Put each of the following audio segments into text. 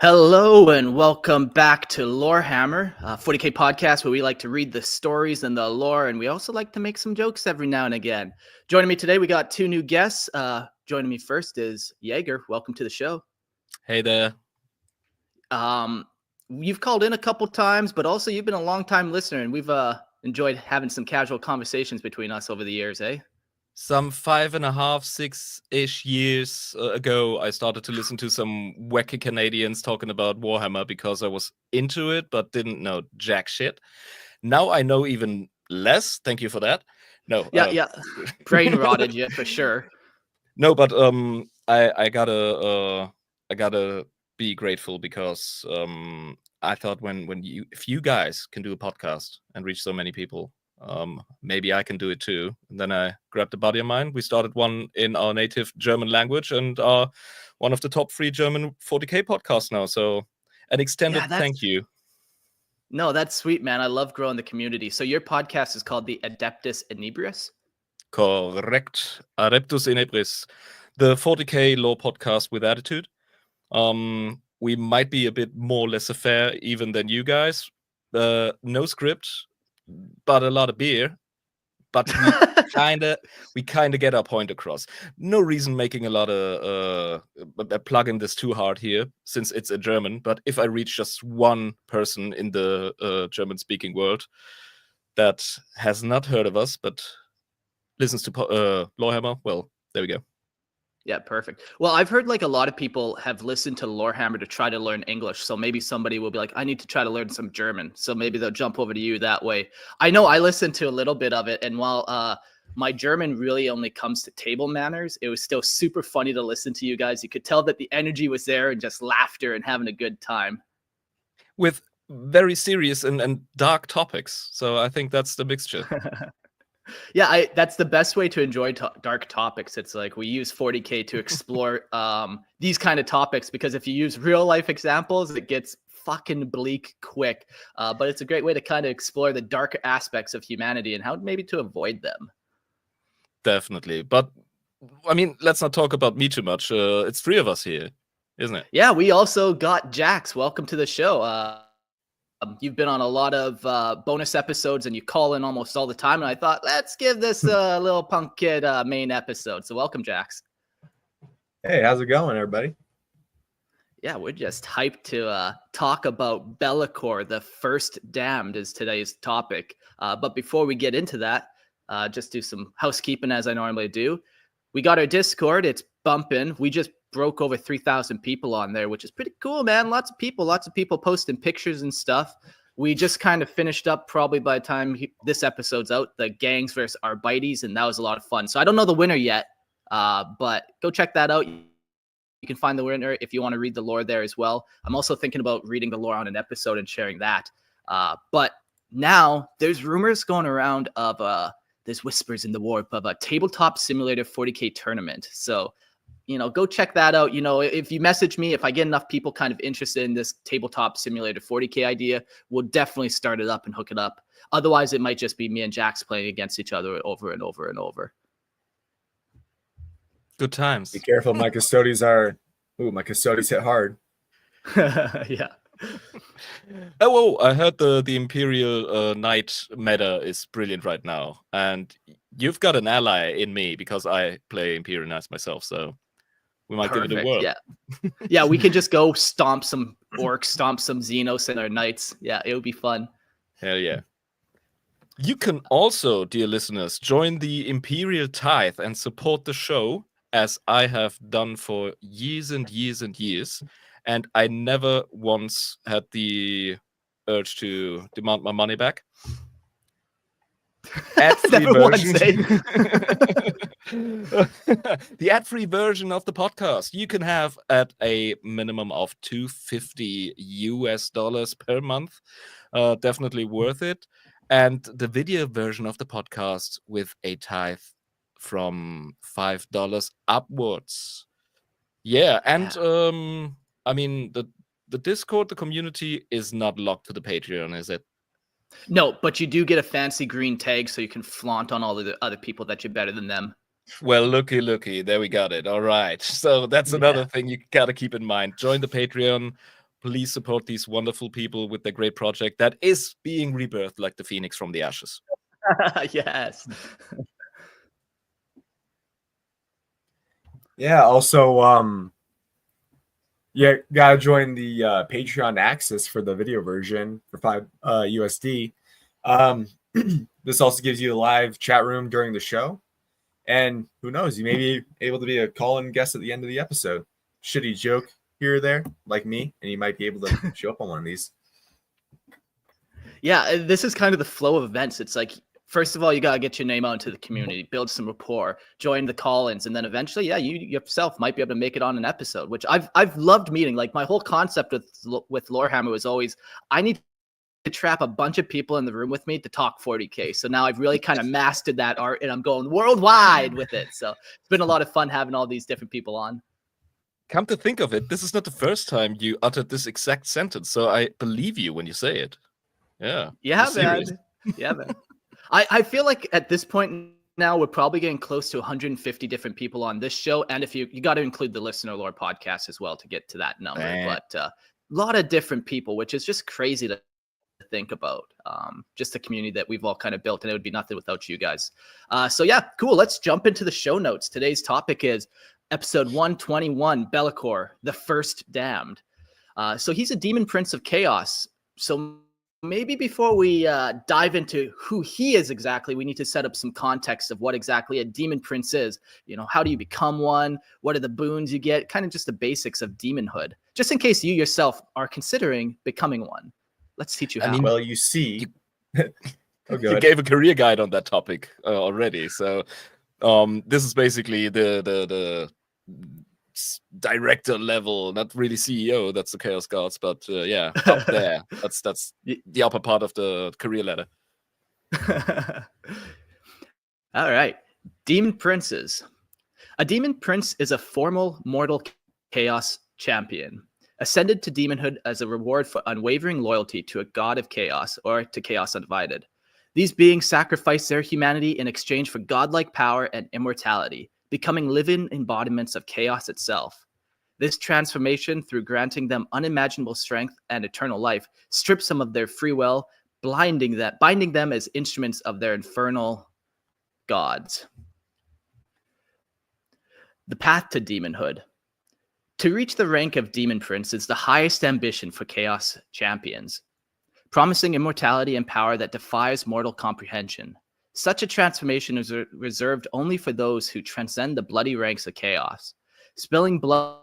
Hello and welcome back to Lorehammer, 40K podcast where we like to read the stories and the lore, and we also like to make some jokes every now and again. Joining me today, we got two new guests. Joining me first is Jaeger. Welcome to the show. Hey there. You've called in a couple times, but also you've been a long-time listener, and we've enjoyed having some casual conversations between us over the years, eh? Some 5.5, 6-ish years ago, I started to listen to some wacky Canadians talking about Warhammer because I was into it, but didn't know jack shit. Now I know even less. Thank you for that. No. Yeah. Brain rotted you for sure. No, but I gotta be grateful because I thought if you guys can do a podcast and reach so many people, maybe I can do it too. And then I grabbed a buddy of mine. We started one in our native German language and are one of the top 3 German 40K podcasts now. So an extended thank you. No, that's sweet, man. I love growing the community. So your podcast is called the Adeptus Inebris? Correct. Adeptus Inebris, the 40K lore podcast with attitude. We might be a bit more laissez-faire even than you guys. No script, but a lot of beer. But we kinda get our point across. No reason making a lot of plugging this too hard here, since it's a German. But if I reach just one person in the German-speaking world that has not heard of us but listens to Lorehammer, well, there we go. Yeah, perfect. Well, I've heard like a lot of people have listened to Lorehammer to try to learn English. So maybe somebody will be like, I need to try to learn some German. So maybe they'll jump over to you that way. I know I listened to a little bit of it. And while my German really only comes to table manners, it was still super funny to listen to you guys. You could tell that the energy was there and just laughter and having a good time. With very serious and dark topics. So I think that's the mixture. Yeah, that's the best way to enjoy dark topics. It's like we use 40K to explore these kind of topics, because if you use real life examples, it gets fucking bleak quick. But it's a great way to kind of explore the darker aspects of humanity and how maybe to avoid them. Definitely. But I mean, let's not talk about me too much. It's 3 of us here, isn't it? Yeah, we also got Jax. Welcome to the show. You've been on a lot of bonus episodes and you call in almost all the time. And I thought, let's give this little punk kid main episode. So welcome, Jax. Hey, how's it going, everybody? Yeah, we're just hyped to talk about Be'lakor. The first damned is today's topic. But before we get into that, just do some housekeeping as I normally do. We got our Discord. It's bumping. We just broke over 3,000 people on there, which is pretty cool, man. Lots of people posting pictures and stuff. We just kind of finished up, probably by the time this episode's out, the gangs versus Arbites, and that was a lot of fun. So I don't know the winner yet, but go check that out. You can find the winner if you want to read the lore there as well. I'm also thinking about reading the lore on an episode and sharing that. But now there's rumors going around of there's whispers in the warp of a tabletop simulator 40K tournament. So go check that out. If you message me, if I get enough people kind of interested in this tabletop simulator 40K idea, we'll definitely start it up and hook it up. Otherwise, it might just be me and Jax playing against each other over and over and over. Good times. Be careful, my custodies hit hard. Yeah. Oh, I heard the Imperial Knight meta is brilliant right now. And you've got an ally in me because I play Imperial Knights myself, so we might give it a whirl. Yeah, we could just go stomp some orcs, stomp some Xenos and our knights. Yeah, it would be fun. Hell yeah. You can also, dear listeners, join the Imperial Tithe and support the show, as I have done for years and years and years. And I never once had the urge to demand my money back. Ad-free version. The ad-free version of the podcast you can have at a minimum of $250 per month. Definitely worth it. And the video version of the podcast with a tithe from $5 upwards. Yeah, and I mean the Discord, the community is not locked to the Patreon, is it? No, but you do get a fancy green tag so you can flaunt on all of the other people that you're better than them. Well, looky, there we got it. All right. So that's another thing you got to keep in mind. Join the Patreon. please support these wonderful people with their great project that is being rebirthed like the phoenix from the ashes. Yes. Yeah. Also, yeah, gotta join the Patreon access for the video version for $5 USD. This also gives you a live chat room during the show, and who knows, you may be able to be a call-in guest at the end of the episode. Shitty joke here or there, like me, and you might be able to show up on one of these. Yeah, this is kind of the flow of events. It's like, first of all, you got to get your name out into the community, build some rapport, join the call-ins, and then eventually, yeah, you yourself might be able to make it on an episode, which I've loved meeting. Like, my whole concept with Lorehammer was always, I need to trap a bunch of people in the room with me to talk 40K. So now I've really kind of mastered that art, and I'm going worldwide with it. So it's been a lot of fun having all these different people on. Come to think of it, this is not the first time you uttered this exact sentence, so I believe you when you say it. Yeah. Yeah, man. Yeah, man. I feel like at this point now we're probably getting close to 150 different people on this show, and if you got to include the Listener Lore podcast as well to get to that number. But a lot of different people, which is just crazy to think about. Just the community that we've all kind of built, and it would be nothing without you guys. So yeah, cool. Let's jump into the show notes. Today's topic is episode 121, Be'lakor, the First Damned. So he's a demon prince of chaos. So maybe before we dive into who he is exactly, we need to set up some context of what exactly a demon prince is. You know, how do you become one? What are the boons you get? Kind of just the basics of demonhood, just in case you yourself are considering becoming one. Let's teach you how. Well, you see, you gave a career guide on that topic already. So this is basically the director level, not really CEO. That's the Chaos Guards, but yeah, up there. That's the upper part of the career ladder. All right, demon princes. A demon prince is a formal mortal chaos champion, ascended to demonhood as a reward for unwavering loyalty to a god of chaos or to chaos undivided. These beings sacrifice their humanity in exchange for godlike power and immortality, becoming living embodiments of chaos itself. This transformation, through granting them unimaginable strength and eternal life, strips them of their free will, binding them as instruments of their infernal gods. The path to demonhood. To reach the rank of demon prince is the highest ambition for chaos champions, promising immortality and power that defies mortal comprehension. Such a transformation is reserved only for those who transcend the bloody ranks of chaos, spilling blood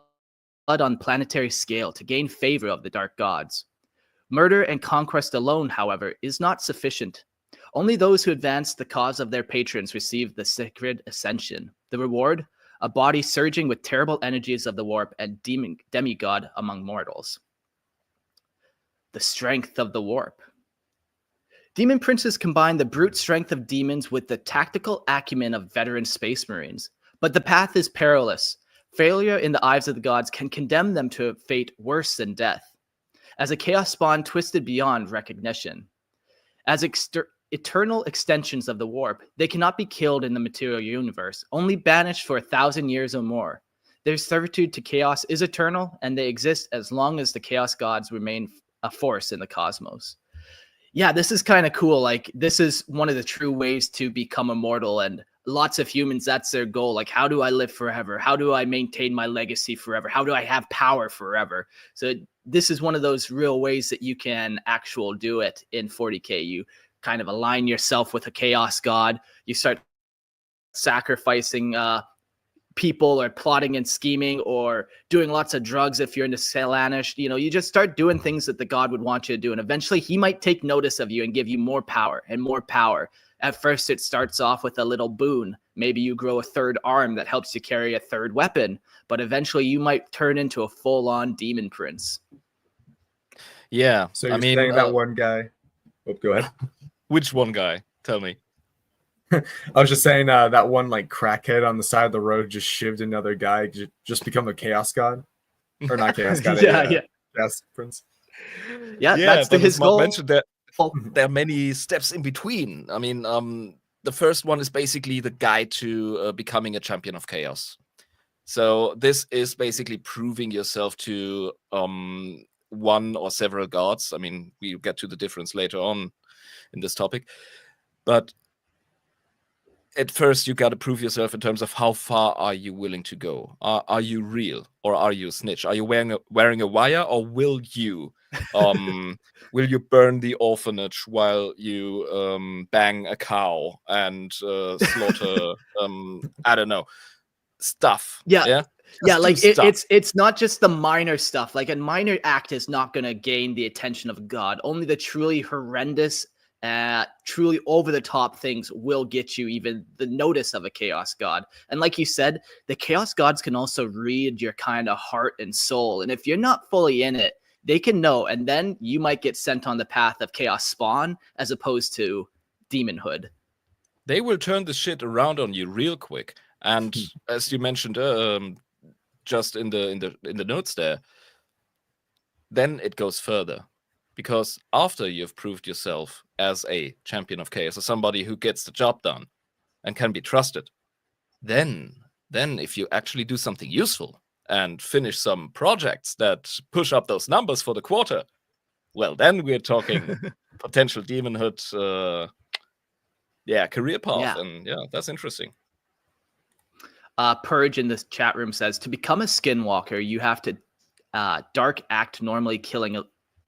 on planetary scale to gain favor of the dark gods. Murder and conquest alone, however, is not sufficient. Only those who advance the cause of their patrons receive the sacred ascension. The reward, a body surging with terrible energies of the warp and demigod among mortals. The strength of the warp. Demon princes combine the brute strength of demons with the tactical acumen of veteran space marines. But the path is perilous. Failure in the eyes of the gods can condemn them to a fate worse than death, as a chaos spawn twisted beyond recognition. As eternal extensions of the warp, they cannot be killed in the material universe, only banished for 1,000 years or more. Their servitude to chaos is eternal, and they exist as long as the chaos gods remain a force in the cosmos. Yeah, this is kind of cool. Like, this is one of the true ways to become immortal, and lots of humans, that's their goal. Like, how do I live forever? How do I maintain my legacy forever? How do I have power forever? So this is one of those real ways that you can actually do it in 40K. You kind of align yourself with a chaos god. You start sacrificing people, or plotting and scheming, or doing lots of drugs if you're into Slaanesh. You know, you just start doing things that the god would want you to do, and eventually he might take notice of you and give you more power and more power. At first it starts off with a little boon. Maybe you grow a third arm that helps you carry a third weapon, but eventually you might turn into a full-on demon prince. Yeah. So you're saying that one guy. Oh, go ahead. Which one guy? Tell me. I was just saying that one like crackhead on the side of the road just shivved another guy, just become a chaos god, or not chaos god, yeah. Chaos prince. Yeah, that's his goal. Mentioned that there are many steps in between. I mean, the first one is basically the guide to becoming a champion of chaos. So this is basically proving yourself to one or several gods. I mean, we'll get to the difference later on in this topic. But at first, you got to prove yourself in terms of how far are you willing to go? Are you real or are you a snitch? Are you wearing a wire, or will you burn the orphanage while you bang a cow and slaughter I don't know, stuff? Yeah. Just like do stuff. it's not just the minor stuff. Like a minor act is not going to gain the attention of God. Only the truly horrendous, truly over the top things will get you even the notice of a chaos god. And like you said, the chaos gods can also read your kind of heart and soul. And if you're not fully in it, they can know, and then you might get sent on the path of chaos spawn as opposed to demonhood. They will turn the shit around on you real quick. And as you mentioned, just in the notes there, then it goes further, because after you've proved yourself as a champion of chaos, as somebody who gets the job done and can be trusted, then if you actually do something useful and finish some projects that push up those numbers for the quarter, well, then we're talking potential demonhood, career path, and that's interesting. Purge in this chat room says, to become a skinwalker, you have to dark act, normally killing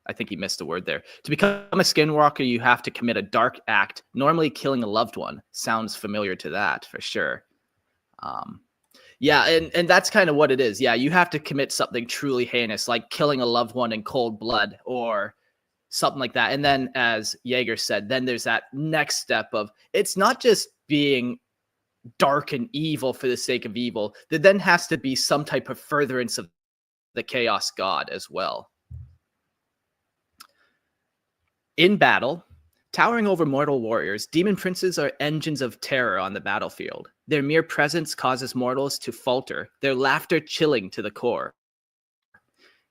I think he missed a word there. To become a skinwalker, you have to commit a dark act, normally killing a loved one. Sounds familiar to that for sure. And that's kind of what it is. Yeah, you have to commit something truly heinous, like killing a loved one in cold blood or something like that. And then, as Jaeger said, then there's that next step of, it's not just being dark and evil for the sake of evil. There then has to be some type of furtherance of the chaos god as well. In battle, towering over mortal warriors, demon princes are engines of terror on the battlefield. Their mere presence causes mortals to falter, their laughter chilling to the core.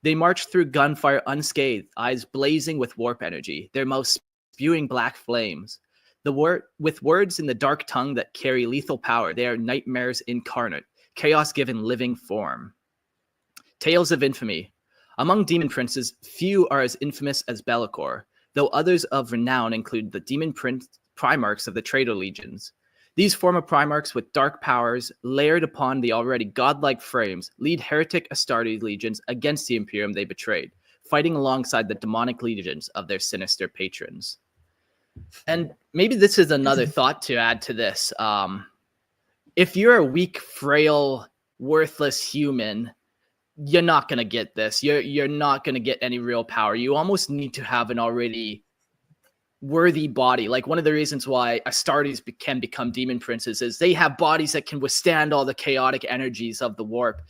They march through gunfire unscathed, eyes blazing with warp energy, their mouths spewing black flames. With words in the dark tongue that carry lethal power, they are nightmares incarnate, chaos given living form. Tales of infamy. Among demon princes, few are as infamous as Be'lakor, though others of renown include the demon primarchs of the traitor legions. These former primarchs with dark powers layered upon the already godlike frames lead heretic Astartes legions against the Imperium they betrayed, fighting alongside the demonic legions of their sinister patrons. And maybe this is another thought to add to this. If you're a weak, frail, worthless human, you're not going to get this. You're not going to get any real power. You almost need to have an already worthy body. Like, one of the reasons why Astartes can become demon princes is they have bodies that can withstand all the chaotic energies of the warp.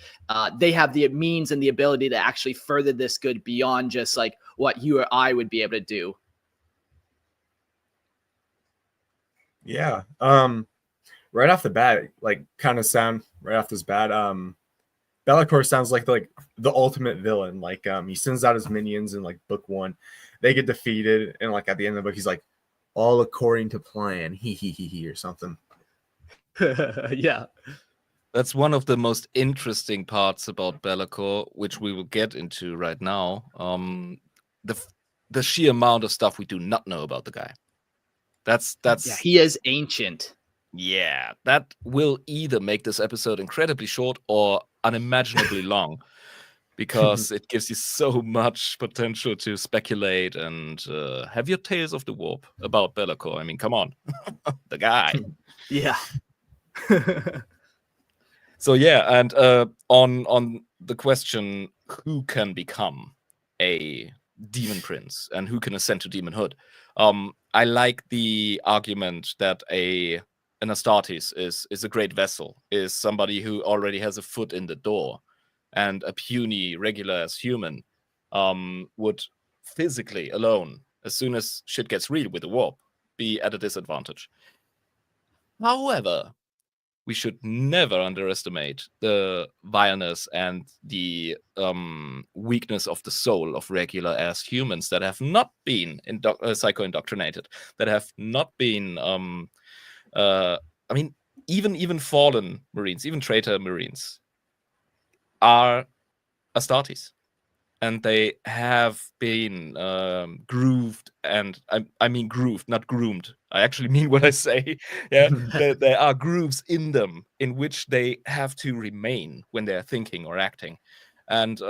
They have the means and the ability to actually further this good beyond just like what you or I would be able to do. Yeah. Right off the bat, like kind of sound right off this bat, Be'lakor sounds like the ultimate villain. Like he sends out his minions in like book 1. They get defeated, and like at the end of the book, he's like, all according to plan, he or something. Yeah. That's one of the most interesting parts about Be'lakor, which we will get into right now. The sheer amount of stuff we do not know about the guy. That's he is ancient. Yeah, that will either make this episode incredibly short or unimaginably long, because it gives you so much potential to speculate and have your tales of the warp about Be'lakor. I mean, come on, the guy. Yeah. So yeah, and on the question, who can become a demon prince and who can ascend to demonhood, I like the argument that an Astartes is a great vessel, is somebody who already has a foot in the door, and a puny, regular-ass human would physically alone, as soon as shit gets real with the warp, be at a disadvantage. However, we should never underestimate the vileness and the weakness of the soul of regular-ass humans that have not been psycho-indoctrinated, that have not been... I mean, even fallen Marines, even traitor Marines, are Astartes. and they have been grooved, and I mean grooved, not groomed. I actually mean what I say. Yeah, there are grooves in them in which they have to remain when they're thinking or acting, and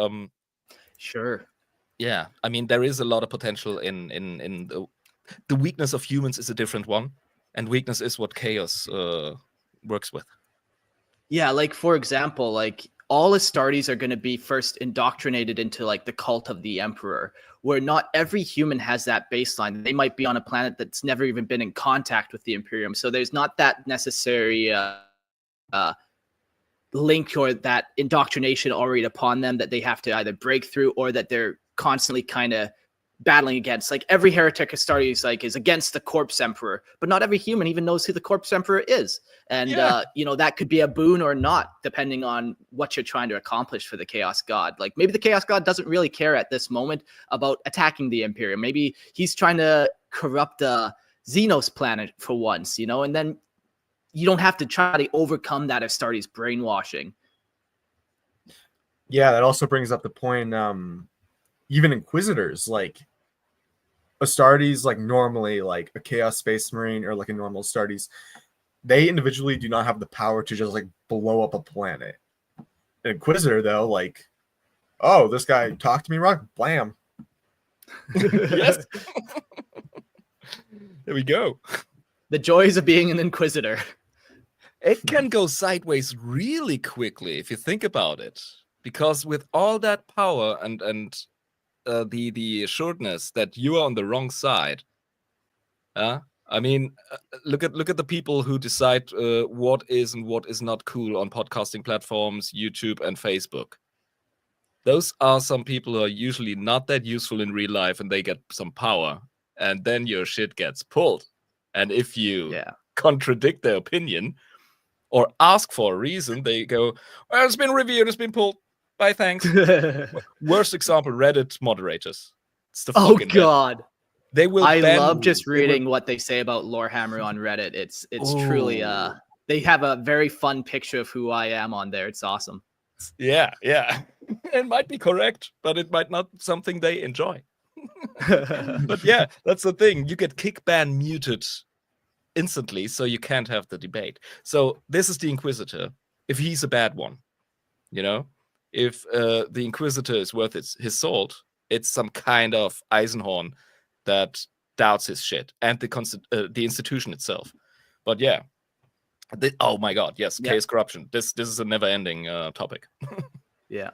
Sure. yeah, I mean there is a lot of potential in the weakness of humans is a different one, and weakness is what chaos works with. Yeah, like for example, like all Astartes are going to be first indoctrinated into like the cult of the Emperor, where not every human has that baseline. They might be on a planet that's never even been in contact with the Imperium, so there's not that necessary link or that indoctrination already upon them that they have to either break through or that they're constantly kind of battling against. Like every heretic Astartes like is against the corpse emperor, but not every human even knows who the corpse emperor is. And you know, that could be a boon or not, depending on what you're trying to accomplish for the chaos god. Like maybe the chaos god doesn't really care at this moment about attacking the Imperium. Maybe he's trying to corrupt Xenos planet for once, you know, and then you don't have to try to overcome that Astartes brainwashing. Yeah, that also brings up the point, even Inquisitors, like Astartes, like normally like a Chaos Space Marine or like a normal Astartes, they individually do not have the power to just like blow up a planet. An Inquisitor though, like, oh, this guy talked to me wrong, blam. Yes. There we go. The joys of being an Inquisitor. It can go sideways really quickly if you think about it, because with all that power and the assuredness that you are on the wrong side, I mean, look at the people who decide what is and what is not cool on podcasting platforms, YouTube and Facebook. Those are some people who are usually not that useful in real life, and they get some power, and then your shit gets pulled. And if you contradict their opinion or ask for a reason, they go, well, it's been reviewed, it's been pulled. Bye, thanks. Worst example, Reddit moderators. It's the Oh fucking God. They will I ban love just they reading will- what they say about Lorehammer on Reddit. It's Ooh. truly they have a very fun picture of who I am on there. It's awesome. Yeah. It might be correct, but it might not something they enjoy. But yeah, that's the thing. You get kick ban muted instantly, so you can't have the debate. So this is the Inquisitor. If he's a bad one, you know, if the Inquisitor is worth his salt, it's some kind of Eisenhorn that doubts his shit and the institution itself. But yeah, oh my god, yes, chaos corruption. This is a never-ending topic. Yeah,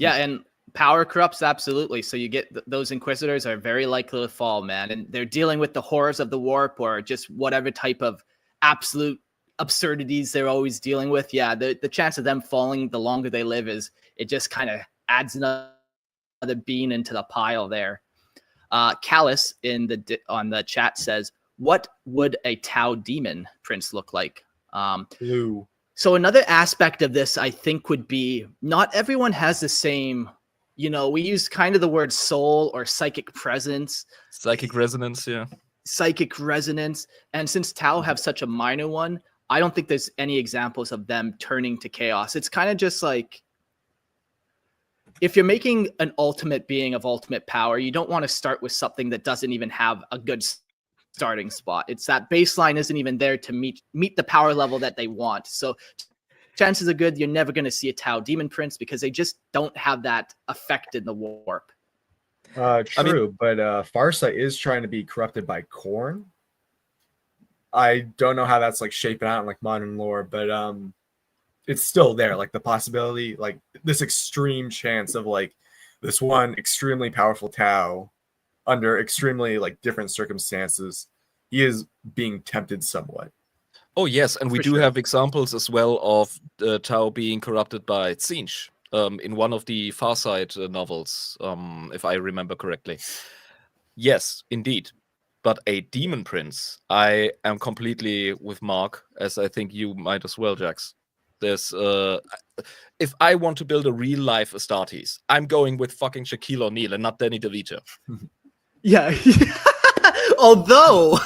and power corrupts absolutely. So you get those Inquisitors are very likely to fall, man, and they're dealing with the horrors of the warp or just whatever type of absolute absurdities they're always dealing with. Yeah, the chance of them falling the longer they live is it just kind of adds another bean into the pile there. Callus on the chat says, what would a Tau demon prince look like? Blue. So another aspect of this, I think, would be not everyone has the same, you know, we use kind of the word soul or psychic presence. Psychic resonance, yeah. Psychic resonance. And since Tau have such a minor one, I don't think there's any examples of them turning to chaos. It's kind of just like, if you're making an ultimate being of ultimate power, you don't want to start with something that doesn't even have a good starting spot. It's that baseline isn't even there to meet the power level that they want. So chances are good you're never going to see a Tau demon prince because they just don't have that effect in the warp. True, but Farsight is trying to be corrupted by Khorne. I don't know how that's like shaping out in like modern lore, but it's still there, like the possibility, like this extreme chance of like this one extremely powerful Tau under extremely like different circumstances, he is being tempted somewhat. Oh yes, and we do have examples as well of Tau being corrupted by Tzeentch in one of the Farsight novels, if I remember correctly. Yes, indeed. But a demon prince, I am completely with Mark, as I think you might as well, Jax. There's if I want to build a real life Astartes, I'm going with fucking Shaquille O'Neal and not Danny DeVito. Yeah. Although,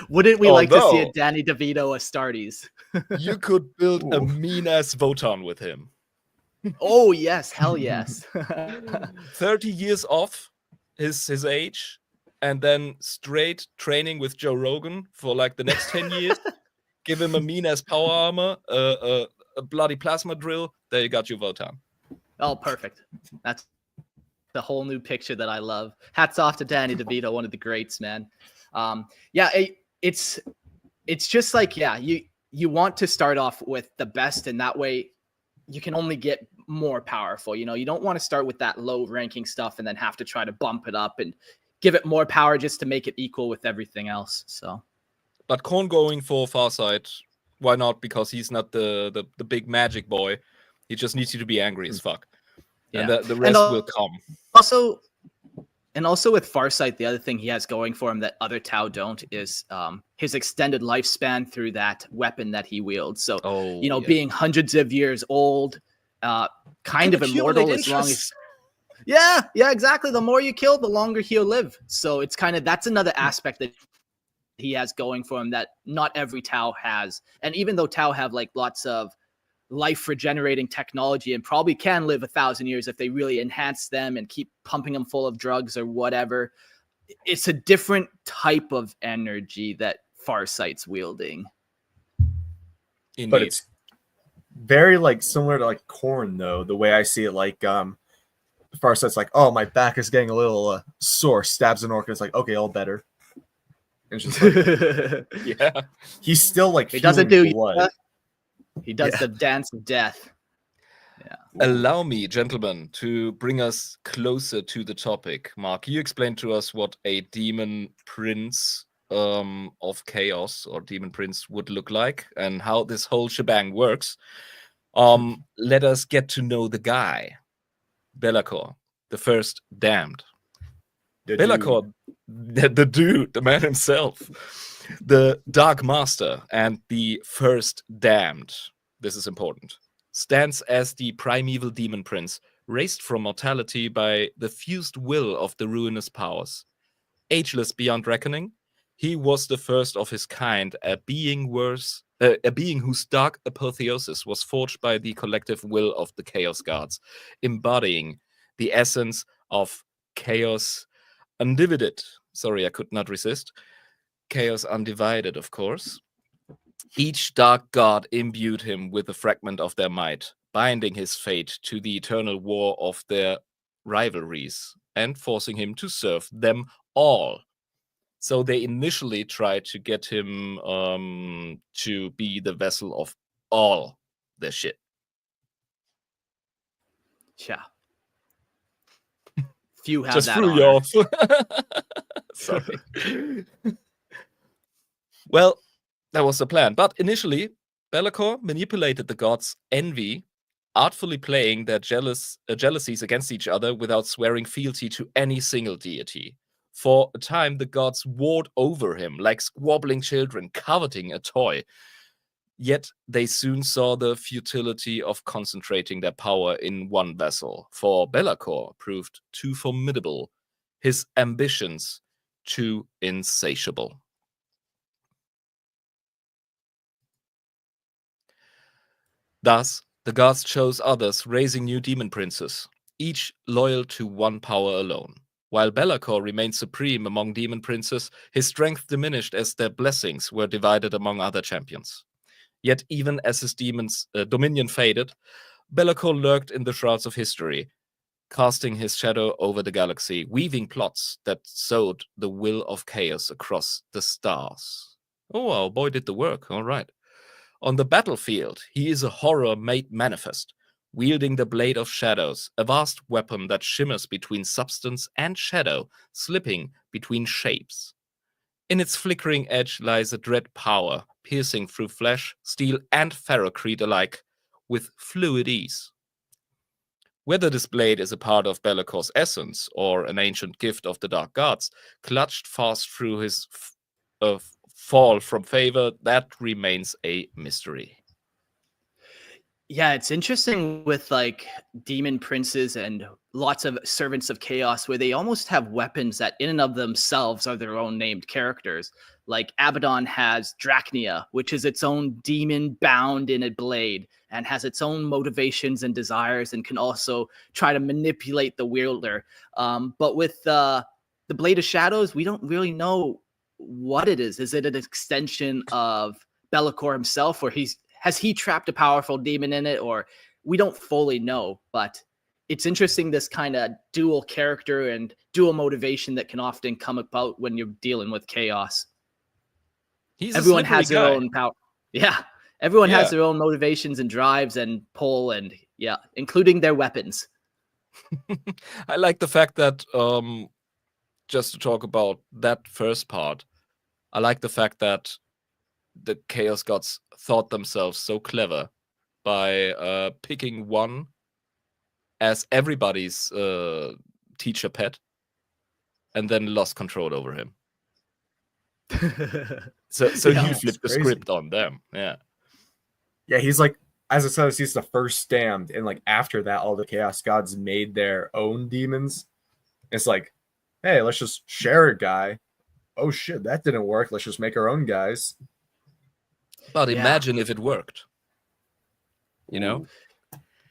wouldn't we like to see a Danny DeVito Astartes? You could build a mean ass Votan with him. Oh yes, hell yes. 30 years off his age, and then straight training with Joe Rogan for like the next 10 years. Give him a mean-ass power armor, a bloody plasma drill. There you got your Votan. Oh, perfect. That's the whole new picture that I love. Hats off to Danny DeVito, one of the greats, man. Yeah, it's just like, yeah, you want to start off with the best, and that way you can only get more powerful. You know, you don't want to start with that low ranking stuff and then have to try to bump it up and give it more power just to make it equal with everything else. So, but Korn going for Farsight, why not? Because he's not the big magic boy. He just needs you to be angry as fuck. yeah, And the rest will come. Also with Farsight, the other thing he has going for him that other Tau don't is his extended lifespan through that weapon that he wields. So, being hundreds of years old, kind of immortal as long as... Yeah, exactly. The more you kill, the longer he'll live. So it's kind of, that's another aspect that he has going for him that not every Tau has. And even though Tau have like lots of life regenerating technology and probably can live 1,000 years if they really enhance them and keep pumping them full of drugs or whatever, it's a different type of energy that Farsight's wielding. Indeed. But it's very like similar to like Korn though, the way I see it. Like Farsight's like, oh, my back is getting a little sore, stabs an orc, and it's like, okay, all better. And it's just like, yeah, he's still like, he doesn't do blood. He does the dance of death. Yeah. Allow me, gentlemen, to bring us closer to the topic. Mark, you explained to us what a demon prince of chaos or demon prince would look like and how this whole shebang works. Let us get to know the guy, Be'lakor, the first damned. Be'lakor, the dude, the man himself, the Dark Master and the first damned, this is important, stands as the primeval demon prince, raised from mortality by the fused will of the ruinous powers. Ageless beyond reckoning, he was the first of his kind, a being whose dark apotheosis was forged by the collective will of the Chaos Guards, embodying the essence of chaos undivided. Sorry, I could not resist. Chaos undivided, of course. Each dark god imbued him with a fragment of their might, binding his fate to the eternal war of their rivalries and forcing him to serve them all. So they initially tried to get him to be the vessel of all their shit. Yeah. Few have just that threw you off. Sorry. Well, that was the plan. But initially, Be'lakor manipulated the gods' envy, artfully playing their jealousies against each other without swearing fealty to any single deity. For a time, the gods warred over him like squabbling children coveting a toy. Yet they soon saw the futility of concentrating their power in one vessel, for Be'lakor proved too formidable, his ambitions too insatiable. Thus, the gods chose others, raising new demon princes, each loyal to one power alone. While Be'lakor remained supreme among demon princes, his strength diminished as their blessings were divided among other champions. Yet even as his dominion faded, Be'lakor lurked in the shrouds of history, casting his shadow over the galaxy, weaving plots that sowed the will of chaos across the stars. Oh, our boy did the work, all right. On the battlefield, he is a horror made manifest, wielding the Blade of Shadows, a vast weapon that shimmers between substance and shadow, slipping between shapes. In its flickering edge lies a dread power, piercing through flesh, steel, and ferrocrete alike, with fluid ease. Whether this blade is a part of Be'lakor's essence, or an ancient gift of the Dark Gods, clutched fast through his fall from favor, that remains a mystery. Yeah, it's interesting with like demon princes and lots of servants of chaos where they almost have weapons that in and of themselves are their own named characters. Like Abaddon has Drachnia, which is its own demon bound in a blade and has its own motivations and desires and can also try to manipulate the wielder. But with the Blade of Shadows, we don't really know what it is. Is it an extension of Be'lakor himself, or has he trapped a powerful demon in it, or we don't fully know. But it's interesting, this kind of dual character and dual motivation that can often come about when you're dealing with chaos. Everyone has their own power. Yeah. Everyone has their own motivations and drives and pull, and including their weapons. I like the fact that, just to talk about that first part, I like the fact that the Chaos Gods thought themselves so clever by picking one as everybody's teacher pet and then lost control over him. So he flipped the script on them. Yeah, he's like, as I said, he's the first damned, and like after that, all the Chaos Gods made their own demons. It's like, hey, let's just share a guy. Oh shit, that didn't work. Let's just make our own guys. But imagine if it worked. You know?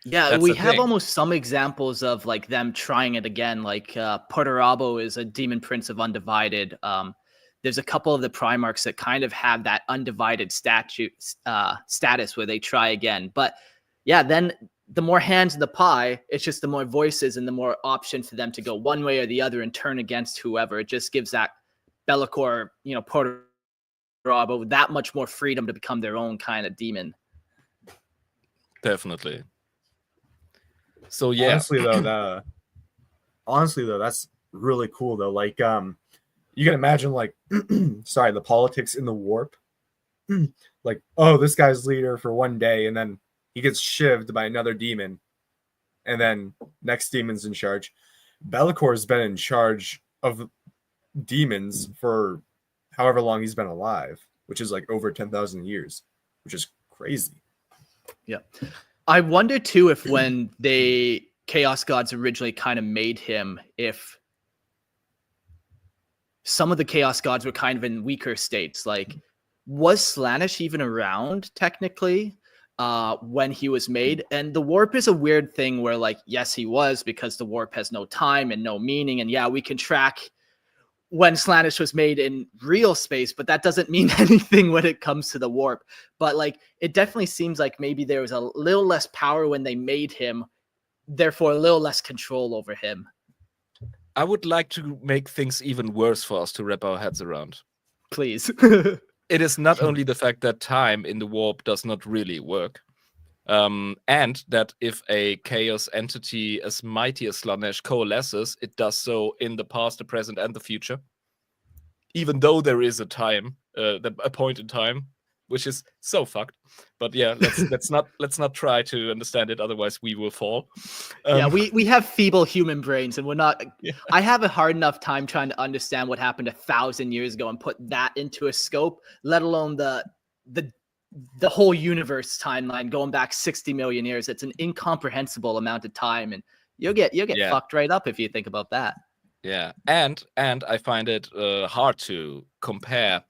Yeah, that's we have almost some examples of like them trying it again. Like Perturabo is a demon prince of Undivided. There's a couple of the Primarchs that kind of have that undivided status where they try again. But yeah, then the more hands in the pie, it's just the more voices and the more option for them to go one way or the other and turn against whoever. It just gives that Be'lakor, Perturabo that much more freedom to become their own kind of demon. Definitely. So yeah. Honestly though, that's really cool though. Like you can imagine like the politics in the warp. Like, oh, this guy's leader for one day and then he gets shivved by another demon. And then next demon's in charge. Be'lakor's been in charge of demons for however long he's been alive, which is like over 10,000 years, which is crazy. Yeah. I wonder too if when the Chaos Gods originally kind of made him, if some of the Chaos Gods were kind of in weaker states. Like, was Slaanesh even around technically when he was made? And the warp is a weird thing where, like, yes, he was, because the warp has no time and no meaning. And yeah, we can track when Slaanesh was made in real space, but that doesn't mean anything when it comes to the warp. But like, it definitely seems like maybe there was a little less power when they made him, therefore a little less control over him. I would like to make things even worse for us to wrap our heads around. Please. It is not only the fact that time in the warp does not really work, and that if a chaos entity as mighty as Slaanesh coalesces, it does so in the past, the present, and the future. Even though there is a time, a point in time, which is so fucked. But yeah, let's not try to understand it, otherwise we will fall. Yeah, we have feeble human brains, and we're not. Yeah. I have a hard enough time trying to understand what happened 1,000 years ago and put that into a scope, let alone the whole universe timeline going back 60 million years. It's an incomprehensible amount of time, and you'll get fucked right up if you think about that. Yeah, and I find it hard to compare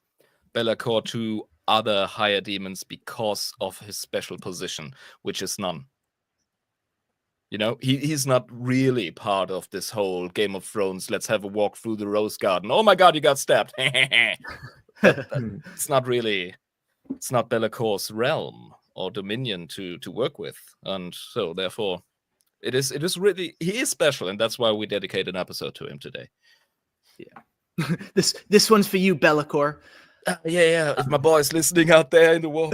Be'lakor to other higher demons because of his special position, which is none. You know, he's not really part of this whole Game of Thrones, let's have a walk through the Rose Garden. Oh my god, you got stabbed. It's not Be'lakor's realm or dominion to work with. And so therefore it is really, he is special, and that's why we dedicate an episode to him today. Yeah. This one's for you, Be'lakor. Yeah. If my boy's listening out there in the world.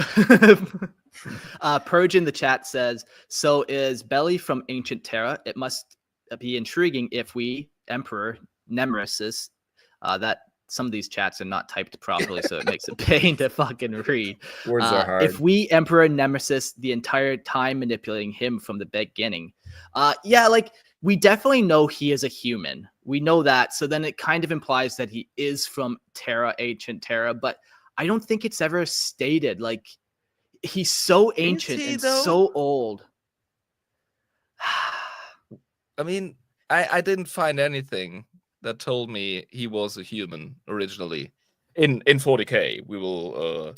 Purge in the chat says, so is Belly from Ancient Terra. It must be intriguing if we, Emperor Nemesis, that some of these chats are not typed properly, so it makes it pain to fucking read. Words are hard. If we, Emperor Nemesis, the entire time manipulating him from the beginning. Yeah, like, we definitely know he is a human. We know that. So then it kind of implies that he is from Terra, Ancient Terra, but I don't think it's ever stated. Like, he's so ancient and so old. I mean, I didn't find anything that told me he was a human originally. In 40k, we will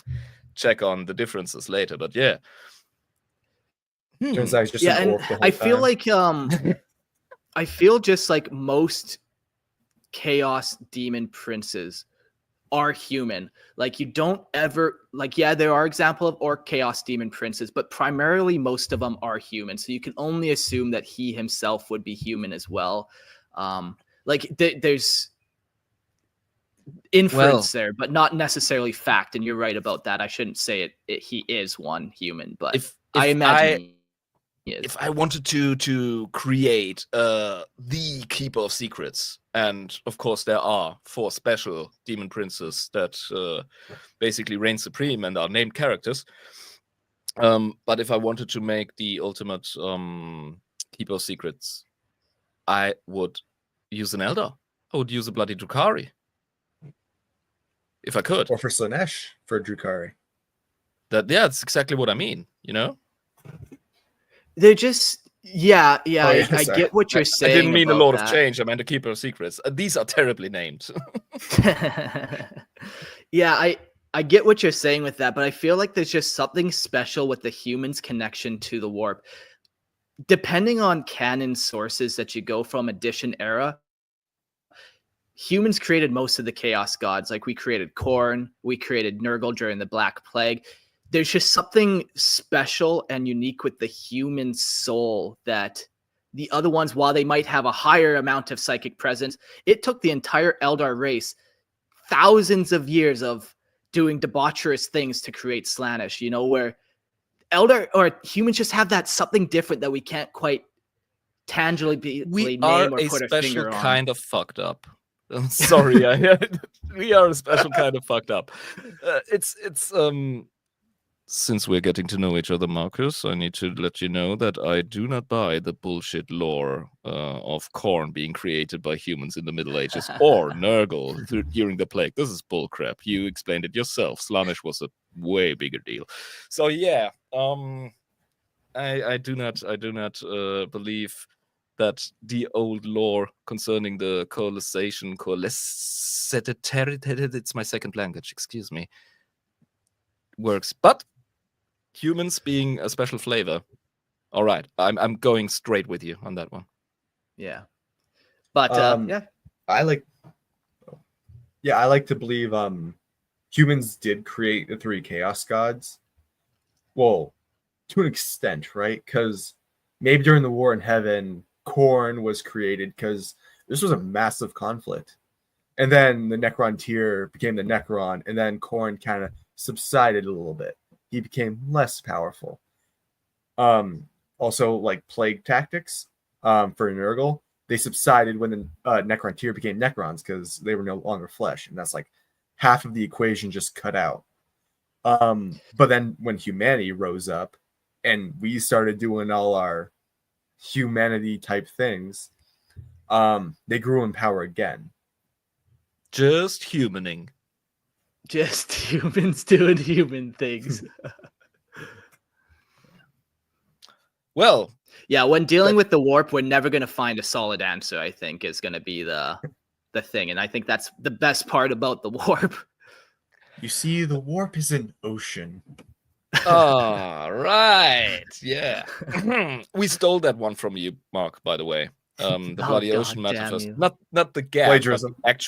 check on the differences later. But yeah. Turns out he's just Yeah, an and orc the whole I feel time. like I feel just like most chaos demon princes are human. Like you don't ever like, yeah, there are example of orc chaos demon princes, but primarily most of them are human. So you can only assume that he himself would be human as well. There's inference there, but not necessarily fact. And you're right about that. I shouldn't say it he is one human, but if I imagine he is. If I wanted to create the Keeper of Secrets, and of course there are 4 special demon princes that basically reign supreme and are named characters. But if I wanted to make the ultimate Keeper of Secrets, I would use an Elder. I would use a bloody Drukhari. If I could. Or for Slanesh, for Drukhari. That's exactly what I mean, you know? They're just, I get what you're saying. I didn't mean a about Lord that. of Change. I meant a Keeper of Secrets. These are terribly named. Yeah, I get what you're saying with that, but I feel like there's just something special with the human's connection to the warp. Depending on canon sources that you go from edition era, humans created most of the chaos gods. Like we created Khorne, we created Nurgle during the Black Plague. There's just something special and unique with the human soul that the other ones, while they might have a higher amount of psychic presence, it took the entire Eldar race thousands of years of doing debaucherous things to create Slaanesh, you know, where Eldar or humans just have that something different that we can't quite tangibly name or put a finger on. Kind of fucked up. I'm sorry, we are a special kind of fucked up. It's since we're getting to know each other, Marcus, I need to let you know that I do not buy the bullshit lore of Khorne being created by humans in the Middle Ages or Nurgle during the Plague. This is bullcrap. You explained it yourself. Slaanesh was a way bigger deal. So yeah, I do not believe that the old lore concerning the coalescence, it's my second language, excuse me, works. But humans being a special flavor. All right, I'm going straight with you on that one. Yeah, but I like to believe humans did create the 3 chaos gods. Well, to an extent, right? Because maybe during the War in Heaven, Khorne was created because this was a massive conflict, and then the Necron tier became the Necron, and then Khorne kind of subsided a little bit. He became less powerful. Also, like plague tactics for Nurgle, they subsided when the Necron tier became Necrons because they were no longer flesh, and that's like half of the equation just cut out. But then when humanity rose up and we started doing all our humanity type things, they grew in power again. Just humaning. Just humans doing human things. Well, yeah, when dealing with the warp, we're never going to find a solid answer, I think, is going to be the thing. And I think that's the best part about the warp. You see, the warp is an ocean. All right. Yeah. We stole that one from you, Mark, by the way. The bloody ocean metaphor. Not the gap, plagiarism. But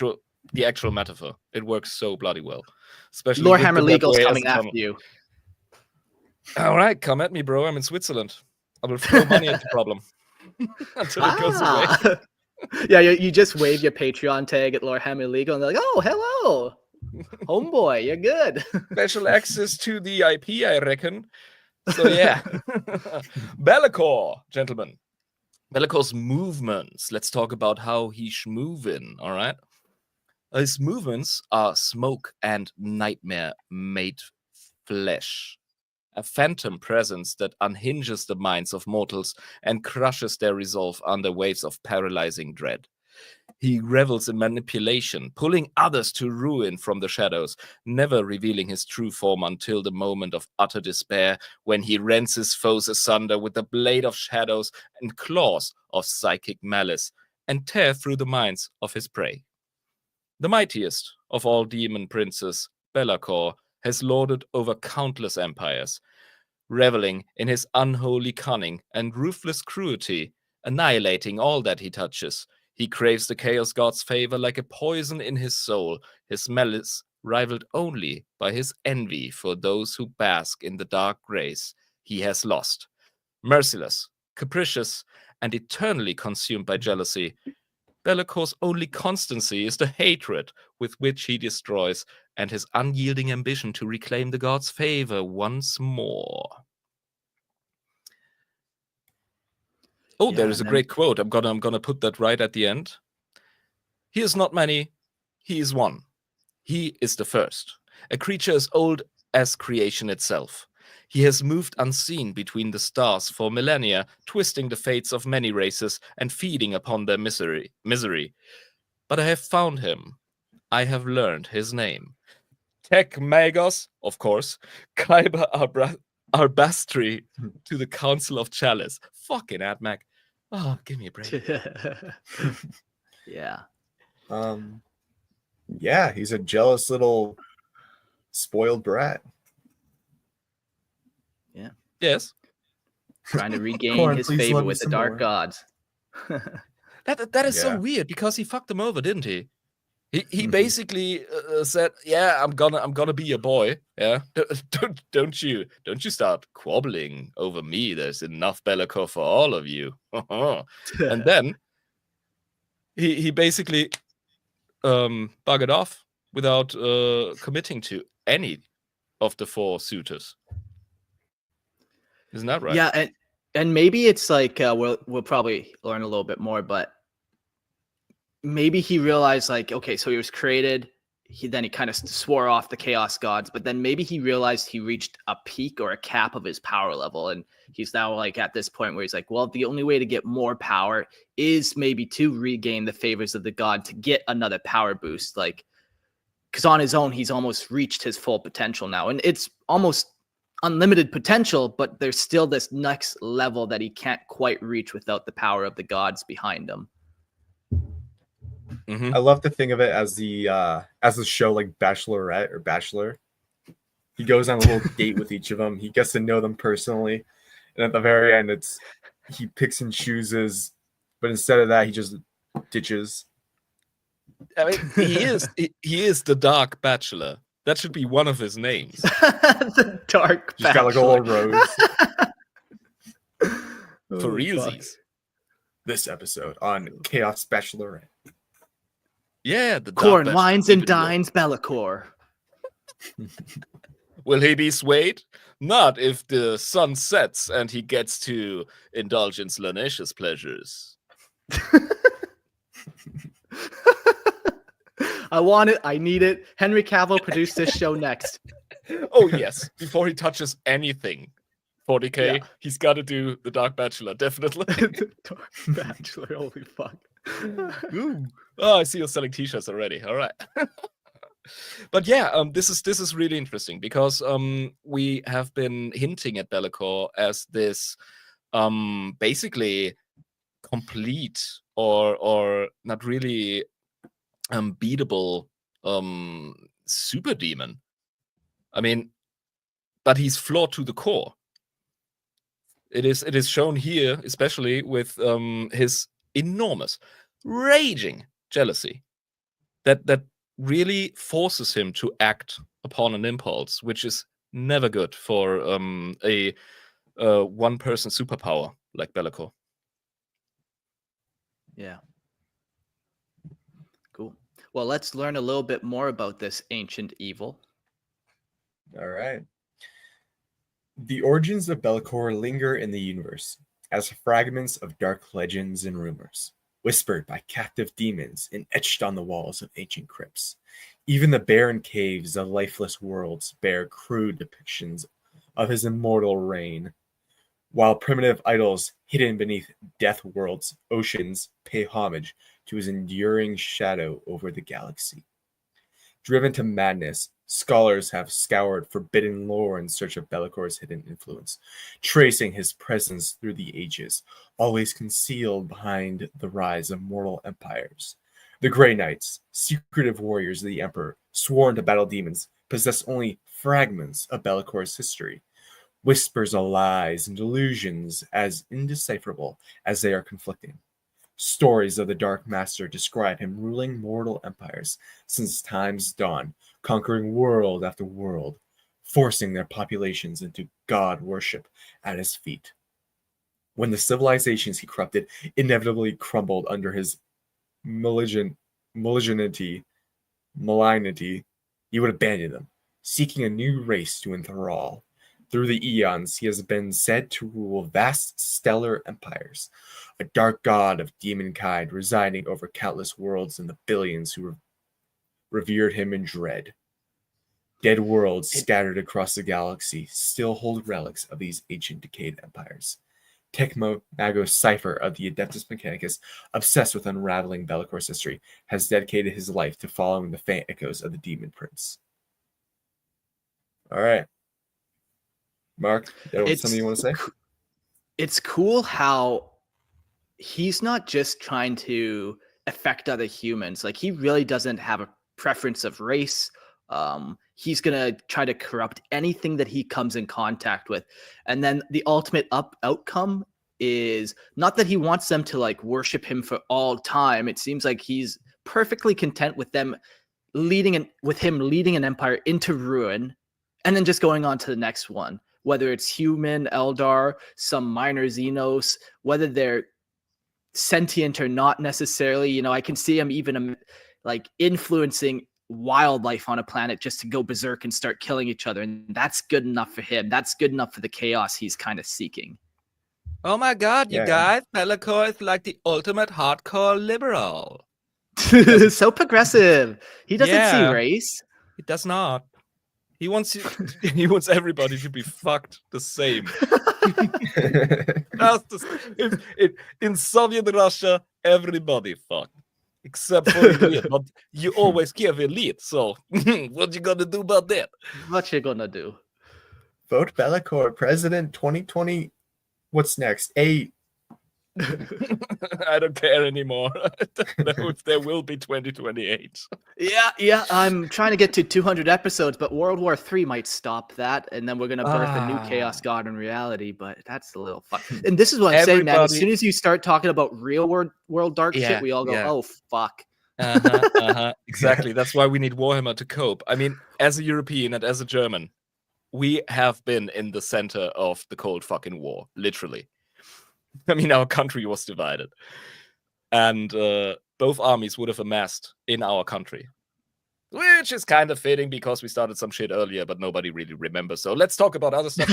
the actual metaphor. It works so bloody well. Especially Warhammer Legal's coming after you. All right, come at me, bro. I'm in Switzerland. I will throw money at the problem until it goes away. Yeah, you just wave your Patreon tag at Warhammer Legal, and they're like, "Oh, hello, homeboy, you're good." Special access to the IP, I reckon. So yeah, Be'lakor, gentlemen. Be'lakor's movements. Let's talk about how he's moving. All right. His movements are smoke and nightmare made flesh. A phantom presence that unhinges the minds of mortals and crushes their resolve under waves of paralyzing dread. He revels in manipulation, pulling others to ruin from the shadows, never revealing his true form until the moment of utter despair, when he rends his foes asunder with the blade of shadows and claws of psychic malice, and tear through the minds of his prey. The mightiest of all demon princes, Be'lakor, has lorded over countless empires, reveling in his unholy cunning and ruthless cruelty, annihilating all that he touches. He craves the Chaos God's favor like a poison in his soul, his malice rivaled only by his envy for those who bask in the dark grace he has lost. Merciless, capricious, and eternally consumed by jealousy, Be'lakor's only constancy is the hatred with which he destroys and his unyielding ambition to reclaim the god's favor once more. Oh, Yeah, there is a and great quote. I'm gonna put that right at the end. He is not many, he is one. He is the first, a creature as old as creation itself. He has moved unseen between the stars for millennia, twisting the fates of many races and feeding upon their misery. But I have found him. I have learned his name. Tech Magos, of course, Kyber Arbastri to the Council of Chalice. Fucking Admac. Oh, give me a break. Yeah. Yeah, he's a jealous little spoiled brat. Yes. Trying to regain Corn, his please favor love me with the some dark more. gods. That is so Yeah. weird because he fucked them over, didn't he? He Mhm. basically said, "Yeah, I'm gonna be a boy. Yeah, don't you start quabbling over me. There's enough Be'lakor for all of you." And then he basically buggered off without committing to any of the 4 suitors. Isn't that right? Yeah, and maybe it's like we'll probably learn a little bit more, but maybe he realized like, okay, so he was created. He kind of swore off the chaos gods, but then maybe he realized he reached a peak or a cap of his power level, and he's now like at this point where he's like, well, the only way to get more power is maybe to regain the favors of the god to get another power boost, like because on his own he's almost reached his full potential now, and it's almost unlimited potential, but there's still this next level that he can't quite reach without the power of the gods behind him. Mm-hmm. I love to think of it as the show like Bachelorette or Bachelor. He goes on a little date with each of them. He gets to know them personally, and at the very end, he picks and chooses. But instead of that, he just ditches. I mean, he is the Dark Bachelor. That should be one of his names. The dark Just got like a Bachelor. little rose. For Oh, realsies. This episode on Chaos Bachelorette. Yeah, the Dark Corn Bachelor. wines Keep and it low. dines Be'lakor. Will he be swayed? Not if the sun sets and he gets to indulge in slanacious pleasures. I want it. I need it. Henry Cavill produced this show next. Oh, yes. Before he touches anything, 40K, Yeah. he's got to do the Dark Bachelor, definitely. The Dark Bachelor. Holy fuck. Ooh. Oh, I see you're selling t-shirts already. All right. But yeah, this is really interesting because we have been hinting at Be'lakor as this basically complete or not really beatable super demon. I mean, but he's flawed to the core. It is shown here, especially with his enormous, raging jealousy that really forces him to act upon an impulse, which is never good for a one-person superpower like Be'lakor. Yeah. Cool. Well, let's learn a little bit more about this ancient evil. All right. The origins of Be'lakor linger in the universe as fragments of dark legends and rumors, whispered by captive demons and etched on the walls of ancient crypts. Even the barren caves of lifeless worlds bear crude depictions of his immortal reign, while primitive idols hidden beneath death world's oceans pay homage to his enduring shadow over the galaxy. Driven to madness, scholars have scoured forbidden lore in search of Be'lakor's hidden influence, tracing his presence through the ages, always concealed behind the rise of mortal empires. The Grey Knights, secretive warriors of the Emperor, sworn to battle demons, possess only fragments of Bellacor's history, whispers of lies and delusions as indecipherable as they are conflicting. Stories of the Dark Master describe him ruling mortal empires since time's dawn, conquering world after world, forcing their populations into god worship at his feet. When the civilizations he corrupted inevitably crumbled under his malignity, he would abandon them, seeking a new race to enthrall. Through the eons, he has been said to rule vast stellar empires, a dark god of demonkind residing over countless worlds and the billions who revered him in dread. Dead worlds scattered across the galaxy still hold relics of these ancient decayed empires. Tecmo Mago's Cipher of the Adeptus Mechanicus, obsessed with unraveling Bellacor's history, has dedicated his life to following the faint echoes of the Demon Prince. All right. Mark, that something you want to say? It's cool how he's not just trying to affect other humans. Like, he really doesn't have a preference of race. He's gonna try to corrupt anything that he comes in contact with, and then the ultimate outcome is not that he wants them to like worship him for all time. It seems like he's perfectly content with them leading an empire into ruin, and then just going on to the next one. Whether it's human, Eldar, some minor Xenos, whether they're sentient or not necessarily, I can see him even like influencing wildlife on a planet just to go berserk and start killing each other, and that's good enough for him. That's good enough for the chaos he's kind of seeking. Oh my god, you guys, Be'lakor is like the ultimate hardcore liberal. So progressive. He doesn't see race. He does not. He wants everybody to be fucked the same. In Soviet Russia, everybody fucked. Except for elite, but you always give elite. So, what you gonna do about that? What you gonna do? Vote Be'lakor president 2020. What's next? I don't care anymore. There will be 2028. Yeah. I'm trying to get to 200 episodes, but World War III might stop that, and then we're gonna birth a new chaos god in reality. But that's a little fun. And this is what I'm saying, man. As soon as you start talking about real world dark shit, we all go, "Oh fuck." Exactly. That's why we need Warhammer to cope. I mean, as a European and as a German, we have been in the center of the Cold fucking War, literally. I mean, our country was divided, and both armies would have amassed in our country, which is kind of fitting because we started some shit earlier, but nobody really remembers. So let's talk about other stuff.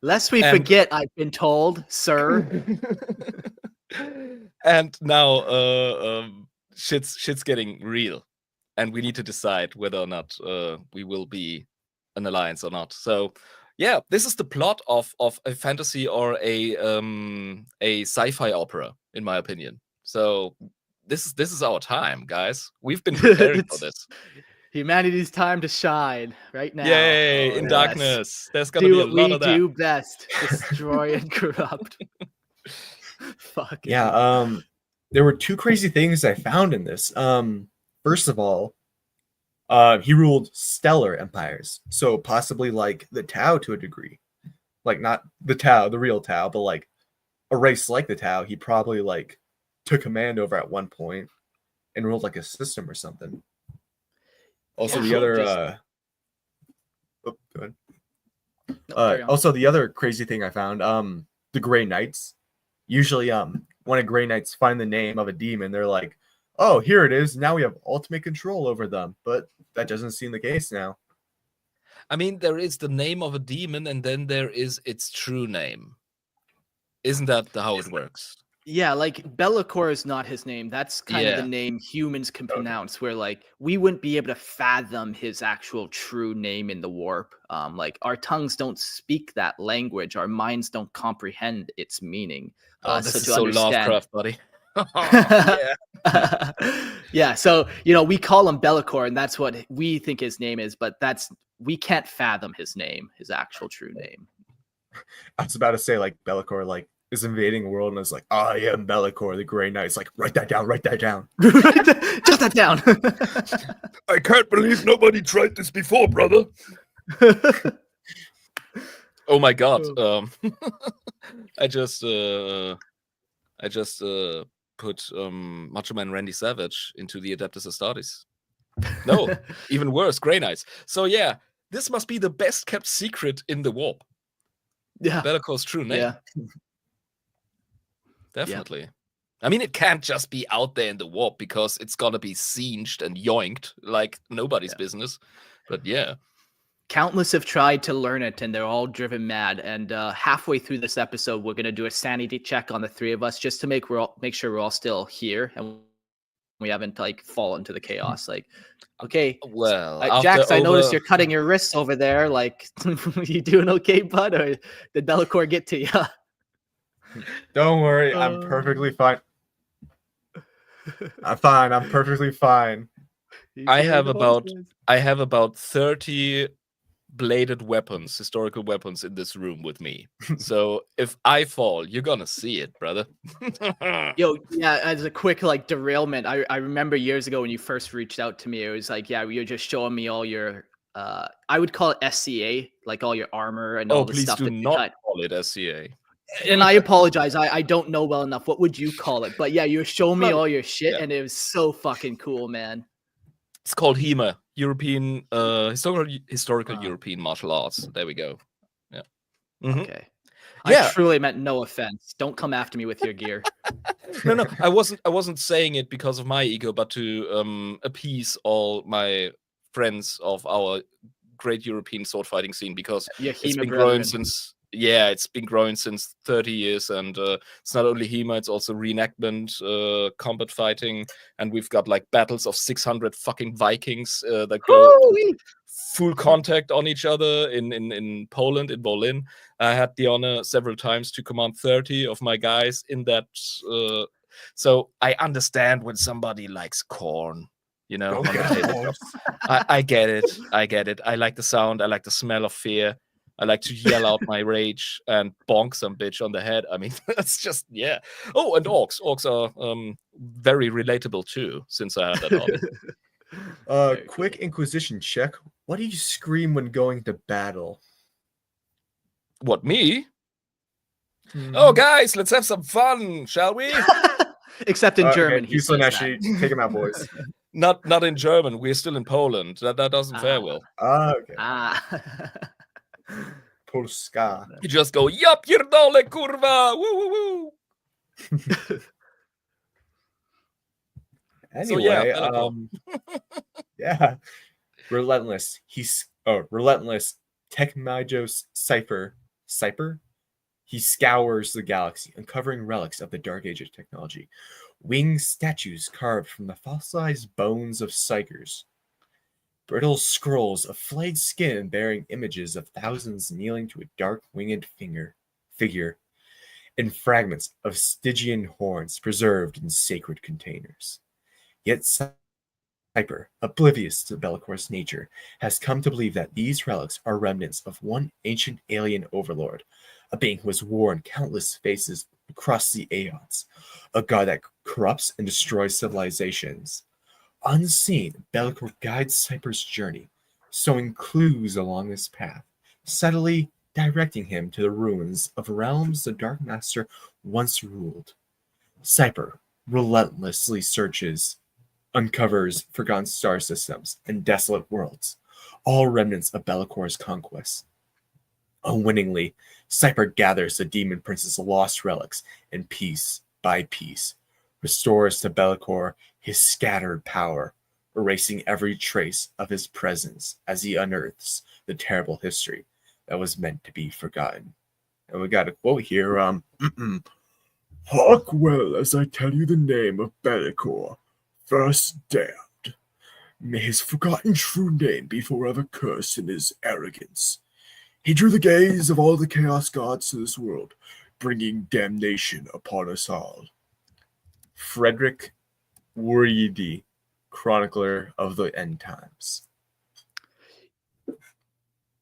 Lest we forget, I've been told, sir. And now shit's getting real, and we need to decide whether or not we will be an alliance or not. So. Yeah, this is the plot of a fantasy or a sci-fi opera, in my opinion. So this is our time, guys. We've been preparing for this. Humanity's time to shine right now. Yay! In darkness. There's gonna be a lot of that. Do what we do best: destroy and corrupt. Fuck. Yeah. There were two crazy things I found in this. First of all, he ruled stellar empires, so possibly like the Tau to a degree, like not the Tau, the real Tau, but like a race like the Tau. He probably like took command over at one point and ruled like a system or something. Also, the other, go ahead. Also, the other crazy thing I found, the Grey Knights. Usually, when a Grey Knights find the name of a demon, they're like, "Oh, here it is. Now we have ultimate control over them." But that doesn't seem the case now. I mean, there is the name of a demon, and then there is its true name. Isn't that how it works? Yeah, like Be'lakor is not his name. That's kind of the name humans can pronounce. Where like we wouldn't be able to fathom his actual true name in the warp. Like our tongues don't speak that language. Our minds don't comprehend its meaning. This is so Lovecraft, buddy. Yeah, so we call him Be'lakor, and that's what we think his name is, but we can't fathom his name, his actual true name. I was about to say like Be'lakor, like is invading the world and is like, I am Be'lakor, the Grey Knight. It's like, write that down. Jot that down. I can't believe nobody tried this before, brother. Oh my god. I just put Macho Man Randy Savage into the Adeptus Astartes. No, even worse, Grey Knights. So yeah, this must be the best kept secret in the warp. Yeah. Be'lakor's true name. Yeah. Definitely. Yeah. I mean, it can't just be out there in the warp because it's gonna be singed and yoinked like nobody's business. But yeah. Countless have tried to learn it, and they're all driven mad. And halfway through this episode, we're gonna do a sanity check on the three of us just to make sure we're all still here and we haven't like fallen to the chaos. Like, okay, well, Jax, I noticed you're cutting your wrists over there. Like, you doing okay, bud? Or did Be'lakor get to you? Don't worry, I'm perfectly fine. I'm fine. I'm perfectly fine. I have about 30 bladed weapons, historical weapons in this room with me. So if I fall, you're gonna see it, brother. Yo, yeah, as a quick like derailment, I remember years ago when you first reached out to me, it was like, yeah, you're just showing me all your I would call it SCA, like all your armor and all the stuff. Oh, please do not call it SCA. And I apologize. I don't know well enough. What would you call it? But yeah, you were showing me all your shit, and it was so fucking cool, man. It's called HEMA, European historical European martial arts. There we go. Yeah. Mm-hmm. Okay. I truly meant no offense. Don't come after me with your gear. No. I wasn't saying it because of my ego, but to appease all my friends of our great European sword fighting scene, because it's been growing since. Yeah, it's been growing since 30 years, and it's not only HEMA, it's also reenactment, combat fighting, and we've got like battles of 600 fucking Vikings that go full contact on each other in Poland, in Berlin. I had the honor several times to command 30 of my guys in that. So I understand when somebody likes corn, you know. I get it. I like the sound. I like the smell of fear. I like to yell out my rage and bonk some bitch on the head. I mean, that's just, yeah. Oh, and orcs. Orcs are very relatable too, since I have that hobby. Quick Inquisition check. What do you scream when going to battle? What, me? Oh, guys, let's have some fun, shall we? Except in German. Okay, actually, take him out, boys. Not in German. We're still in Poland. That doesn't fare well. Okay. Polska. You just go, ja pierdolę, kurwa, woo woo woo. Anyway, yeah. Relentless. Relentless. Techmagos Cypher. He scours the galaxy, uncovering relics of the Dark Age of technology. Winged statues carved from the fossilized bones of psychers. Brittle scrolls of flayed skin bearing images of thousands kneeling to a dark winged figure, and fragments of Stygian horns preserved in sacred containers. Yet Cyper, oblivious to Be'lakor's nature, has come to believe that these relics are remnants of one ancient alien overlord, a being who has worn countless faces across the aeons, a god that corrupts and destroys civilizations. Unseen, Be'lakor guides Cyper's journey, sowing clues along his path, subtly directing him to the ruins of realms the Dark Master once ruled. Cyper relentlessly searches, uncovers forgotten star systems and desolate worlds, all remnants of Be'lakor's conquest. Unwittingly, Cyper gathers the Demon Prince's lost relics and piece by piece restores to Be'lakor his scattered power, erasing every trace of his presence as he unearths the terrible history that was meant to be forgotten. And we got a quote here, Hark well as I tell you the name of Be'lakor, first damned. May his forgotten true name be forever cursed in his arrogance. He drew the gaze of all the chaos gods to this world, bringing damnation upon us all. Frederick Woridi, chronicler of the end times.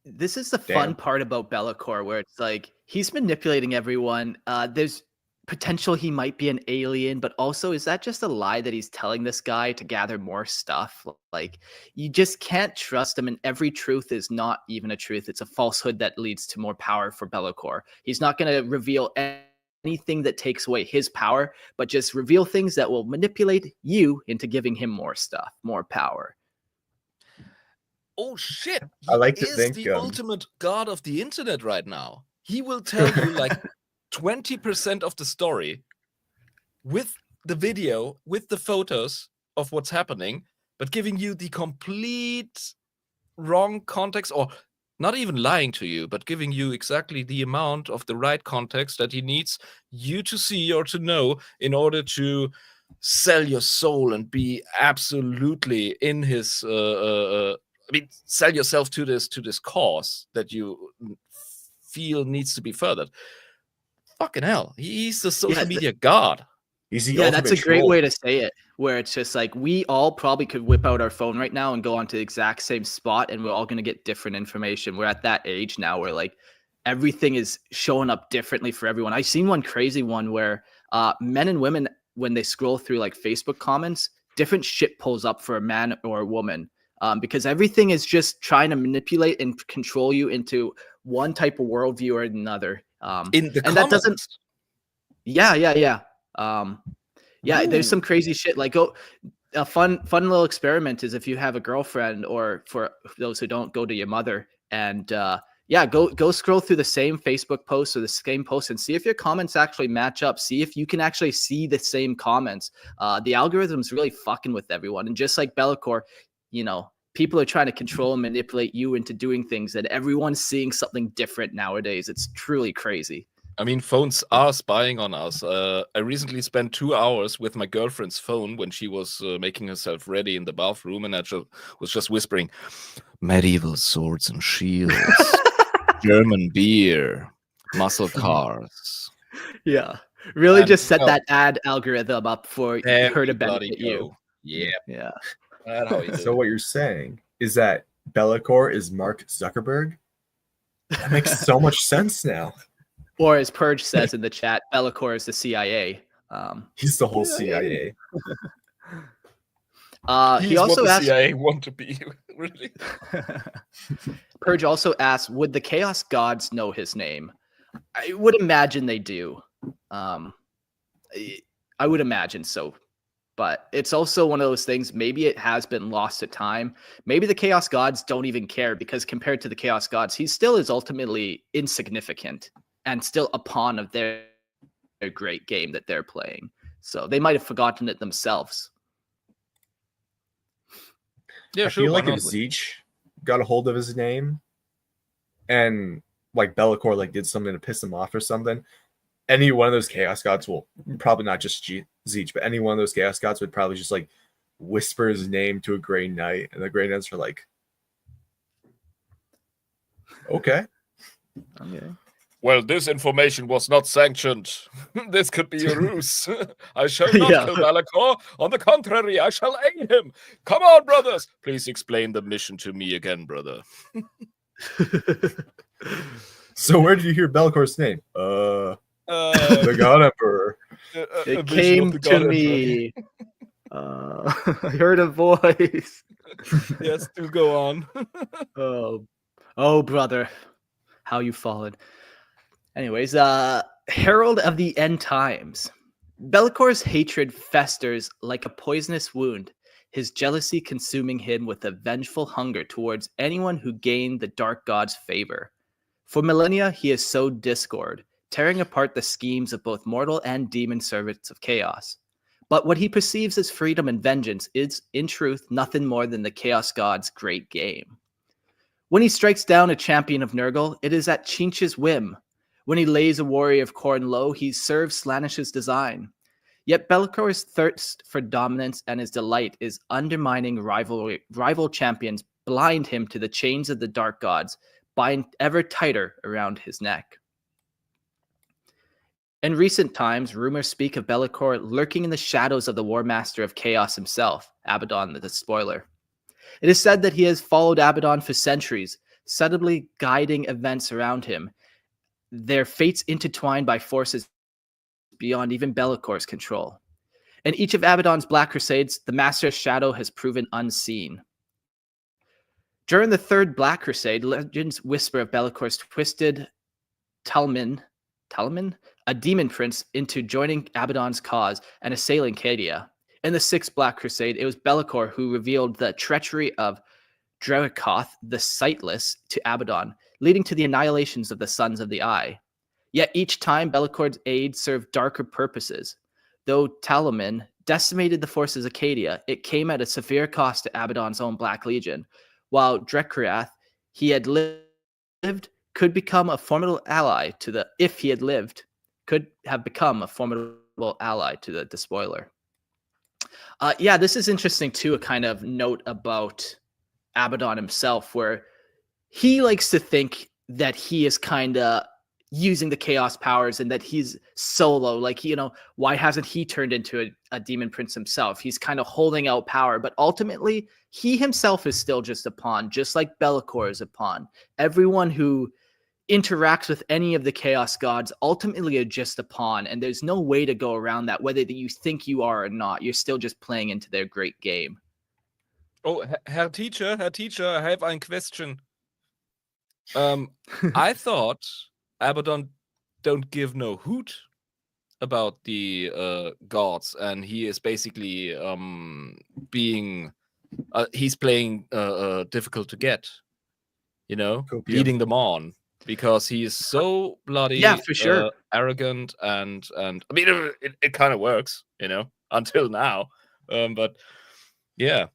This is the fun part about Be'lakor, where it's like he's manipulating everyone. There's potential he might be an alien, but also is that just a lie that he's telling this guy to gather more stuff? Like, you just can't trust him, and every truth is not even a truth. It's a falsehood that leads to more power for Be'lakor. He's not going to reveal anything that takes away his power, but just reveal things that will manipulate you into giving him more stuff, more power. Oh shit! He I like to is think, the ultimate god of the internet right now. He will tell you like 20% of the story with the video, with the photos of what's happening, but giving you the complete wrong context, or not even lying to you, but giving you exactly the amount of the right context that he needs you to see or to know in order to sell your soul and be absolutely in his sell yourself to this cause that you feel needs to be furthered. Fucking hell, he's the social media god. He's the Yeah, that's a ultimate great troll. way to say it, where it's just like we all probably could whip out our phone right now and go onto the exact same spot, and we're all going to get different information. We're at that age now where like everything is showing up differently for everyone. I've seen one crazy one where men and women, when they scroll through like Facebook comments, different shit pulls up for a man or a woman, because everything is just trying to manipulate and control you into one type of worldview or another. In the and comments. that doesn't. Yeah. There's some crazy shit. Like, a fun little experiment is if you have a girlfriend, or for those who don't, go to your mother, and go scroll through the same Facebook post or the same post and see if your comments actually match up. See if you can actually see the same comments. The algorithm's really fucking with everyone, and just like Be'lakor, people are trying to control and manipulate you into doing things, and everyone's seeing something different nowadays. It's truly crazy. I mean, phones are spying on us. I recently spent 2 hours with my girlfriend's phone when she was making herself ready in the bathroom, and I was just whispering, medieval swords and shields, German beer, muscle cars. Yeah, really, And, just set that ad algorithm up for her to bloody benefit you. go. Yeah. That's how you do So it. what you're saying is that Be'lakor is Mark Zuckerberg? That makes so much sense now. Or as Purge says in the chat, Be'lakor is the CIA. He's the whole CIA. He also what the asked. CIA want to be, really. Purge also asked, would the Chaos Gods know his name? I would imagine they do. I would imagine so. But it's also one of those things, maybe it has been lost to time. Maybe the Chaos Gods don't even care, because compared to the Chaos Gods, he still is ultimately insignificant and still a pawn of their great game that they're playing. So they might have forgotten it themselves. Yeah, I sure. feel why like if not? Zeech got a hold of his name and like Be'lakor like did something to piss him off or something, any one of those Chaos Gods will probably not just Zeech, but any one of those Chaos Gods would probably just like whisper his name to a Grey Knight, and the Grey Knights are like, okay. Well, this information was not sanctioned. This could be a ruse. I shall not Yeah. kill Be'lakor. On the contrary, I shall aid him. Come on, brothers. Please explain the mission to me again, brother. So where did you hear Be'lakor's name? The The God Emperor. It came to me. I heard a voice. Yes, do go on. Oh, brother, how you fallen. Anyways, Herald of the End Times. Be'lakor's hatred festers like a poisonous wound, his jealousy consuming him with a vengeful hunger towards anyone who gained the dark god's favor. For millennia, he has sowed discord, tearing apart the schemes of both mortal and demon servants of chaos. But what he perceives as freedom and vengeance is, in truth, nothing more than the Chaos God's great game. When he strikes down a champion of Nurgle, it is at Chinch's whim. When he lays a warrior of Khorne low, he serves Slanish's design. Yet Be'lakor's thirst for dominance and his delight is undermining rival champions, blind him to the chains of the dark gods, bind ever tighter around his neck. In recent times, rumors speak of Be'lakor lurking in the shadows of the War Master of Chaos himself, Abaddon the Spoiler. It is said that he has followed Abaddon for centuries, subtly guiding events around him. their fates intertwined by forces beyond even Be'lakor's control. In each of Abaddon's Black Crusades, the Master of Shadow has proven unseen. During the Third Black Crusade, legends whisper of Be'lakor's twisted Talman, a demon prince, into joining Abaddon's cause and assailing Cadia. In the Sixth Black Crusade, it was Be'lakor who revealed the treachery of Dragakoth the Sightless to Abaddon, leading to the annihilations of the Sons of the Eye. Yet each time, Be'lakor's aid served darker purposes. Though Talaman decimated the forces of Cadia, it came at a severe cost to Abaddon's own Black Legion, while Drekriath, he had lived, could become a formidable ally to the, if he had lived, could have become a formidable ally to the Despoiler. Yeah, this is interesting too, a kind of note about Abaddon himself, where he likes to think that he is kind of using the chaos powers and that he's solo. Like, you know, why hasn't he turned into a demon prince himself? He's kind of holding out power, but ultimately he himself is still just a pawn, just like Be'lakor is a pawn. Everyone who interacts with any of the chaos gods ultimately are just a pawn, and there's no way to go around that. Whether you think you are or not, you're still just playing into their great game. Oh, Herr Teacher, I have a question. I thought Abaddon don't give no hoot about the gods, and he is basically being he's playing difficult to get, you know, Copium. leading them on, because he is so bloody for sure. arrogant, and I mean it kind of works, you know, until now, but yeah.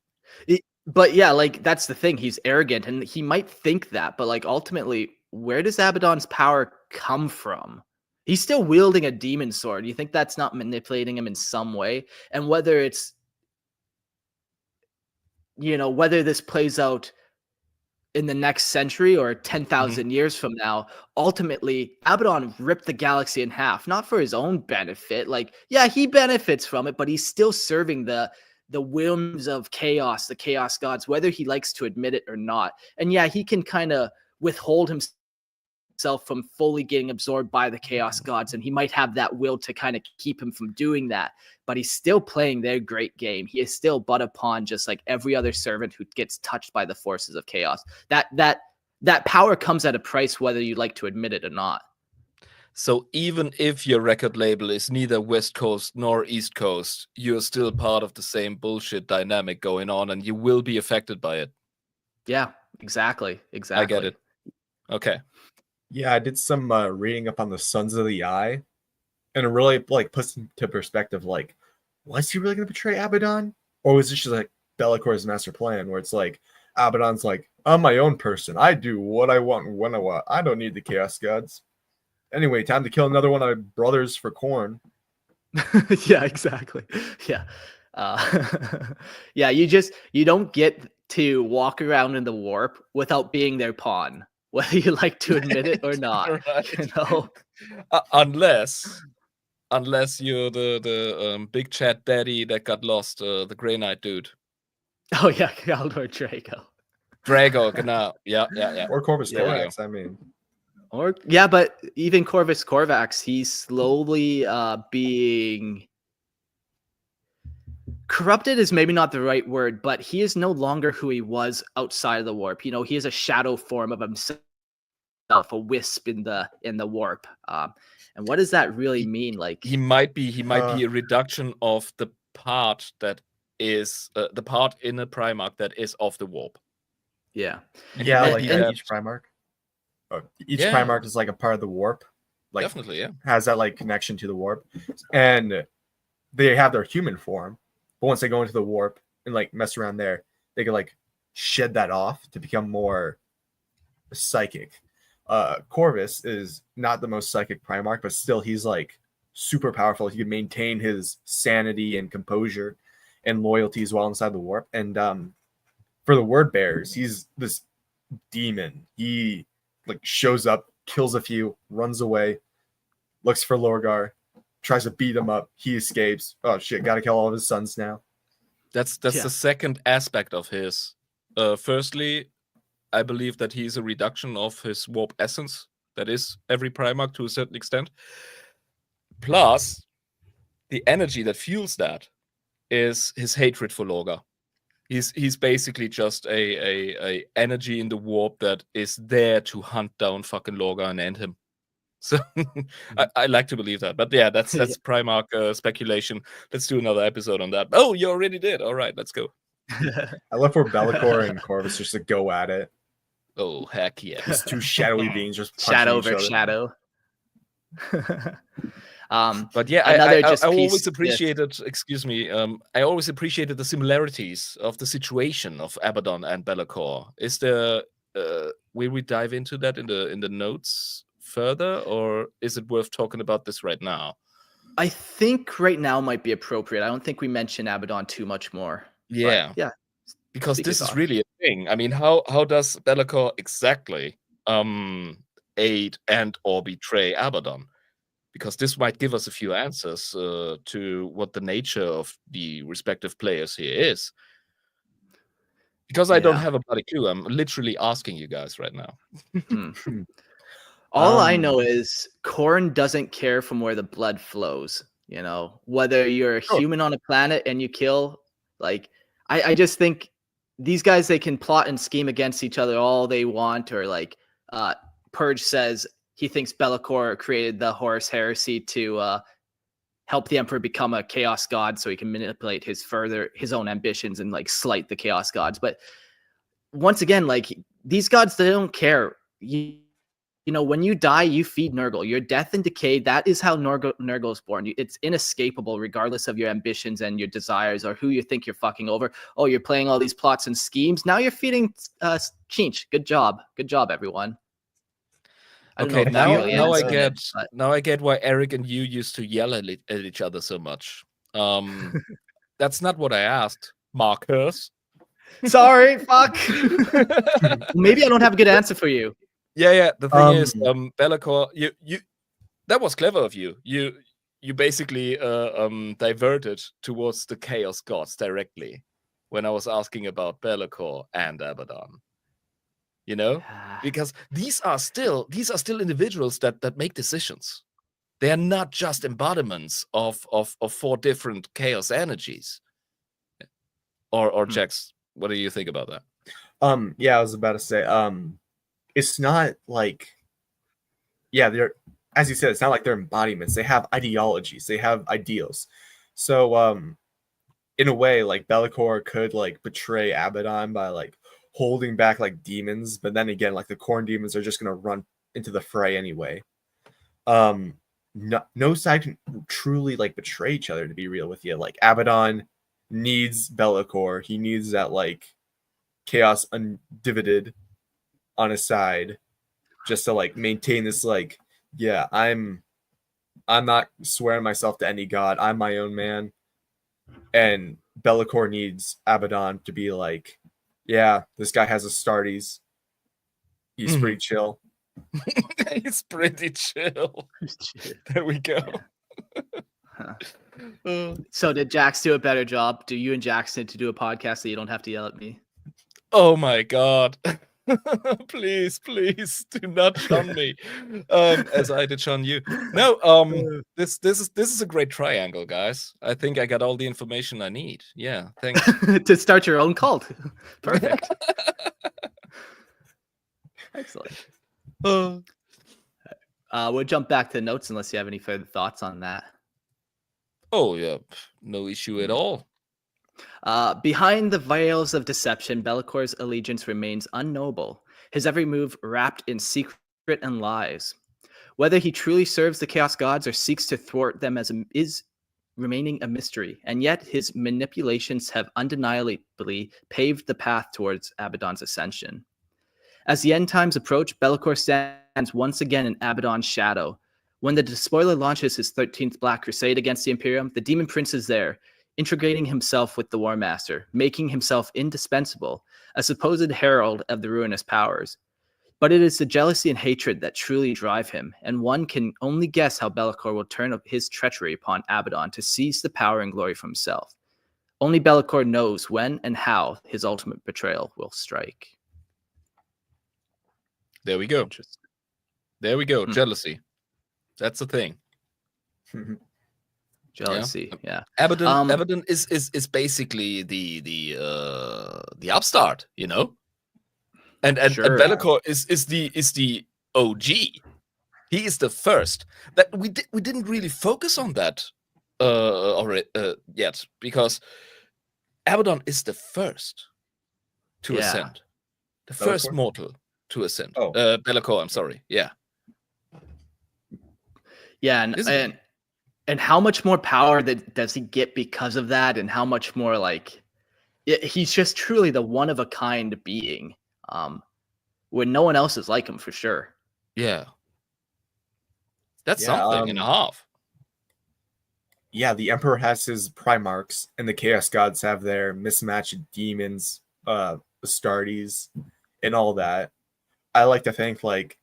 But yeah, like that's the thing. He's arrogant, and he might think that, but like ultimately, where does Abaddon's power come from? He's still wielding a demon sword. You think that's not manipulating him in some way? And whether it's, you know, whether this plays out in the next century or 10,000 years from now, ultimately Abaddon ripped the galaxy in half, not for his own benefit. Like, yeah, he benefits from it, but he's still serving the whims of chaos, the chaos gods, whether he likes to admit it or not. And yeah, he can kind of withhold himself from fully getting absorbed by the chaos gods, and he might have that will to kind of keep him from doing that, but he's still playing their great game. He is still but a pawn, just like every other servant who gets touched by the forces of chaos. That power comes at a price, whether you like to admit it or not. So even if your record label is neither West Coast nor East Coast, you're still part of the same bullshit dynamic going on, and you will be affected by it. Yeah, exactly. I get it. Okay. Yeah, I did some reading up on the Sons of the Eye, and it really like puts into perspective, like, was he really going to betray Abaddon? Or was this just like Be'lakor's master plan, where it's like, Abaddon's like, I'm my own person. I do what I want and when I want. I don't need the chaos gods. Anyway, time to kill another one of my brothers for corn. Yeah, exactly. Yeah. Yeah, you don't get to walk around in the warp without being their pawn, whether you like to admit it or not. Right. You know? Unless you're the big chat daddy that got lost, the Grey Knight dude. Oh yeah, Galdor Drago. Drago, genau. Yeah. Or Corvus Yeah. Corax, I mean. Or yeah, but even Corvus Corvax, he's slowly being corrupted is maybe not the right word, but he is no longer who he was outside of the warp. You know, he is a shadow form of himself, a wisp in the warp. And what does that really mean? Like he might be a reduction of the part that is the part in the Primarch that is of the warp. Yeah. Yeah, And like each Primarch. Each Primarch is like a part of the warp. Like, definitely, yeah. Has that like connection to the warp. And they have their human form, but once they go into the warp and like mess around there, they can like shed that off to become more psychic. Corvus is not the most psychic Primarch, but still he's like super powerful. He can maintain his sanity and composure and loyalties while inside the warp. And for the word bearers, he's this demon. He like shows up, kills a few, runs away, looks for Lorgar, tries to beat him up. He escapes. Oh shit, gotta kill all of his sons now. That's the second aspect of his. Firstly, I believe that he's a reduction of his warp essence, That is every Primarch to a certain extent. Plus, the energy that fuels that is his hatred for Lorga. He's basically just a energy in the warp that is there to hunt down fucking Lorga and end him. So I like to believe that. But yeah, that's Primarch speculation. Let's do another episode on that. Oh, you already did. All right, let's go. I love for Be'lakor and Corvus just to go at it. Oh, heck yeah. These two shadowy beings just punching Shadow each versus other. shadow. But yeah, another I just always piece- appreciated, excuse me, I always appreciated the similarities of the situation of Abaddon and Be'lakor. Is there, will we dive into that in the notes further, or is it worth talking about this right now? I think right now might be appropriate. I don't think we mention Abaddon too much more. Yeah. But yeah. Because Speak this your is thoughts. really a thing. I mean, how does Be'lakor exactly aid and or betray Abaddon? Because this might give us a few answers to what the nature of the respective players here is. Because I don't Yeah. have a bloody clue. I'm literally asking you guys right now. All I know is Khorne doesn't care from where the blood flows. You know, whether you're a human on a planet and you kill, like, I just think these guys, they can plot and scheme against each other all they want, or like Purge says he thinks Be'lakor created the Horus Heresy to help the Emperor become a Chaos God so he can manipulate his own ambitions and like slight the Chaos Gods. But once again, like, these gods, they don't care. You know, when you die, you feed Nurgle. Your death and decay, that is how Nurgle is born. It's inescapable, regardless of your ambitions and your desires or who you think you're fucking over. Oh, you're playing all these plots and schemes. Now you're feeding Chinch. Good job. Good job, everyone. I don't know Okay, if that now, really now I answered get it, but- now I get why Eric and you used to yell at each other so much. That's not what I asked, Marcus. Sorry, fuck. Maybe I don't have a good answer for you. Yeah. The thing is, Be'lakor, you that was clever of you. You basically diverted towards the Chaos Gods directly when I was asking about Be'lakor and Abaddon. You know, because these are still individuals that make decisions. They are not just embodiments of 4 different chaos energies. Or Jax, what do you think about that? Yeah, I was about to say, it's not like, yeah, they're, as you said, it's not like they're embodiments. They have ideologies, they have ideals. So in a way, like, Be'lakor could like betray Abaddon by like holding back like demons, but then again, like, the Khorne demons are just gonna run into the fray anyway. No side can truly like betray each other, to be real with you. Like, Abaddon needs Be'lakor. He needs that like chaos undivided on his side just to like maintain this like, yeah, I'm not swearing myself to any god. I'm my own man. And Be'lakor needs Abaddon to be like, yeah, this guy has Astartes. He's pretty chill. He's pretty chill. There we go. So did Jax do a better job? Do you and Jackson to do a podcast so you don't have to yell at me? Oh my god. Please do not shun me. As I did shun you. No, this is a great triangle, guys. I think I got all the information I need. Yeah, thanks. To start your own cult. Perfect. Excellent. We'll jump back to the notes unless you have any further thoughts on that. Oh yeah, no issue at all. Behind the veils of deception, Be'lakor's allegiance remains unknowable, his every move wrapped in secret and lies. Whether he truly serves the Chaos Gods or seeks to thwart them is remaining a mystery, and yet his manipulations have undeniably paved the path towards Abaddon's ascension. As the end times approach, Be'lakor stands once again in Abaddon's shadow. When the Despoiler launches his 13th Black Crusade against the Imperium, the Demon Prince is there, integrating himself with the War Master, making himself indispensable, a supposed herald of the ruinous powers. But it is the jealousy and hatred that truly drive him, and one can only guess how Be'lakor will turn up his treachery upon Abaddon to seize the power and glory for himself. Only Be'lakor knows when and how his ultimate betrayal will strike. There we go. Interesting. There we go. Jealousy. That's the thing. Jealousy. Yeah. Abaddon is basically the upstart, you know. And Sure. Be'lakor is the OG. He is the first. That we didn't really focus on that yet, because Abaddon is the first to ascend. The first Be'lakor? mortal to ascend. Oh. Be'lakor, I'm sorry. Yeah. Yeah, and how much more power does he get because of that, and how much more like he's just truly the one of a kind being, when no one else is like him for sure. Yeah. That's something and a half. Yeah, the Emperor has his Primarchs, and the Chaos Gods have their mismatched demons, Astartes, and all that. I like to think like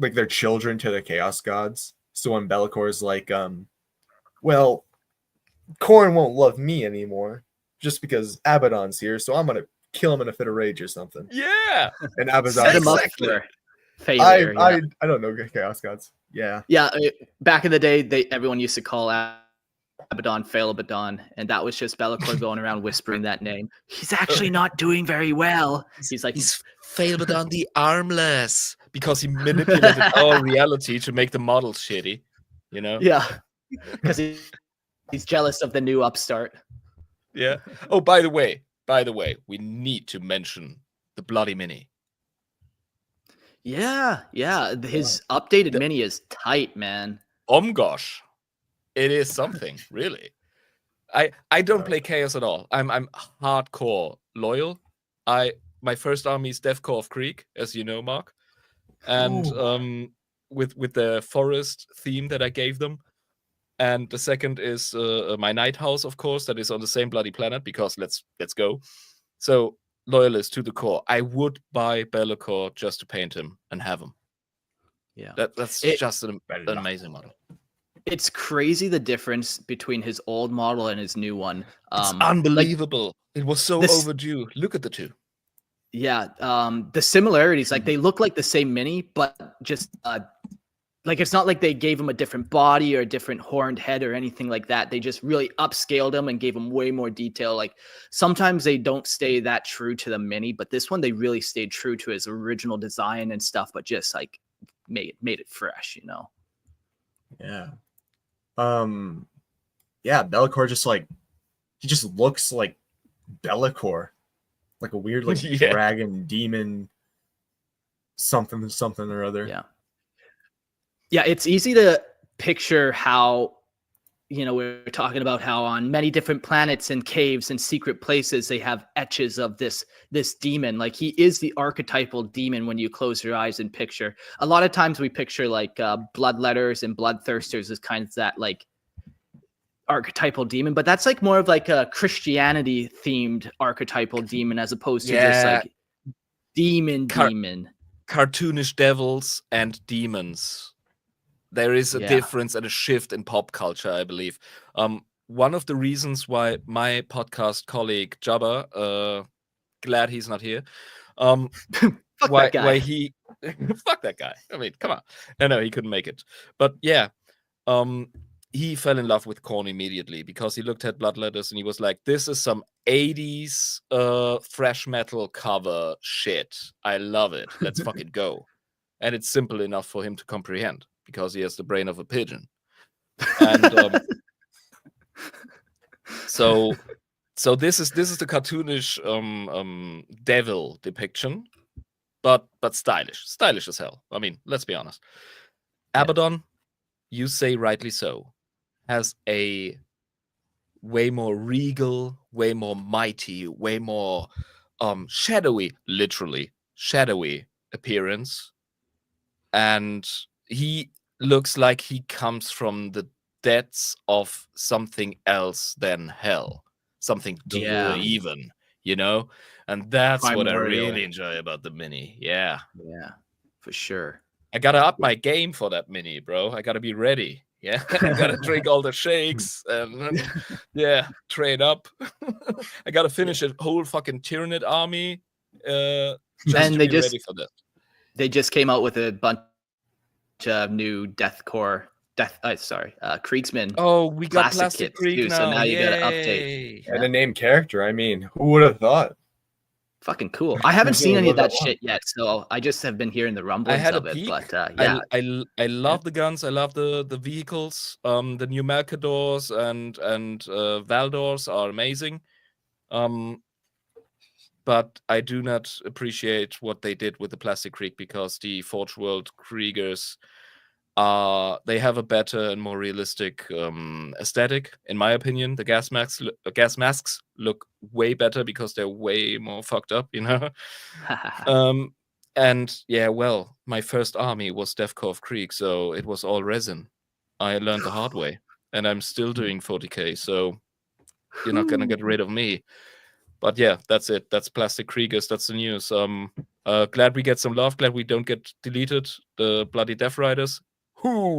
they're children to the Chaos Gods. So when Be'lakor is like, well, Khorne won't love me anymore just because Abaddon's here, so I'm gonna kill him in a fit of rage or something. Yeah. And Abaddon Set him up Exactly. for failure. I don't know Chaos Gods. Yeah. Yeah, back in the day, everyone used to call Abaddon Fail Abaddon, and that was just Be'lakor going around whispering that name. He's actually not doing very well. He's like, He's failed on the armless because he manipulated our reality to make the models shitty, you know? yeah, because he's jealous of the new upstart. Yeah. Oh, by the way, we need to mention the bloody mini. Yeah. His updated mini is tight, man. Gosh. It is something, really. I don't play Chaos at all. I'm hardcore loyal. My first army is Deathcore of Krieg, as you know, Mark. And with the forest theme that I gave them. And the second is my Night House, of course, that is on the same bloody planet, because let's go. So loyalist to the core. I would buy Be'lakor just to paint him and have him. Yeah. That's just an amazing model. It's crazy the difference between his old model and his new one. It's unbelievable. It was so overdue. Look at the two. Yeah, the similarities, like they look like the same mini, but just like it's not like they gave him a different body or a different horned head or anything like that. They just really upscaled him and gave him way more detail. Like sometimes they don't stay that true to the mini, but this one they really stayed true to his original design and stuff, but just like made it fresh, you know. Yeah. Yeah, Be'lakor he just looks like Be'lakor. Like a weird dragon demon something or other. Yeah, it's easy to picture how, you know, we're talking about how on many different planets and caves and secret places they have etches of this demon. Like he is the archetypal demon when you close your eyes and picture. A lot of times we picture like bloodletters and bloodthirsters as kind of that like archetypal demon, but that's like more of like a Christianity themed archetypal demon as opposed to just like demon. Cartoonish devils and demons. There is a difference and a shift in pop culture, I believe. One of the reasons why my podcast colleague Jabba, glad he's not here, why he fuck that guy. I mean, come on. No, he couldn't make it. But yeah, he fell in love with Khorne immediately because he looked at Bloodletters and he was like, this is some 80s thrash metal cover shit. I love it. Let's fucking go. And it's simple enough for him to comprehend because he has the brain of a pigeon. And so this is the cartoonish devil depiction, but stylish as hell. I mean, let's be honest. Abaddon, you say rightly so, has a way more regal, way more mighty, way more shadowy, literally shadowy appearance. And he looks like he comes from the depths of something else than hell, something deeper even, you know? And that's what I really enjoy about the mini. Yeah, for sure. I gotta up my game for that mini, bro. I gotta be ready. Yeah, I gotta drink all the shakes and train up. I gotta finish a whole fucking Tyranid army. Just and to they be ready for that. They just came out with a bunch of new Kriegsman Oh, we got classic Plastic kits Creek too. now. So now you got to update. Yay. And a named character. I mean, who would have thought? Fucking cool. I haven't seen any of Love that that one. shit yet, so I just have been hearing the I rumblings had a of it. peek. But yeah, I love the guns. I love the vehicles. The new Malcadors and Valdors are amazing. But I do not appreciate what they did with the Plastic Creek, because the Forge World Kriegers they have a better and more realistic aesthetic, in my opinion. The gas masks look way better because they're way more fucked up, you know. And yeah, well, my first army was Deathcore Creek, so it was all resin. I learned the hard way, and I'm still doing 40k, so you're not gonna get rid of me. But yeah, that's it. That's Plastic Kriegers. That's the news. Glad we get some love. Glad we don't get deleted. The bloody Death Riders.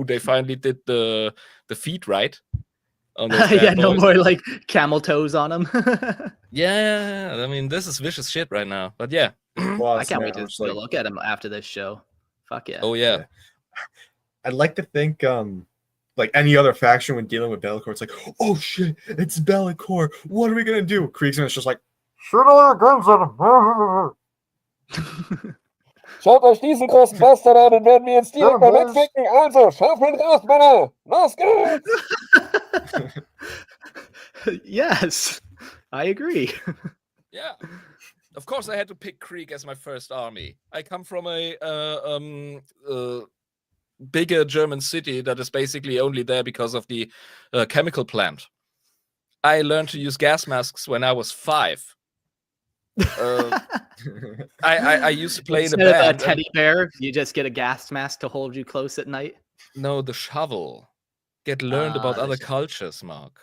They finally did the feet right on those bad yeah, no boys. more like camel toes on them. Yeah, I mean, this is vicious shit right now. But yeah. I can't wait to look at them after this show. Fuck yeah. Oh yeah. I'd like to think like any other faction when dealing with Be'lakor, it's like, oh shit, it's Be'lakor. What are we gonna do? Kriegsman is just like, shoot all your guns at him. Schaut euch diesen großen Bastard an und werden wir ins direkt mal wegficken. Also, schaufeln raus, Männer. Los geht's! Yes, I agree. Yeah. Of course, I had to pick Krieg as my first army. I come from a bigger German city that is basically only there because of the chemical plant. I learned to use gas masks when I was 5. I used to play in a Instead of a band. teddy bear, you just get a gas mask to hold you close at night. No, the shovel. Get learned about the other cultures, Mark.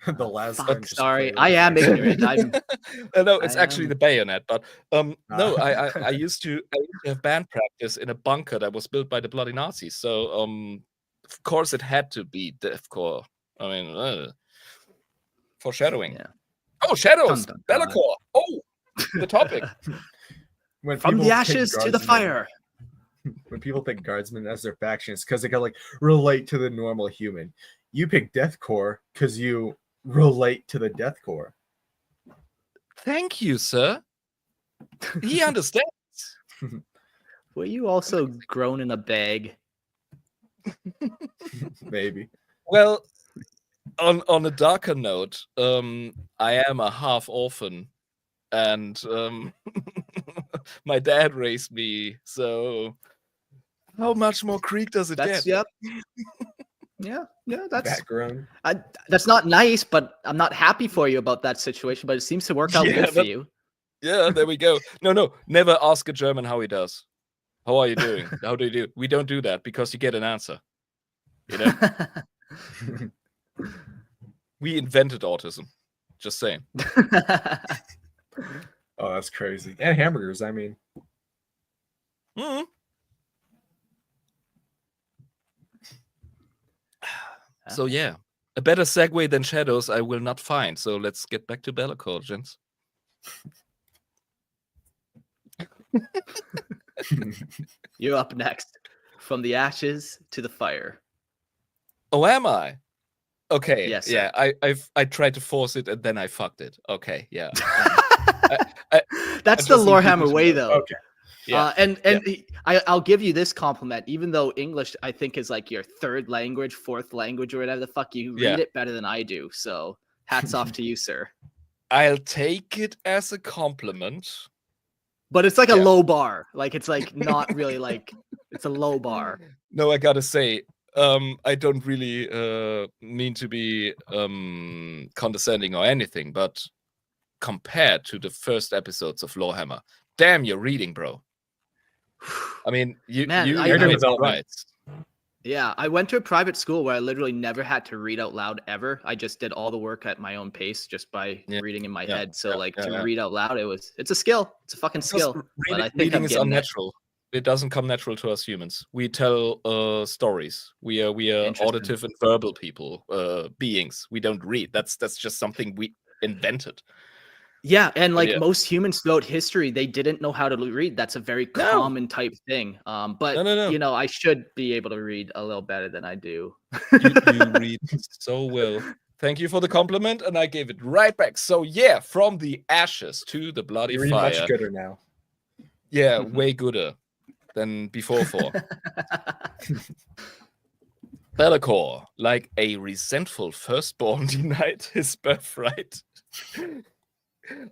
The last Fuck, time. just sorry, played I am with it. ignorant. I'm No, it's I actually am- the bayonet. But no, Ah. I used to have band practice in a bunker that was built by the bloody Nazis. So of course it had to be Deathcore. I mean, foreshadowing. Yeah. Oh, shadows, Dun, dun, dun. Be'lakor. Oh, the topic. When From people the pick ashes to the guardsmen- fire. When people pick guardsmen as their faction, it's because they can like relate to the normal human. You pick Deathcore because you relate to the Deathcore. Thank you, sir. He understands. Were you also grown in a bag? Maybe. Well, on a darker note, I am a half orphan, and my dad raised me. So, how much more Creek does it That's get? yep. Yeah. That's Background. that's not nice, but I'm not happy for you about that situation. But it seems to work out Yeah, good for you. Yeah, there we go. No, never ask a German how he does. How are you doing? How do you do? We don't do that because you get an answer. You know, we invented autism. Just saying. Oh, that's crazy. And hamburgers. I mean, Mhm. So yeah, a better segue than shadows I will not find. So let's get back to Be'lakor, gents. You're up next. From the ashes to the fire. Oh, am I? Okay. Yes, sir. Yeah, I tried to force it and then I fucked it. Okay. Yeah. That's the just need people Lorehammer to way, know. though. okay. Yeah. I'll give you this compliment. Even though English, I think, is like your third language, fourth language, or whatever the fuck, you read Yeah. it better than I do. So hats off to you, sir. I'll take it as a compliment. But it's like a Yeah. low bar. Like it's like not really like it's a low bar. No, I gotta say, I don't really mean to be condescending or anything, but compared to the first episodes of Lorehammer, damn, you're reading, bro. I mean, you Man, you I- you I made was- it right. Yeah, I went to a private school where I literally never had to read out loud ever. I just did all the work at my own pace just by Yeah, reading in my yeah, head. So yeah, like yeah, to yeah. read out loud, it's a skill. It's a fucking skill. Because But I think reading I'm is getting it. unnatural. It doesn't come natural to us humans. We tell stories. We are Interesting. auditive and verbal people, beings. We don't read. That's just something we invented. Yeah, and But like yeah. most humans throughout history, they didn't know how to read. That's a very No. common type thing. But No. you know, I should be able to read a little better than I do. You read so well. Thank you for the compliment, and I gave it right back. So yeah, from the ashes to the bloody You read fire. much gooder now. Yeah, way gooder than before 4. Be'lakor, like a resentful firstborn, denied his birthright.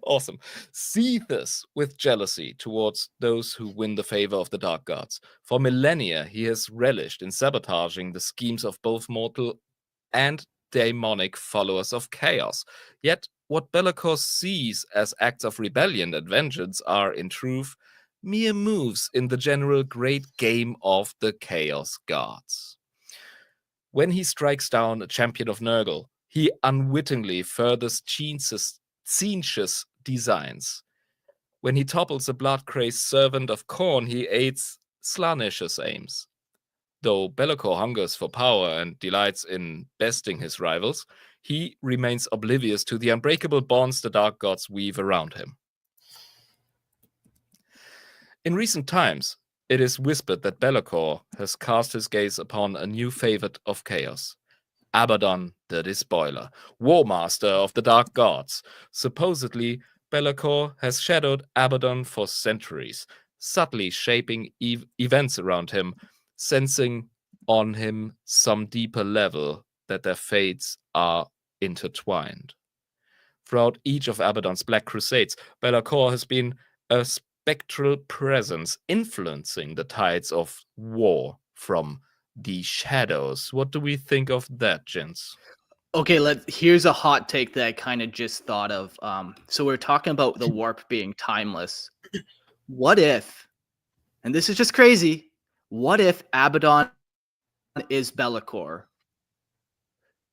Awesome. Seethes with jealousy towards those who win the favor of the dark gods. For millennia, he has relished in sabotaging the schemes of both mortal and demonic followers of chaos. Yet, what Be'lakor sees as acts of rebellion and vengeance are, in truth, mere moves in the general great game of the chaos gods. When he strikes down a champion of Nurgle, he unwittingly furthers Tzeentch's designs. When he topples a blood-crazed servant of Khorne, he aids Slaanesh's aims. Though Be'lakor hungers for power and delights in besting his rivals, he remains oblivious to the unbreakable bonds the dark gods weave around him. In recent times, it is whispered that Be'lakor has cast his gaze upon a new favorite of chaos, Abaddon the Despoiler, War Master of the Dark Gods. Supposedly, Be'lakor has shadowed Abaddon for centuries, subtly shaping events around him, sensing on him some deeper level that their fates are intertwined. Throughout each of Abaddon's Black Crusades, Be'lakor has been a spectral presence influencing the tides of war from the shadows. What do we think of that, gents? Okay, here's a hot take that I kind of just thought of. So we're talking about the warp being timeless. What if, and this is just crazy, what if Abaddon is Be'lakor?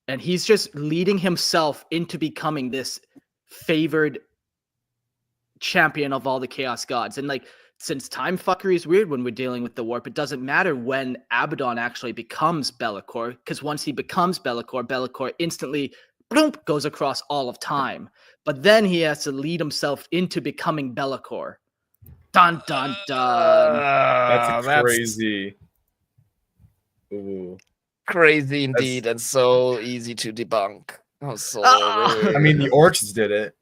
And he's just leading himself into becoming this favored champion of all the chaos gods. And like, since time fuckery is weird when we're dealing with the warp, it doesn't matter when Abaddon actually becomes Be'lakor, because once he becomes Be'lakor, Be'lakor instantly boom, goes across all of time. But then he has to lead himself into becoming Be'lakor. Dun dun dun. That's crazy. Ooh. Crazy indeed, and so easy to debunk. Oh, sorry. I mean, the orcs did it.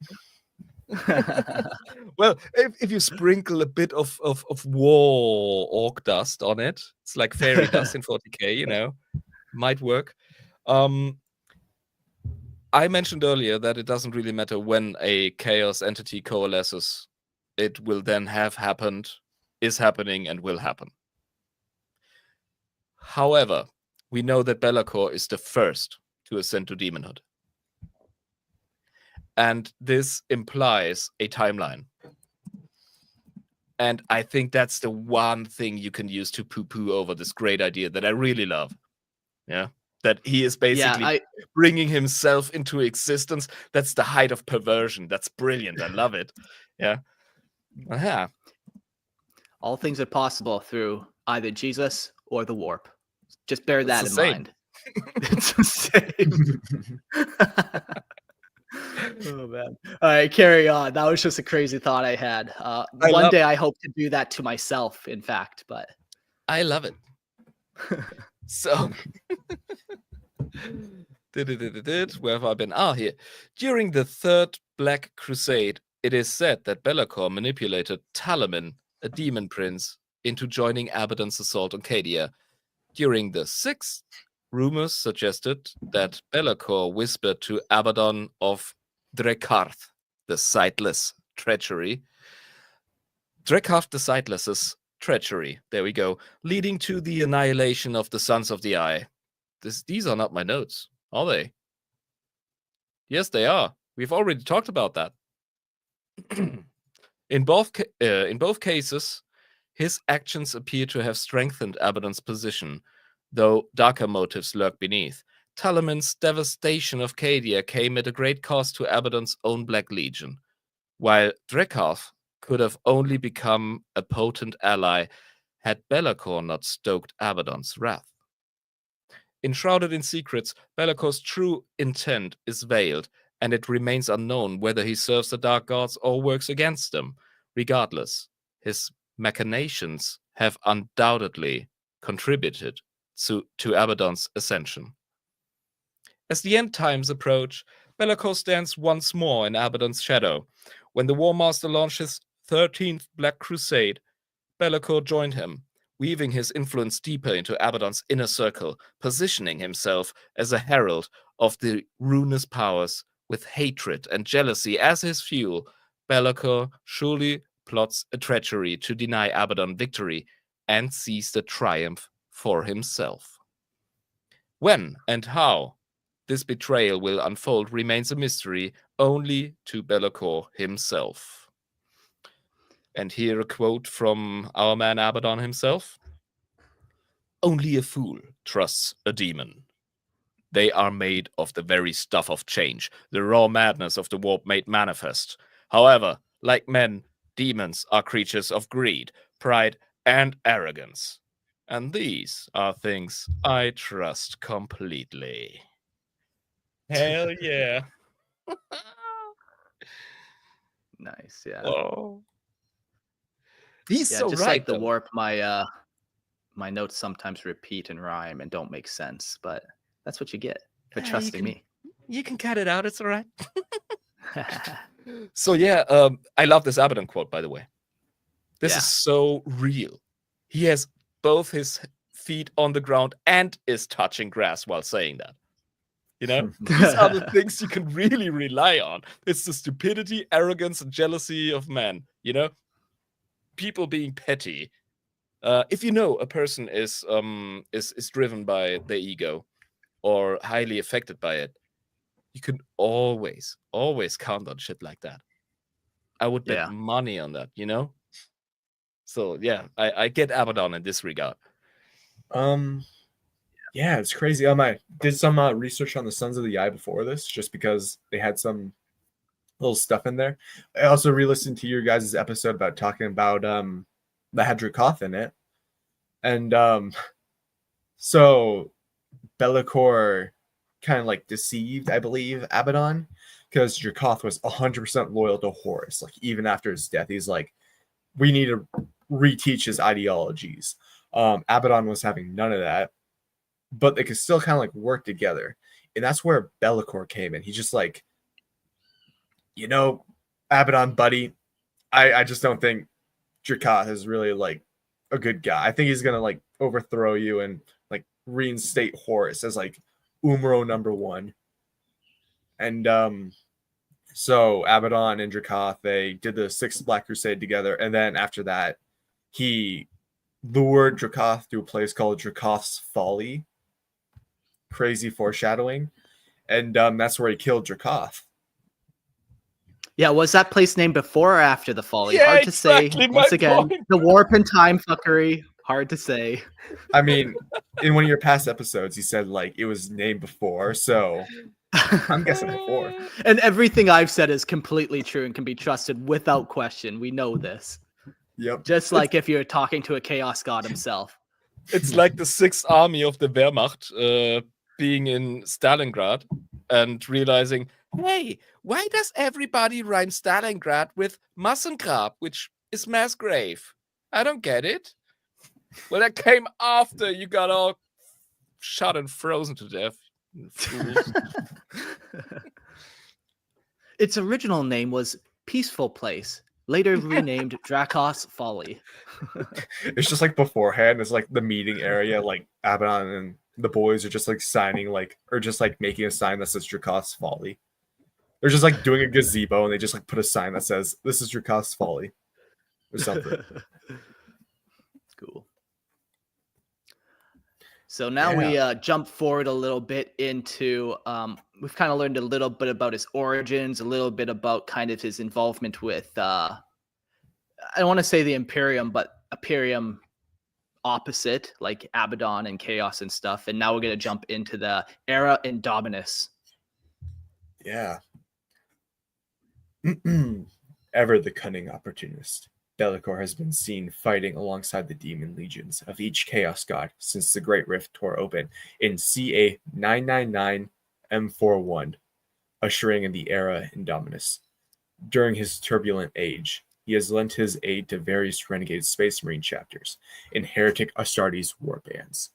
Well, if you sprinkle a bit of war orc dust on it, it's like fairy dust in 40k, you know, might work. I mentioned earlier that it doesn't really matter when a chaos entity coalesces. It will then have happened, is happening, and will happen. However, we know that Be'lakor is the first to ascend to demonhood. And this implies a timeline. And I think that's the one thing you can use to poo-poo over this great idea that I really love. Yeah. That he is basically bringing himself into existence. That's the height of perversion. That's brilliant. I love it. Yeah. Uh-huh. All things are possible through either Jesus or the warp. Just bear that in mind. It's the same. Oh man. All right, carry on. That was just a crazy thought I had. One day I hope to do that to myself, in fact, but I love it. So where have I been? Here. During the Third Black Crusade, it is said that Be'lakor manipulated Talamin, a demon prince, into joining Abaddon's assault on Cadia. During the Sixth, rumors suggested that Be'lakor whispered to Abaddon of Drekarth, the Sightless, treachery. Drekarth the Sightless's treachery, there we go, leading to the annihilation of the Sons of the Eye. These are not my notes, are they? Yes, they are. We've already talked about that. In both cases, his actions appear to have strengthened Abaddon's position, though darker motives lurk beneath. Talamin's devastation of Cadia came at a great cost to Abaddon's own Black Legion, while Drekarth could have only become a potent ally had Be'lakor not stoked Abaddon's wrath. Enshrouded in secrets, Be'lakor's true intent is veiled, and it remains unknown whether he serves the dark gods or works against them. Regardless, his machinations have undoubtedly contributed to Abaddon's ascension. As the end times approach, Be'lakor stands once more in Abaddon's shadow. When the War Master launched his 13th Black Crusade, Be'lakor joined him, weaving his influence deeper into Abaddon's inner circle, positioning himself as a herald of the ruinous powers. With hatred and jealousy as his fuel, Be'lakor surely plots a treachery to deny Abaddon victory and seize the triumph for himself. When and how this betrayal will unfold remains a mystery only to Be'lakor himself. And here a quote from our man Abaddon himself. Only a fool trusts a demon. They are made of the very stuff of change, the raw madness of the warp made manifest. However, like men, demons are creatures of greed, pride, and arrogance. And these are things I trust completely. Hell yeah. Nice, yeah. Oh. He's Yeah, so just right. like the though. warp, my notes sometimes repeat and rhyme and don't make sense, but that's what you get for Yeah, trusting me. You can cut it out. It's all right. So yeah, I love this Abaddon quote, by the way. This is so real. He has both his feet on the ground and is touching grass while saying that. You know, these are the things you can really rely on. It's the stupidity, arrogance, and jealousy of men. You know, people being petty. If you know a person is driven by their ego or highly affected by it, you can always count on shit like that. I would bet money on that, you know? So yeah, I get Abaddon in this regard. Yeah, it's crazy. I did some research on the Sons of the Eye before this, just because they had some little stuff in there. I also re-listened to your guys' episode about talking about that had Dracoth in it. And so Be'lakor kind of like deceived, I believe, Abaddon, because Dracoth was 100% loyal to Horus. Like even after his death, he's like, we need to reteach his ideologies. Abaddon was having none of that, but they could still kind of like work together. And that's where Be'lakor came in. He's just like, you know, Abaddon, buddy, I just don't think Dracoth is really like a good guy. I think he's gonna like overthrow you and like reinstate Horus as like Umro #1. And so Abaddon and Dracoth, they did the 6th Black Crusade together, and then after that, he lured Dracoth to a place called Dracoth's Folly. Crazy foreshadowing. And that's where he killed Dracoth. Yeah, was that place named before or after the Folly? Yeah, Hard to say. exactly, Once my again, point. the warp and time fuckery. Hard to say. I mean, in one of your past episodes, you said like it was named before, so I'm guessing before. And everything I've said is completely true and can be trusted without question. We know this. Yep. Just like if you're talking to a chaos god himself. It's like the 6th Army of the Wehrmacht being in Stalingrad and realizing, hey, why does everybody rhyme Stalingrad with Massengrab, which is mass grave? I don't get it. Well, that came after you got all shot and frozen to death. Fools. Its original name was Peaceful Place, later renamed Dracoth's Folly. It's just like beforehand, it's like the meeting area, like Abaddon and the boys are just like signing like, or just like making a sign that says Dracoth's Folly. They're just like doing a gazebo and they just like put a sign that says this is Dracoth's Folly or something. Cool. So now we jump forward a little bit into, we've kind of learned a little bit about his origins, a little bit about kind of his involvement with, I don't want to say the Imperium, but Imperium opposite, like Abaddon and Chaos and stuff. And now we're going to jump into the era Indominus. Yeah. Ever the cunning opportunist, Be'lakor has been seen fighting alongside the demon legions of each Chaos God since the Great Rift tore open in CA 999 M41. ushering in the era Indominus. During his turbulent age, he has lent his aid to various renegade Space Marine chapters in heretic Astartes warbands,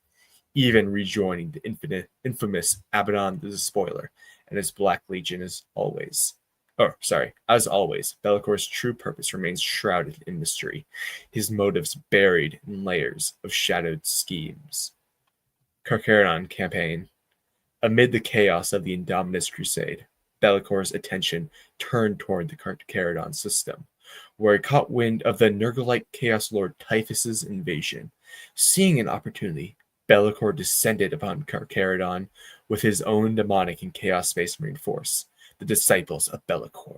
even rejoining the infamous Abaddon the Spoiler and his Black Legion as always. As always, Be'lakor's true purpose remains shrouded in mystery, his motives buried in layers of shadowed schemes. Carcharodon campaign. Amid the chaos of the Indominus Crusade, Be'lakor's attention turned toward the Carcharodon system, where he caught wind of the Nurglite Chaos Lord Typhus's invasion. Seeing an opportunity, Be'lakor descended upon Carcharodon with his own demonic and chaos space marine force, the Disciples of Be'lakor.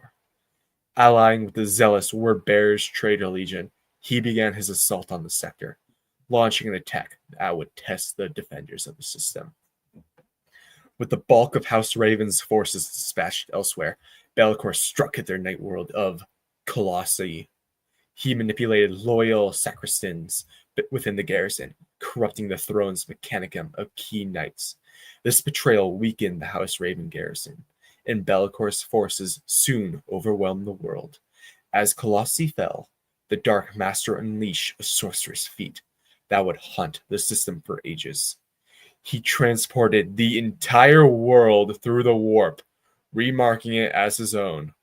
Allying with the zealous Word-Bearers Traitor Legion, he began his assault on the sector, launching an attack that would test the defenders of the system. With the bulk of House Raven's forces dispatched elsewhere, Be'lakor struck at their night world of Colossi. He manipulated loyal sacristans within the garrison, corrupting the throne's mechanicum of key knights. This betrayal weakened the House Raven garrison, and Be'lakor's forces soon overwhelmed the world. As Colossi fell, the Dark Master unleashed a sorcerer's feat that would haunt the system for ages. He transported the entire world through the warp, remarking it as his own.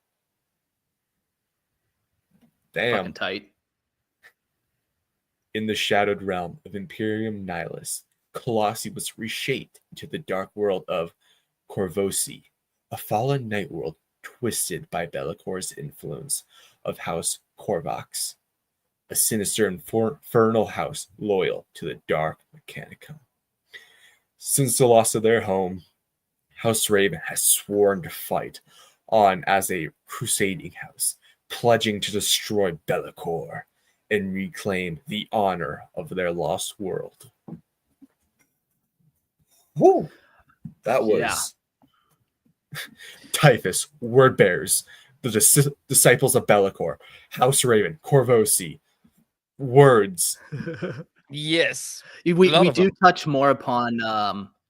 Damn. Fucking tight. In the shadowed realm of Imperium Nihilus, Colossi was reshaped into the dark world of Corvosi, a fallen night world twisted by Be'lakor's influence of House Corvox, a sinister and infernal house loyal to the Dark Mechanicum. Since the loss of their home, House Raven has sworn to fight on as a crusading house, pledging to destroy Be'lakor and reclaim the honor of their lost world. Woo! That was Typhus, Word-Bearers, the Disciples of Be'lakor, House Raven, Corvosi, Words. Yes. We do touch more upon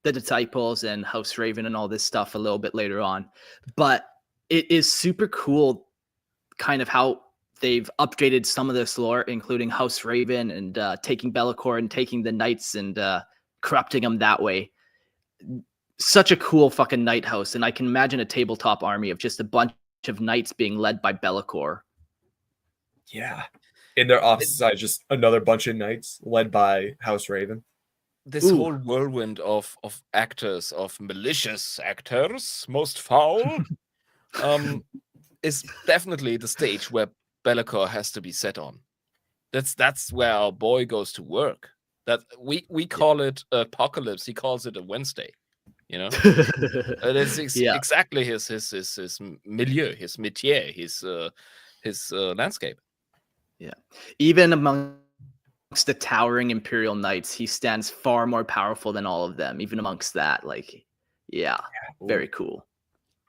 the Disciples and House Raven and all this stuff a little bit later on, but it is super cool kind of how they've updated some of this lore, including House Raven and taking Be'lakor and taking the knights and corrupting them that way. Such a cool fucking night house, and I can imagine a tabletop army of just a bunch of knights being led by Be'lakor. Yeah. In their opposite side, just another bunch of knights led by House Raven. This whole whirlwind of actors, of malicious actors, most foul, is definitely the stage where Be'lakor has to be set on. That's where our boy goes to work. That we call it apocalypse. He calls it a Wednesday. You know, it's exactly his milieu, his métier, his landscape. Yeah, even amongst the towering Imperial Knights, he stands far more powerful than all of them. Even amongst that, very cool.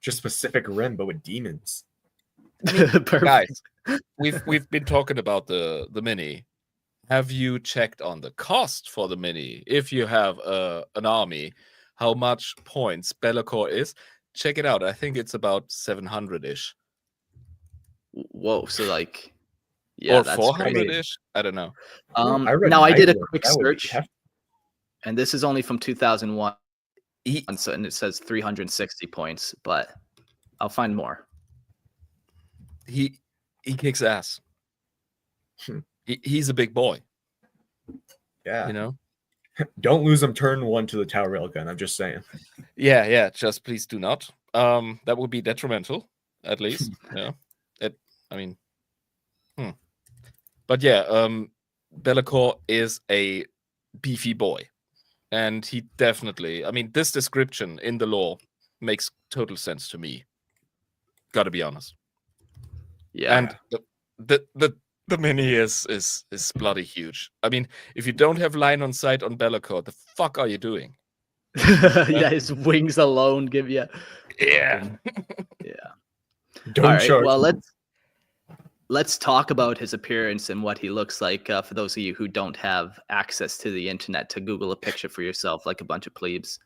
Just Pacific Rim, but with demons. I mean, guys, we've been talking about the mini. Have you checked on the cost for the mini? If you have an army, how much points Be'lakor is? Check it out. I think it's about 700-ish. Whoa! So or 400-ish. I don't know. I did a quick search, and this is only from 2001. And it says 360 points, but I'll find more. He kicks ass. He's a big boy. Yeah. You know? Don't lose him turn 1 to the tower railgun. I'm just saying. Yeah. Just please do not. That would be detrimental, at least. Yeah. But yeah, Be'lakor is a beefy boy. And he definitely, this description in the lore makes total sense to me. Gotta be honest. Yeah. And the mini is bloody huge. If you don't have line on sight on Be'lakor, the fuck are you doing? Yeah, his wings alone give you. Yeah. Yeah. Don't charge. Well, let's talk about his appearance and what he looks like for those of you who don't have access to the internet to Google a picture for yourself like a bunch of plebes.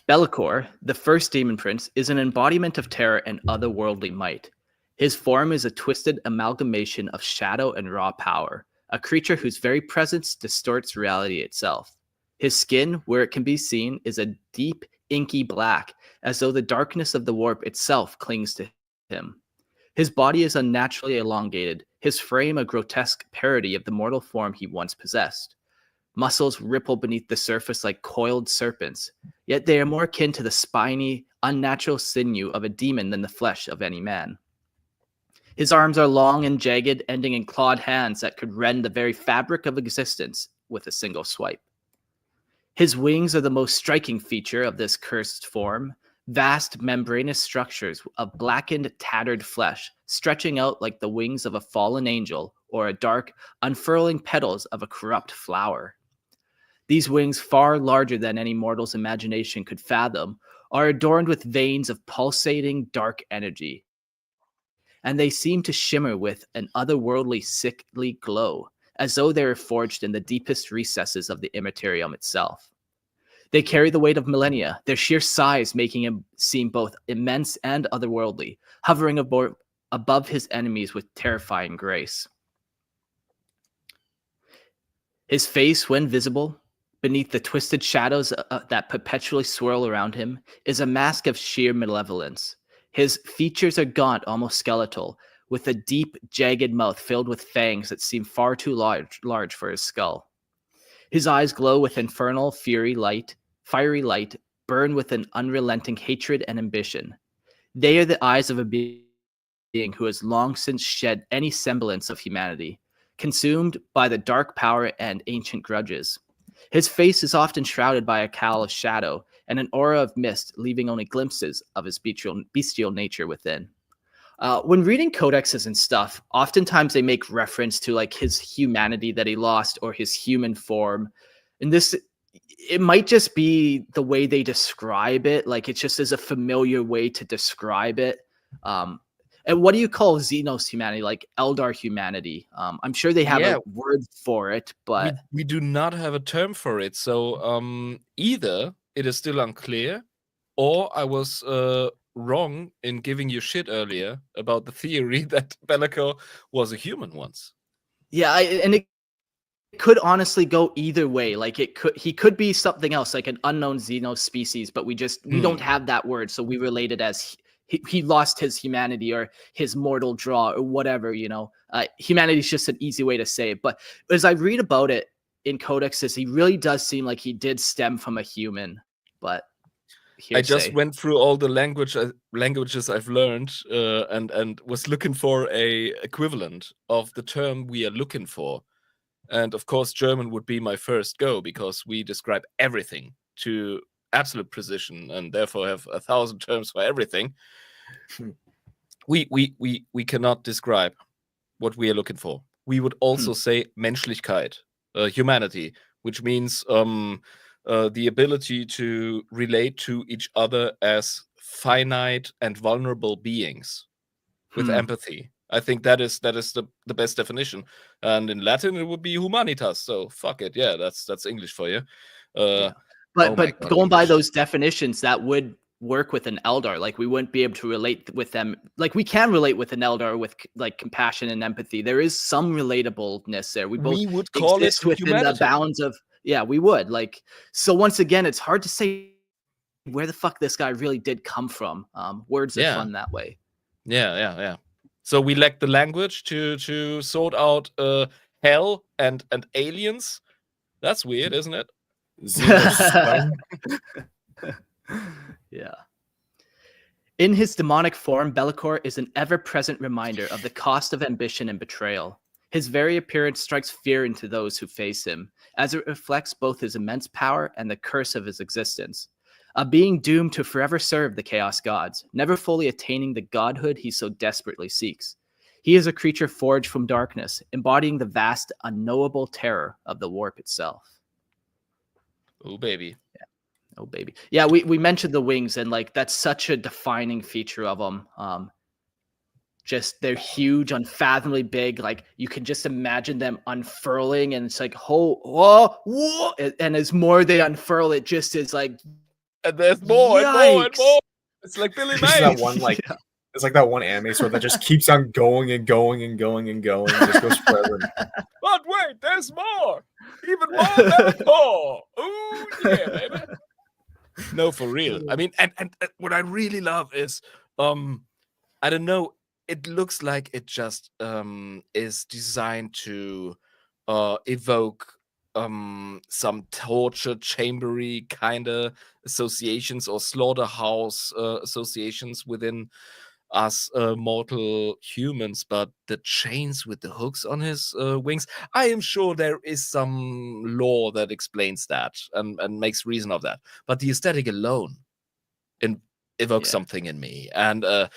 Be'lakor, the first demon prince, is an embodiment of terror and otherworldly might. His form is a twisted amalgamation of shadow and raw power, a creature whose very presence distorts reality itself. His skin, where it can be seen, is a deep, inky black, as though the darkness of the warp itself clings to him. His body is unnaturally elongated, his frame a grotesque parody of the mortal form he once possessed. Muscles ripple beneath the surface like coiled serpents, yet they are more akin to the spiny, unnatural sinew of a demon than the flesh of any man. His arms are long and jagged, ending in clawed hands that could rend the very fabric of existence with a single swipe. His wings are the most striking feature of this cursed form, vast membranous structures of blackened, tattered flesh, stretching out like the wings of a fallen angel or a dark, unfurling petals of a corrupt flower. These wings, far larger than any mortal's imagination could fathom, are adorned with veins of pulsating dark energy, and they seem to shimmer with an otherworldly, sickly glow, as though they were forged in the deepest recesses of the immaterium itself. They carry the weight of millennia, their sheer size making him seem both immense and otherworldly, hovering above his enemies with terrifying grace. His face, when visible, beneath the twisted shadows that perpetually swirl around him, is a mask of sheer malevolence. His features are gaunt, almost skeletal, with a deep, jagged mouth filled with fangs that seem far too large for his skull. His eyes glow with infernal fiery light, burn with an unrelenting hatred and ambition. They are the eyes of a being who has long since shed any semblance of humanity, consumed by the dark power and ancient grudges. His face is often shrouded by a cowl of shadow and an aura of mist, leaving only glimpses of his bestial nature within. When reading codexes and stuff, oftentimes they make reference to like his humanity that he lost or his human form. And this, it might just be the way they describe it. Like it's just as a familiar way to describe it. And what do you call Xenos humanity? Like Eldar humanity? I'm sure they have a word for it, but we do not have a term for it. So either it is still unclear, or I was wrong in giving you shit earlier about the theory that Be'lakor was a human once. Yeah, and it could honestly go either way. Like he could be something else, like an unknown Xenos species, but we don't have that word, so we relate it as he lost his humanity or his mortal draw or whatever, you know. Humanity is just an easy way to say it. But as I read about it in codexes, he really does seem like he did stem from a human. But I just went through all the languages I've learned and was looking for a equivalent of the term we are looking for. And of course, German would be my first go because we describe everything to absolute precision and therefore have 1,000 terms for everything. We cannot describe what we are looking for. We would also say Menschlichkeit, humanity, which means the ability to relate to each other as finite and vulnerable beings with empathy. I think that is the best definition. And in Latin, it would be humanitas. So fuck it. Yeah, that's English for you. But going by those definitions, that would work with an Eldar. Like we wouldn't be able to relate with them. Like we can relate with an Eldar with like compassion and empathy. There is some relatableness there. We would call exist it within humanity. the bounds of we would. Like so once again, it's hard to say where the fuck this guy really did come from. Words are fun that way. Yeah. So we lack the language to sort out hell and aliens. That's weird, isn't it? Yeah. In his demonic form, Be'lakor is an ever-present reminder of the cost of ambition and betrayal. His very appearance strikes fear into those who face him, as it reflects both his immense power and the curse of his existence. A being doomed to forever serve the Chaos Gods, never fully attaining the godhood he so desperately seeks. He is a creature forged from darkness, embodying the vast, unknowable terror of the warp itself. Oh, baby. Yeah. Oh, baby. Yeah, we mentioned the wings, and like that's such a defining feature of them. Just they're huge, unfathomably big. Like you can just imagine them unfurling, and it's like, whoa. And as more they unfurl, it just is like And there's more and more and Yikes. more. It's like Billy This is that Mays. one, like, it's like that one anime sword that just keeps on going and going and going and going. It just goes forever. But wait, there's more. Even more Bellator. Ooh, yeah, baby. No, for real. I mean, and what I really love is, I don't know, it looks like it just is designed to evoke some torture chambery kind of associations or slaughterhouse associations within us mortal humans, but the chains with the hooks on his wings, I am sure there is some lore that explains that and makes reason of that, but the aesthetic alone evokes something in me. And I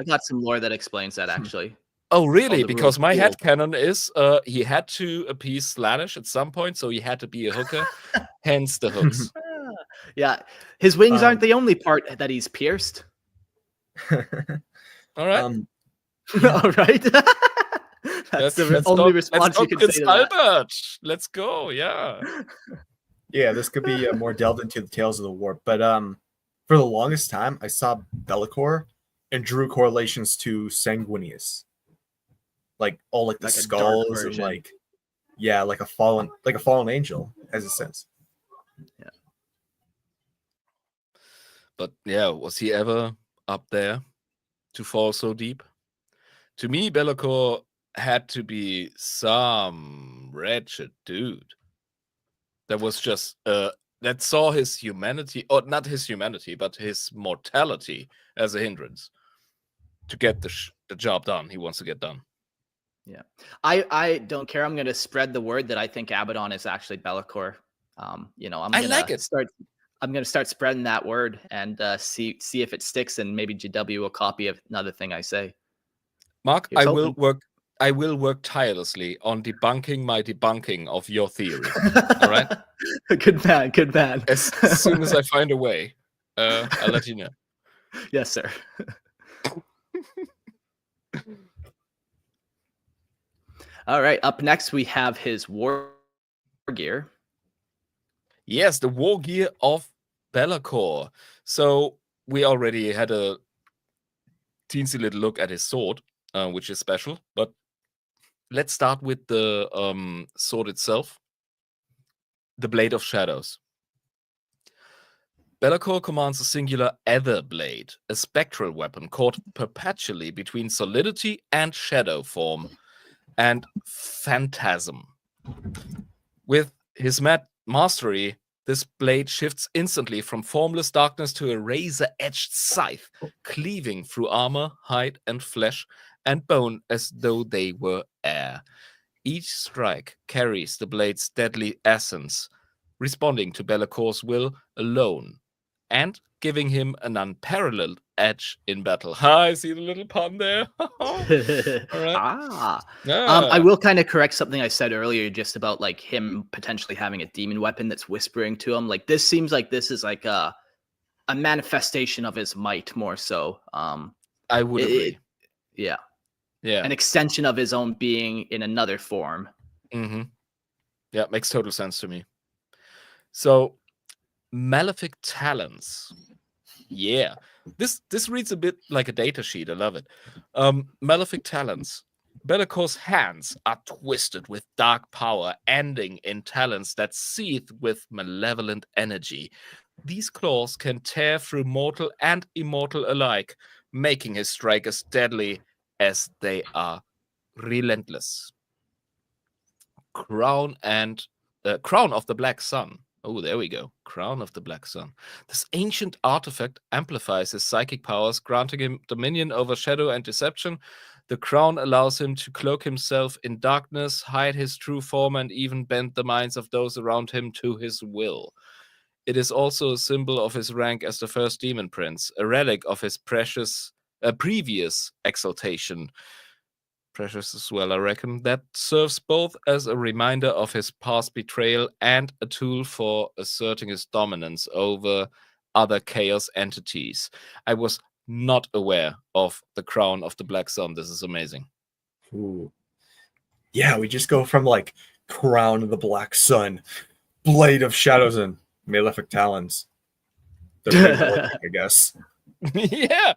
got some lore that explains that, actually. oh, really? the Because my rules. headcanon is he had to appease Slanish at some point, so he had to be a hooker, hence the hooks. Yeah, his wings aren't the only part that he's pierced. All right. All right. That's the only response you can say to that. Albert. Let's go. Yeah. Yeah, this could be more delved into the tales of the war. But for the longest time, I saw Be'lakor and drew correlations to Sanguinius, like all like the Like a dark skulls and version. like a fallen angel, as it says. Yeah. But yeah, was he ever up there to fall so deep? To me, Be'lakor had to be some wretched dude that was just that saw his humanity, or not his humanity, but his mortality as a hindrance to get the job done he wants to get done. Yeah, I don't care. I'm going to spread the word that I think Abaddon is actually Be'lakor. I'm going to start spreading that word and see if it sticks, and maybe GW will copy another thing I say. Mark, I will work tirelessly on debunking my debunking of your theory. All right? Good man. As soon as I find a way, I'll let you know. Yes, sir. All right. Up next, we have his war gear. Yes, the war gear of Be'lakor. So we already had a teensy little look at his sword, which is special. But let's start with the sword itself, the Blade of Shadows. Be'lakor commands a singular Ether Blade, a spectral weapon caught perpetually between solidity and shadow form and phantasm. With his mastery, this blade shifts instantly from formless darkness to a razor-edged scythe, cleaving through armor, hide, and flesh and bone as though they were air. Each strike carries the blade's deadly essence, responding to Be'lakor's will alone, and giving him an unparalleled edge in battle. I see the little pun there. All right. I will kind of correct something I said earlier, just about like him potentially having a demon weapon that's whispering to him. Like this seems like this is like a manifestation of his might, more so. I would agree. Yeah. Yeah. An extension of his own being in another form. Mm-hmm. Yeah, makes total sense to me. So, Malefic Talons. Yeah. This reads a bit like a data sheet. I love it. Malefic Talons. Be'lakor's hands are twisted with dark power, ending in talons that seethe with malevolent energy. These claws can tear through mortal and immortal alike, making his strike as deadly as they are relentless. Crown of the Black Sun. Oh, there we go. Crown of the Black Sun. This ancient artifact amplifies his psychic powers, granting him dominion over shadow and deception. The crown allows him to cloak himself in darkness, hide his true form, and even bend the minds of those around him to his will. It is also a symbol of his rank as the first demon prince, a relic of his previous exaltation. Precious as well, I reckon. That serves both as a reminder of his past betrayal and a tool for asserting his dominance over other chaos entities. I was not aware of the Crown of the Black Sun. This is amazing. Ooh. Yeah, we just go from like Crown of the Black Sun, Blade of Shadows, and Malefic Talons. the reviled, I guess. Yeah.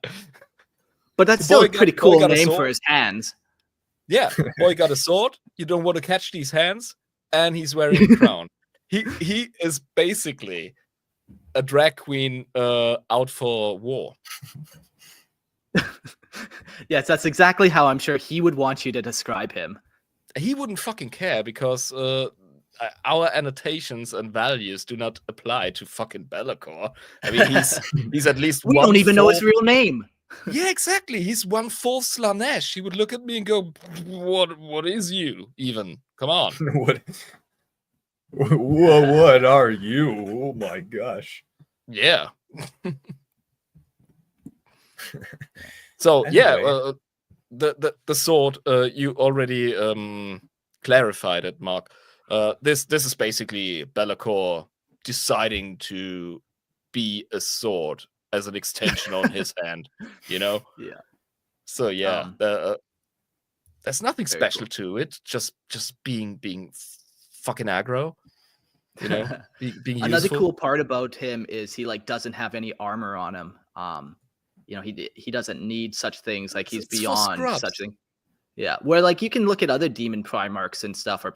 But that's The still boy a pretty got- boy cool got a name for sword. his hands. Yeah, boy got a sword. You don't want to catch these hands, and he's wearing a crown. He is basically a drag queen out for war. Yes, that's exactly how I'm sure he would want you to describe him. He wouldn't fucking care because our annotations and values do not apply to fucking Be'lakor. I mean, he's at least We one don't even know his fourth- real name. Yeah, exactly. He's 1/4 Slanesh. He would look at me and go, "What is you? Even come on." What are you? Oh my gosh. Yeah. So yeah, Anyway. the sword you already clarified it, Mark. This is basically Be'lakor deciding to be a sword as an extension on his hand, you know? Yeah. So yeah, there's nothing Very special cool. to it. Just being fucking aggro, you know, being Another useful. cool part about him is he like doesn't have any armor on him. You know, he doesn't need such things. Like he's It's for beyond scrubs. such thing. Yeah, where like you can look at other demon primarchs and stuff, or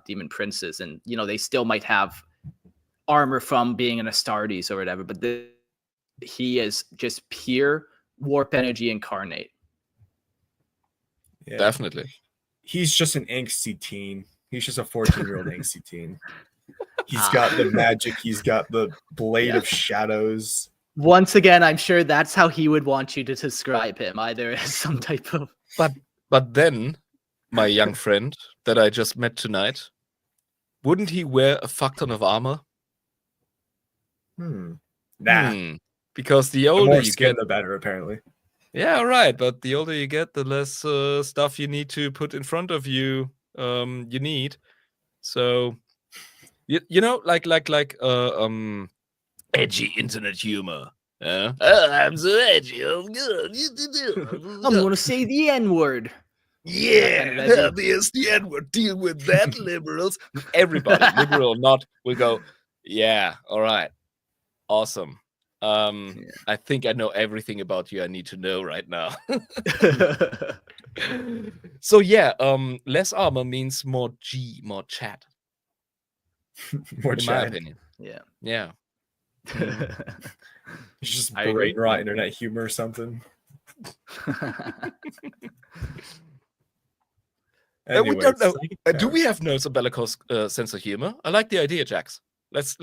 demon princes, and you know they still might have armor from being an Astartes or whatever, but he is just pure warp energy incarnate. Yeah. Definitely. He's just an angsty teen. He's just a 14-year-old angsty teen. He's got the magic. He's got the blade of shadows. Once again, I'm sure that's how he would want you to describe him, either as some type of. But then, my young friend that I just met tonight, wouldn't he wear a fuck ton of armor? Nah. Because the The older more you skin, get, the better, apparently. yeah, right. But the older you get, the less stuff you need to put in front of you. You need. So, you know, like edgy internet humor. Oh, I'm so edgy. I'm good. I'm going to say the N-word. Yeah, kind of edgy. there's the N-word. Deal with that, liberals. Everybody, liberal or not, will go, yeah, all right. Awesome. I think I know everything about you I need to know right now. So yeah, less armor means more G, more chat. More In my chat. opinion. Yeah. Yeah. It's just I agree. brain rot internet humor or something. We Anyways, don't know. Do we have notes of Be'lakor's sense of humor? I like the idea, Jax. Let's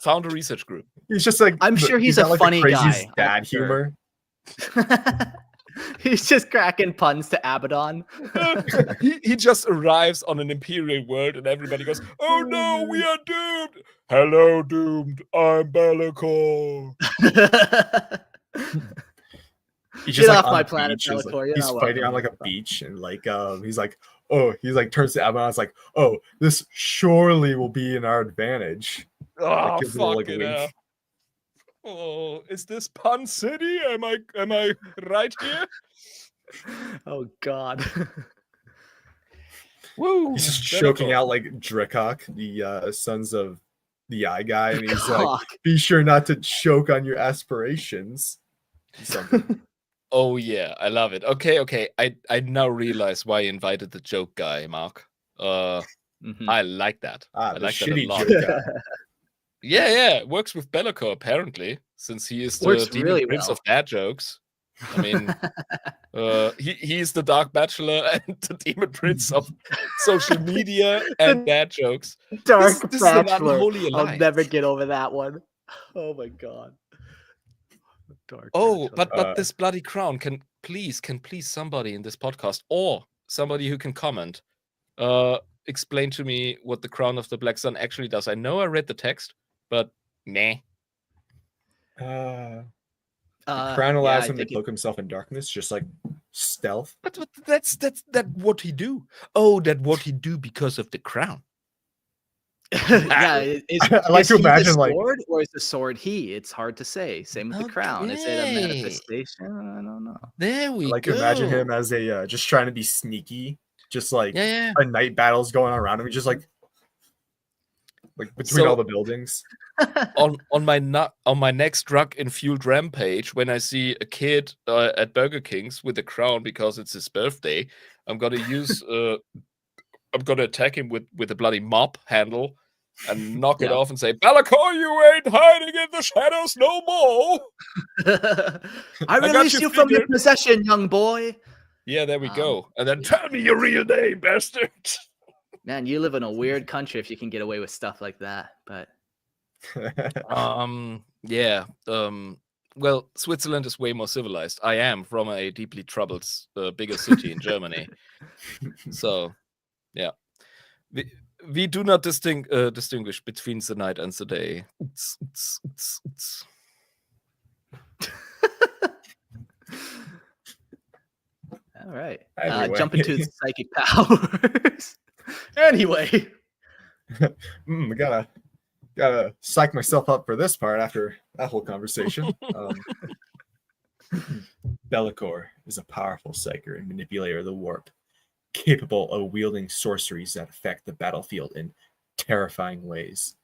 found a research group. He's just like I'm sure he's got, a like, funny the craziest guy, I'm dad sure. humor. He's just cracking puns to Abaddon. he just arrives on an imperial world and everybody goes, "Oh no, we are doomed! Hello, doomed! I'm Be'lakor." He's Get just like off on my the planet, beach, he's Be'lakor. You're he's not fighting on welcome like a here. beach, and like he's like turns to Abaddon. It's like, oh, this surely will be in our advantage. Oh, gives it a, like, fucking wink. hell. Oh, is this Pun City? Am I right here? Oh God. Woo! He's just Be'lakor. choking out like Drekok, the sons of the Eye Guy, and he's like, Cock. be sure not to choke on your aspirations. Something. Oh yeah, I love it. Okay. I now realize why you invited the joke guy, Mark. Mhm. I like that. I The like that a shitty lot. joke guy. Yeah. Works with Be'lakor apparently, since he is the Works demon really prince well. of dad jokes. I mean, he's the dark bachelor and the demon prince of social media and dad jokes. Dark This is an Bachelor. unholy I'll alliance. never get over that one. Oh my God. Dark Oh, Bachelor. but this bloody crown can please somebody in this podcast or somebody who can comment explain to me what the crown of the Black Sun actually does. I know I read the text, but nah. The crown yeah, allows I him to think cloak himself in darkness, just like stealth. But that's that what he do. Oh, that what he do because of the crown. yeah, I like is to he the imagine, like- sword or is the sword he? It's hard to say. Same with the crown. Is it a Okay. manifestation? I don't know. There we I like go. to imagine him as a just trying to be sneaky, just like yeah. a night battle's going on around him. He's just like, like between So- all the buildings. on my next drug-infused rampage, when I see a kid at Burger King's with a crown because it's his birthday, I'm gonna attack him with a bloody mop handle and knock it Yeah. off and say, Be'lakor, you ain't hiding in the shadows no more. I got release you you from your figured. possession, young boy. Yeah, there we Um, go. And then yeah. tell me your real name, bastard. Man, you live in a weird country if you can get away with stuff like that. But Yeah. Well, Switzerland is way more civilized. I am from a deeply troubled, bigger city in Germany. So, yeah. We do not distinguish between the night and the day. all right, Either way. jump into psychic powers. Anyway, I gotta psych myself up for this part after that whole conversation. Be'lakor is a powerful psyker and manipulator of the warp, capable of wielding sorceries that affect the battlefield in terrifying ways.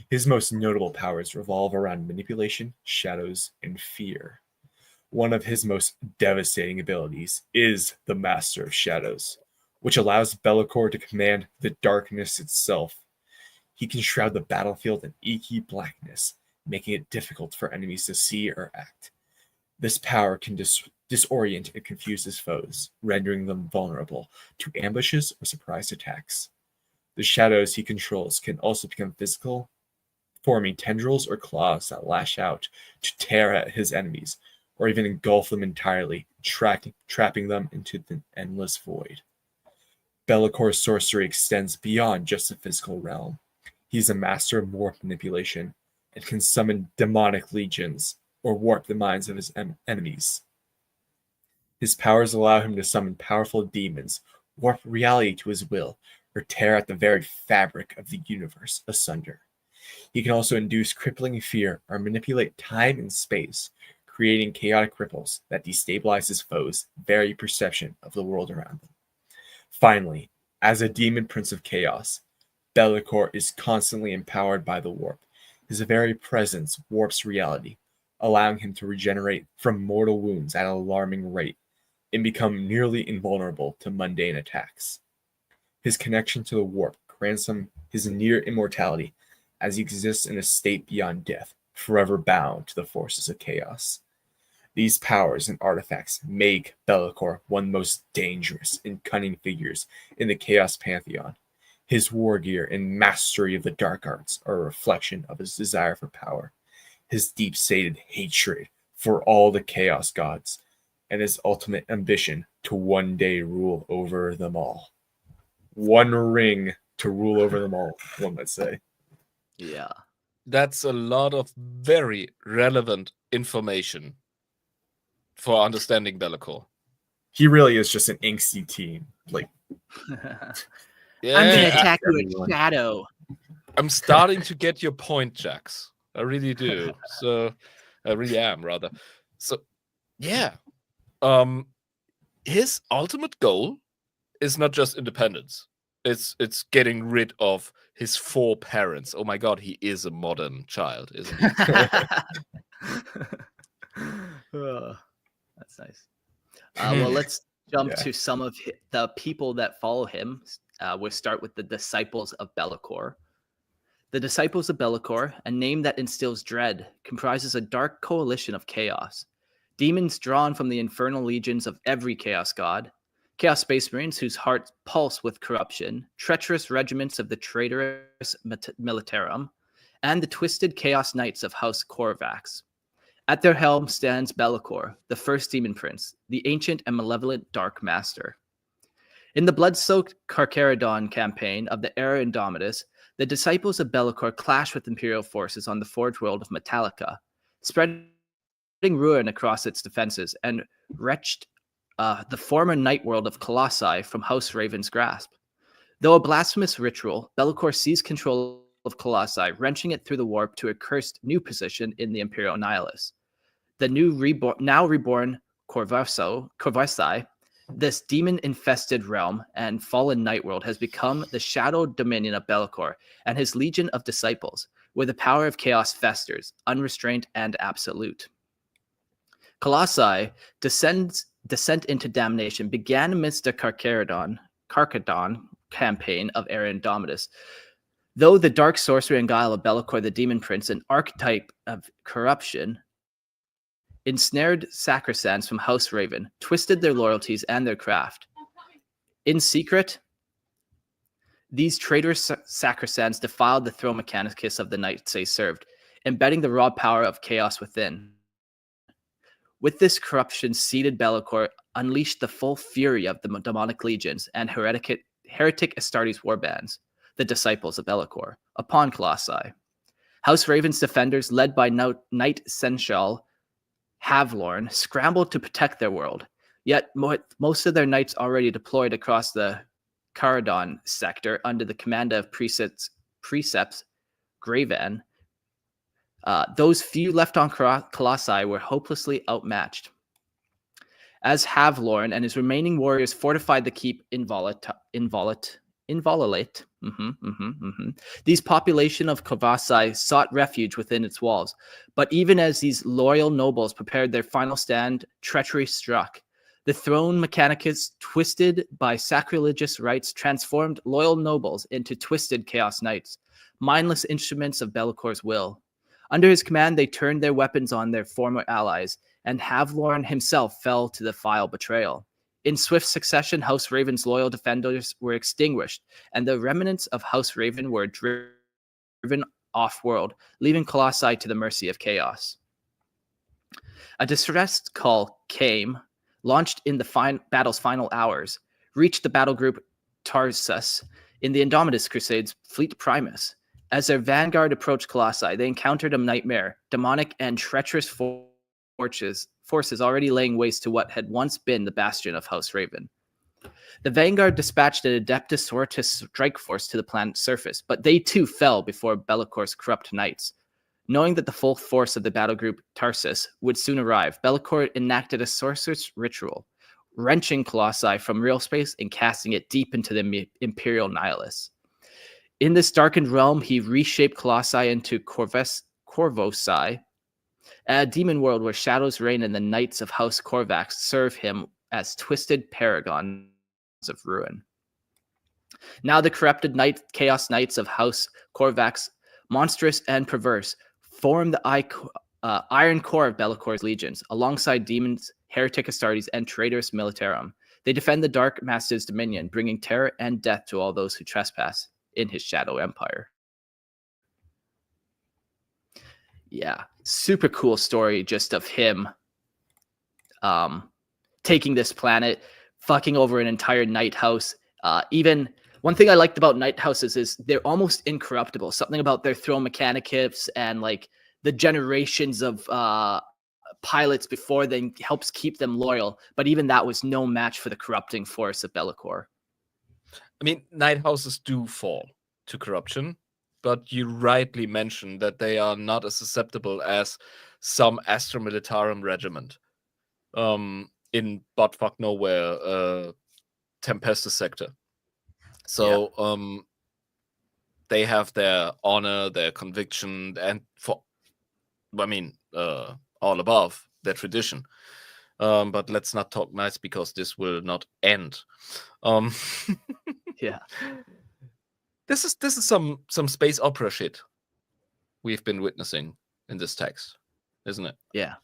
His most notable powers revolve around manipulation, shadows, and fear. One of his most devastating abilities is the Master of Shadows, which allows Be'lakor to command the darkness itself. He can shroud the battlefield in inky blackness, making it difficult for enemies to see or act. This power can disorient and confuse his foes, rendering them vulnerable to ambushes or surprise attacks. The shadows he controls can also become physical, forming tendrils or claws that lash out to tear at his enemies, or even engulf them entirely, trapping them into the endless void. Be'lakor's sorcery extends beyond just the physical realm. He's a master of warp manipulation and can summon demonic legions or warp the minds of his enemies. His powers allow him to summon powerful demons, warp reality to his will, or tear at the very fabric of the universe asunder. He can also induce crippling fear or manipulate time and space, creating chaotic ripples that destabilize his foes' very perception of the world around them. Finally, as a demon prince of chaos, Be'lakor is constantly empowered by the warp. His very presence warps reality, allowing him to regenerate from mortal wounds at an alarming rate and become nearly invulnerable to mundane attacks. His connection to the warp grants him his near immortality as he exists in a state beyond death, forever bound to the forces of chaos. These powers and artifacts make Be'lakor one of the most dangerous and cunning figures in the Chaos Pantheon. His war gear and mastery of the dark arts are a reflection of his desire for power, his deep-seated hatred for all the Chaos gods, and his ultimate ambition to one day rule over them all. One ring to rule over them all, one might say. yeah. That's a lot of very relevant information for understanding Be'lakor. He really is just an angsty teen. Like, Yeah, I'm gonna attack you everyone. with shadow. I'm starting to get your point, Jax. I really do. So I really am, rather. So yeah. His ultimate goal is not just independence. It's getting rid of his 4 parents. Oh my god, he is a modern child, isn't he? That's nice. Well, let's jump Yeah. to some of the people that follow him. We'll start with the disciples of Be'lakor. The disciples of Be'lakor, a name that instills dread, comprises a dark coalition of chaos. Demons drawn from the infernal legions of every chaos god, chaos space marines whose hearts pulse with corruption, treacherous regiments of the traitorous militarum, and the twisted chaos knights of House Korvax. At their helm stands Be'lakor, the first demon prince, the ancient and malevolent Dark Master. In the blood-soaked Carcharodon campaign of the Era Indomitus, the disciples of Be'lakor clash with Imperial forces on the forge world of Metallica, spreading ruin across its defenses and wrenched the former night world of Colossi from House Raven's grasp. Though a blasphemous ritual, Be'lakor seized control of Colossi, wrenching it through the warp to a cursed new position in the Imperial Nihilus. The now reborn Corvusai This demon-infested realm and fallen night world has become the shadow dominion of Be'lakor and his legion of disciples, where the power of chaos festers, unrestrained and absolute. Colossi descent into damnation began amidst the Carcharodon campaign of Aaron Domitus. Though the dark sorcery and guile of Be'lakor, the demon prince, an archetype of corruption, ensnared sacrosancts from House Raven, twisted their loyalties and their craft. In secret, these traitorous sacrosancts defiled the throne mechanicus of the knights they served, embedding the raw power of chaos within. With this corruption, seated Be'lakor unleashed the full fury of the demonic legions and heretic Astartes warbands, the disciples of Be'lakor, upon Colossi. House Raven's defenders, led by Knight Seneschal Havlorn, scrambled to protect their world, yet most of their knights already deployed across the Caradon sector under the command of Precepts Graven. Those few left on Colossi were hopelessly outmatched. As Havlorn and his remaining warriors fortified the keep inviolate, these population of Colossi sought refuge within its walls. But even as these loyal nobles prepared their final stand, treachery struck. The throne mechanicus, twisted by sacrilegious rites, transformed loyal nobles into twisted chaos knights, mindless instruments of Be'lakor's will. Under his command, they turned their weapons on their former allies, and Havlorn himself fell to the vile betrayal. In swift succession, House Raven's loyal defenders were extinguished, and the remnants of House Raven were driven off-world, leaving Colossi to the mercy of chaos. A distressed call came, launched in the battle's final hours, reached the battle group Tarsus in the Indomitus Crusades Fleet Primus. As their vanguard approached Colossi, they encountered a nightmare, demonic and treacherous forces already laying waste to what had once been the bastion of House Raven. The vanguard dispatched an Adeptus Sororitas strike force to the planet's surface, but they too fell before Be'lakor's corrupt knights. Knowing that the full force of the battle group Tarsus would soon arrive, Be'lakor enacted a sorcerous ritual, wrenching Colossi from real space and casting it deep into the Imperial Nihilus. In this darkened realm, he reshaped Colossi into Corvosi, a demon world where shadows reign and the knights of House Corvax serve him as twisted paragons of ruin. Now the corrupted chaos knights of House Corvax, monstrous and perverse, form the iron core of Be'lakor's legions, alongside demons, heretic Astartes, and traitorous Militarum. They defend the Dark Master's dominion, bringing terror and death to all those who trespass in his shadow empire. Yeah, super cool story just of him taking this planet, fucking over an entire night house. Even one thing I liked about night houses is they're almost incorruptible. Something about their throne mechanicus and like the generations of pilots before them helps keep them loyal. But even that was no match for the corrupting force of Be'lakor. I mean, night houses do fall to corruption, but you rightly mentioned that they are not as susceptible as some Astra Militarum regiment in buttfuck nowhere Tempestus sector. So they have their honor, their conviction, and all above their tradition. But let's not talk nice because this will not end. Yeah. This is some space opera shit we've been witnessing in this text, isn't it? Yeah.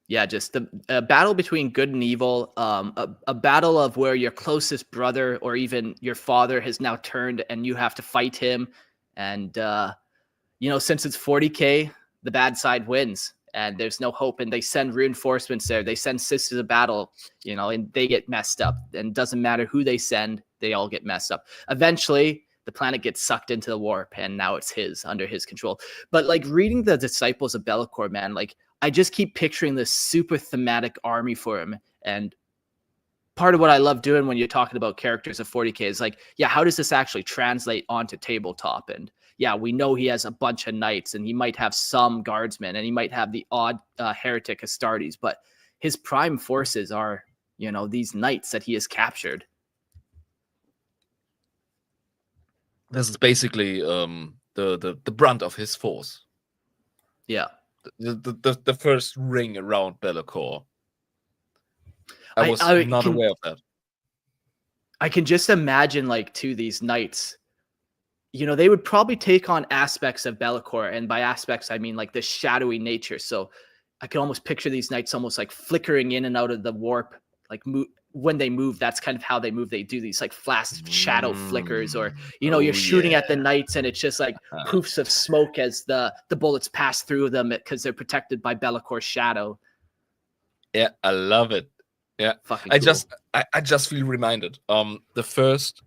Yeah, just a battle between good and evil, a battle of where your closest brother or even your father has now turned and you have to fight him. And, since it's 40K, the bad side wins and there's no hope. And they send reinforcements there. They send Sisters of Battle, and they get messed up. And it doesn't matter who they send, they all get messed up. Eventually, the planet gets sucked into the warp and now it's under his control. But like reading the Disciples of Be'lakor, man, like I just keep picturing this super thematic army for him. And part of what I love doing when you're talking about characters of 40K is like, yeah, how does this actually translate onto tabletop? And yeah, we know he has a bunch of knights and he might have some guardsmen and he might have the odd heretic Astartes, but his prime forces are, these knights that he has captured. This is basically the brunt of his force. Yeah. The first ring around Be'lakor. I was not aware of that. I can just imagine, like, to these knights, they would probably take on aspects of Be'lakor, and by aspects I mean like the shadowy nature. So I can almost picture these knights almost like flickering in and out of the warp, like when they move. That's kind of how they move. They do these like flash shadow flickers, or you're shooting at the knights, and it's just like poofs of smoke as the bullets pass through them because they're protected by Be'lakor's shadow. Yeah, I love it. Yeah, fucking I cool. just feel reminded. The first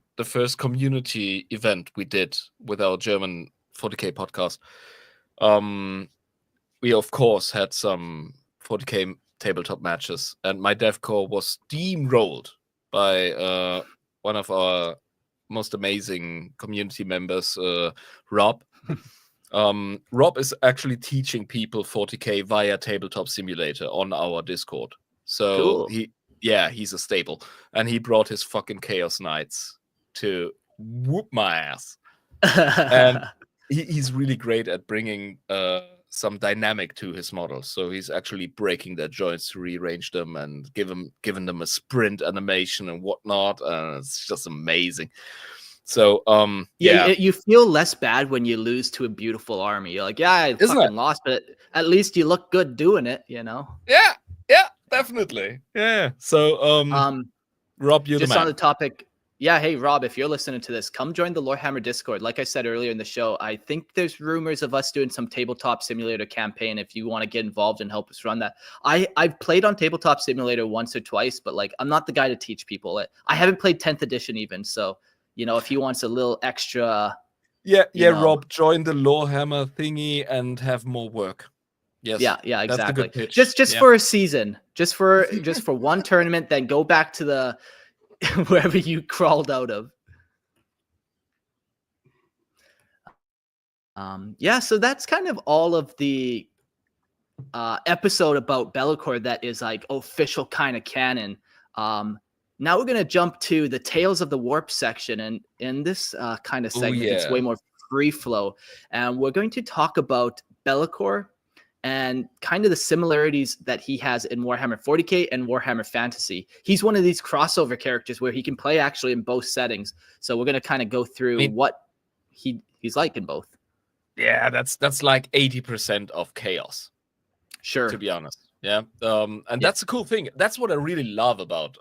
community event we did with our German 40k podcast. We of course had some 40k tabletop matches, and my dev core was steamrolled by one of our most amazing community members, Rob. Rob is actually teaching people 40k via Tabletop Simulator on our Discord. So cool. he's a staple, and he brought his fucking Chaos Knights to whoop my ass. And he's really great at bringing some dynamic to his models. So he's actually breaking their joints to rearrange them and giving them a sprint animation and whatnot. It's just amazing. So you feel less bad when you lose to a beautiful army. You're like, I fucking lost, but at least you look good doing it, Yeah, definitely. Yeah. So Rob, you're just the man. on the topic. Yeah, hey Rob, if you're listening to this, come join the Lorehammer Discord. Like I said earlier in the show, I think there's rumors of us doing some Tabletop Simulator campaign if you want to get involved and help us run that. I've played on Tabletop Simulator once or twice, but like I'm not the guy to teach people. I haven't played 10th edition even, so if he wants a little extra. Rob, join the Lorehammer thingy and have more work. Yes. Yeah, exactly. That's a good pitch. Just for a season, just for one tournament, then go back to the wherever you crawled out of. So that's kind of all of the episode about Be'lakor that is like official kind of canon. Now we're going to jump to the Tales of the Warp section, and in this kind of segment, it's way more free flow, and we're going to talk about Be'lakor and kind of the similarities that he has in Warhammer 40k and Warhammer Fantasy. He's one of these crossover characters where he can play actually in both settings. So we're going to kind of go through what he's like in both. Yeah, that's like 80% of chaos. Sure. To be honest. Yeah. That's a cool thing. That's what I really love about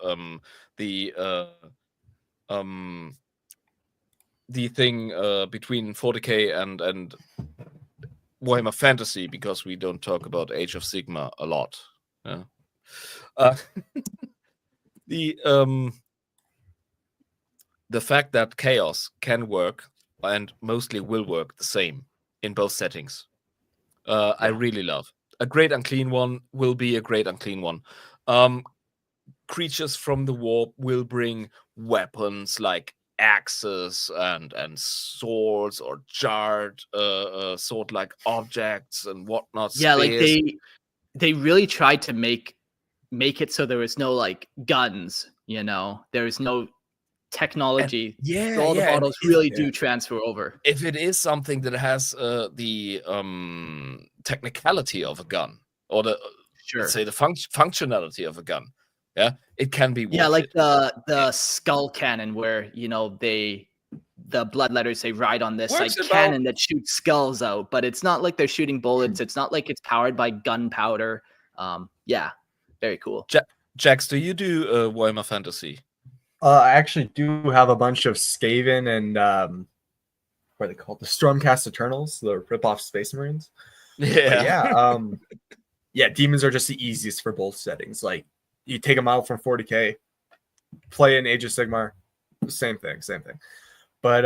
the thing between 40k and Warhammer Fantasy, because we don't talk about Age of Sigmar a lot. Yeah. The fact that chaos can work and mostly will work the same in both settings, I really love. A great unclean one will be a great unclean one. Creatures from the warp will bring weapons like axes and swords or jarred sword-like objects and whatnot. Yeah, spears. like they really tried to make it so there was no like guns. There is no technology. All the models really do transfer over. If it is something that has the technicality of a gun, or let's say the functionality of a gun, it can be worth like it. the skull cannon, where the bloodletters say ride on this cannon that shoots skulls out, but it's not like they're shooting bullets. It's not like it's powered by gunpowder. Very cool. Jax, do you do Warhammer Fantasy? I actually do have a bunch of Skaven and what are they called? The Stormcast Eternals, the rip-off Space Marines. Demons are just the easiest for both settings. Like, you take them out from 40k, play in Age of Sigmar, same thing. But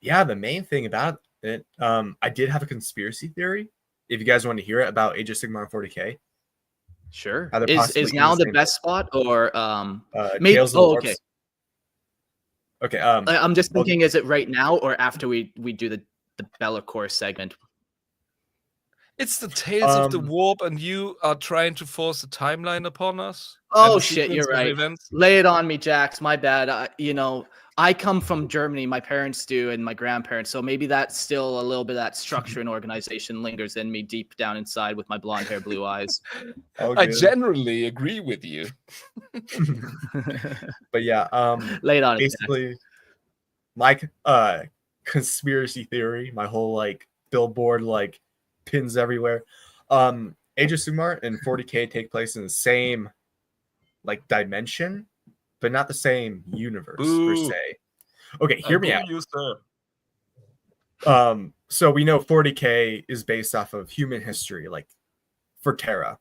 the main thing about it, I did have a conspiracy theory. If you guys want to hear it about Age of Sigmar and 40k, sure. Is now the best spot, or maybe? Tales of the Warps. Okay. I'm just thinking, is it right now or after we do the Be'lakor segment? It's the Tales of the Um, Warp, and you are trying to force a timeline upon us? And Oh a shit, sequence you're of right. events? Lay it on me, Jax. My bad. I come from Germany. My parents do, and my grandparents. So maybe that's still a little bit of that structure and organization lingers in me deep down inside with my blonde hair, blue eyes. all I good. generally agree with you. But yeah, Lay it on me, Jax. basically, my conspiracy theory, my whole like billboard like pins everywhere. Age of Sigmar and 40k take place in the same like dimension, but not the same universe per Boo. se. Okay, hear me Boo out. you, sir. So we know 40k is based off of human history, like for Terra.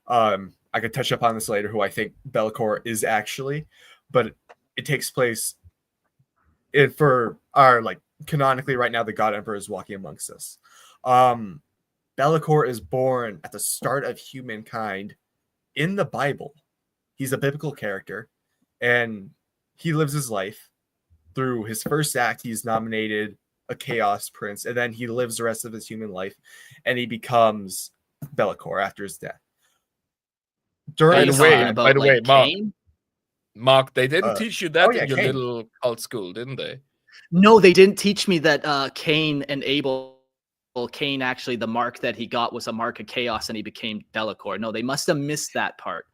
I could touch upon this later, who I think Bellicor is actually, but it takes place for our like canonically right now. The God Emperor is walking amongst us. Bellicor is born at the start of humankind in the Bible. He's a biblical character, and he lives his life through his first act. He's nominated a Chaos Prince, and then he lives the rest of his human life, and he becomes Bellicor after his death. By During the this way, time, by the way, Mark, Cain? Mark, they didn't Uh, teach you that yeah, in your Cain. little cult school, didn't they? No, they didn't teach me that Cain and Abel. Well, Cain actually, the mark that he got was a mark of chaos, and he became Bellicor. No, they must have missed that part.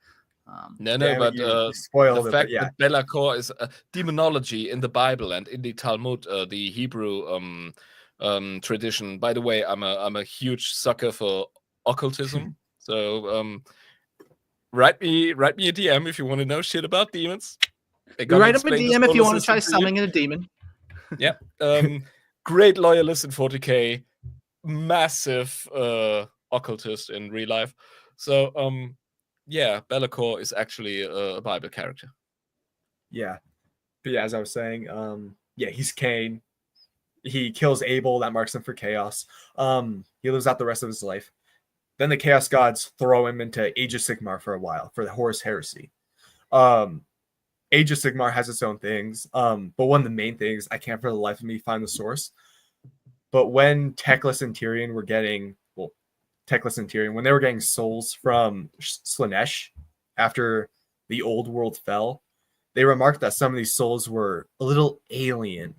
No, Damn but it, you spoiled the it, but fact yeah. that Bellicor is demonology in the Bible and in the Talmud, the Hebrew tradition. By the way, I'm a huge sucker for occultism. So write me a DM if you want to know shit about demons. They're You gonna write up a explain the DM if you solar want to try system to you. summoning a demon. Yeah. Great loyalist in 40k, massive occultist in real life. So yeah, Bellicor is actually a Bible character. Yeah. But yeah, as I was saying, yeah, he's Cain. He kills Abel, that marks him for chaos. He lives out the rest of his life. Then the Chaos Gods throw him into Age of Sigmar for a while for the Horus Heresy. Age of Sigmar has its own things. But one of the main things, I can't for the life of me find the source. But when Teclis and Tyrion were getting, well, Teclis and Tyrion, when they were getting souls from Slanesh after the old world fell, they remarked that some of these souls were a little alien.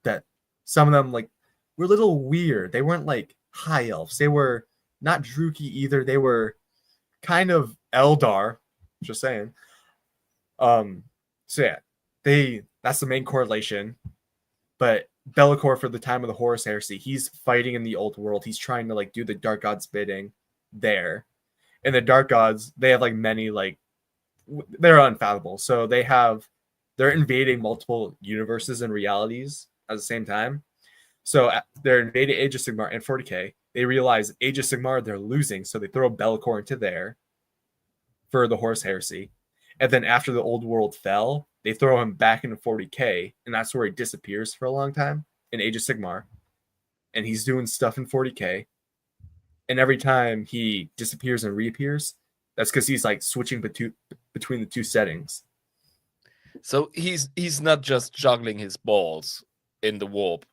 That some of them like were a little weird. They weren't like high elves. They were not Druki either. They were kind of Eldar. Just saying. So yeah, that's the main correlation. But Bellicor, for the time of the Horus Heresy, he's fighting in the old world. He's trying to like do the Dark Gods' bidding there. And the Dark Gods, they have like many like they're unfathomable. So they're invading multiple universes and realities at the same time. So they're invading Age of Sigmar and 40k. They realize Age of Sigmar they're losing, so they throw Bellicor into there for the Horus Heresy. And then after the old world fell, they throw him back into 40k, and that's where he disappears for a long time in Age of Sigmar. And he's doing stuff in 40k. And every time he disappears and reappears, that's because he's like switching between the two settings. So he's not just juggling his balls in the warp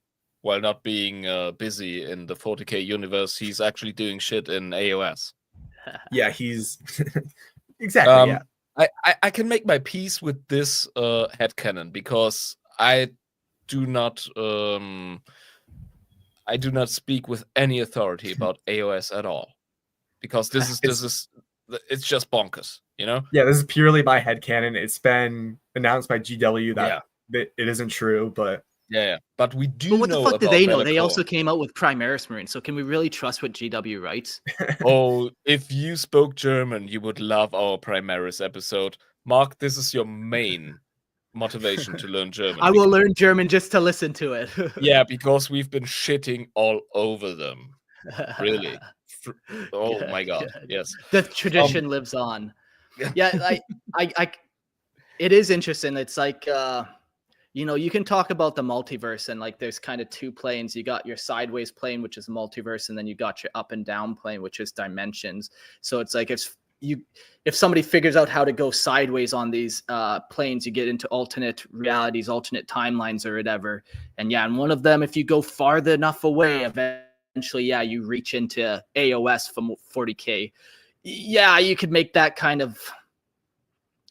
while not being busy in the 40k universe. He's actually doing shit in AOS. Yeah, he's exactly. Yeah. I can make my peace with this headcanon because I do not speak with any authority about AOS at all, because it's just bonkers, you know? Yeah, this is purely my headcanon. It's been announced by GW that it isn't true, but yeah. But we do But what the know fuck do about they know? They Bellicor. also came out with Primaris Marine, so can we really trust what GW writes? Oh, if you spoke German, you would love our Primaris episode. Mark, this is your main motivation to learn German. I will learn German just to listen to it. Yeah, because we've been shitting all over them. Really. Oh Good, my god. good. Yes. The tradition lives on. Yeah, it is interesting. It's like you can talk about the multiverse, and like there's kind of two planes. You got your sideways plane, which is multiverse, and then you got your up and down plane, which is dimensions. So it's like if somebody figures out how to go sideways on these planes, you get into alternate realities, alternate timelines, or whatever. And yeah, and one of them, if you go farther enough away, eventually, yeah, you reach into AOS from 40K. Yeah, you could make that kind of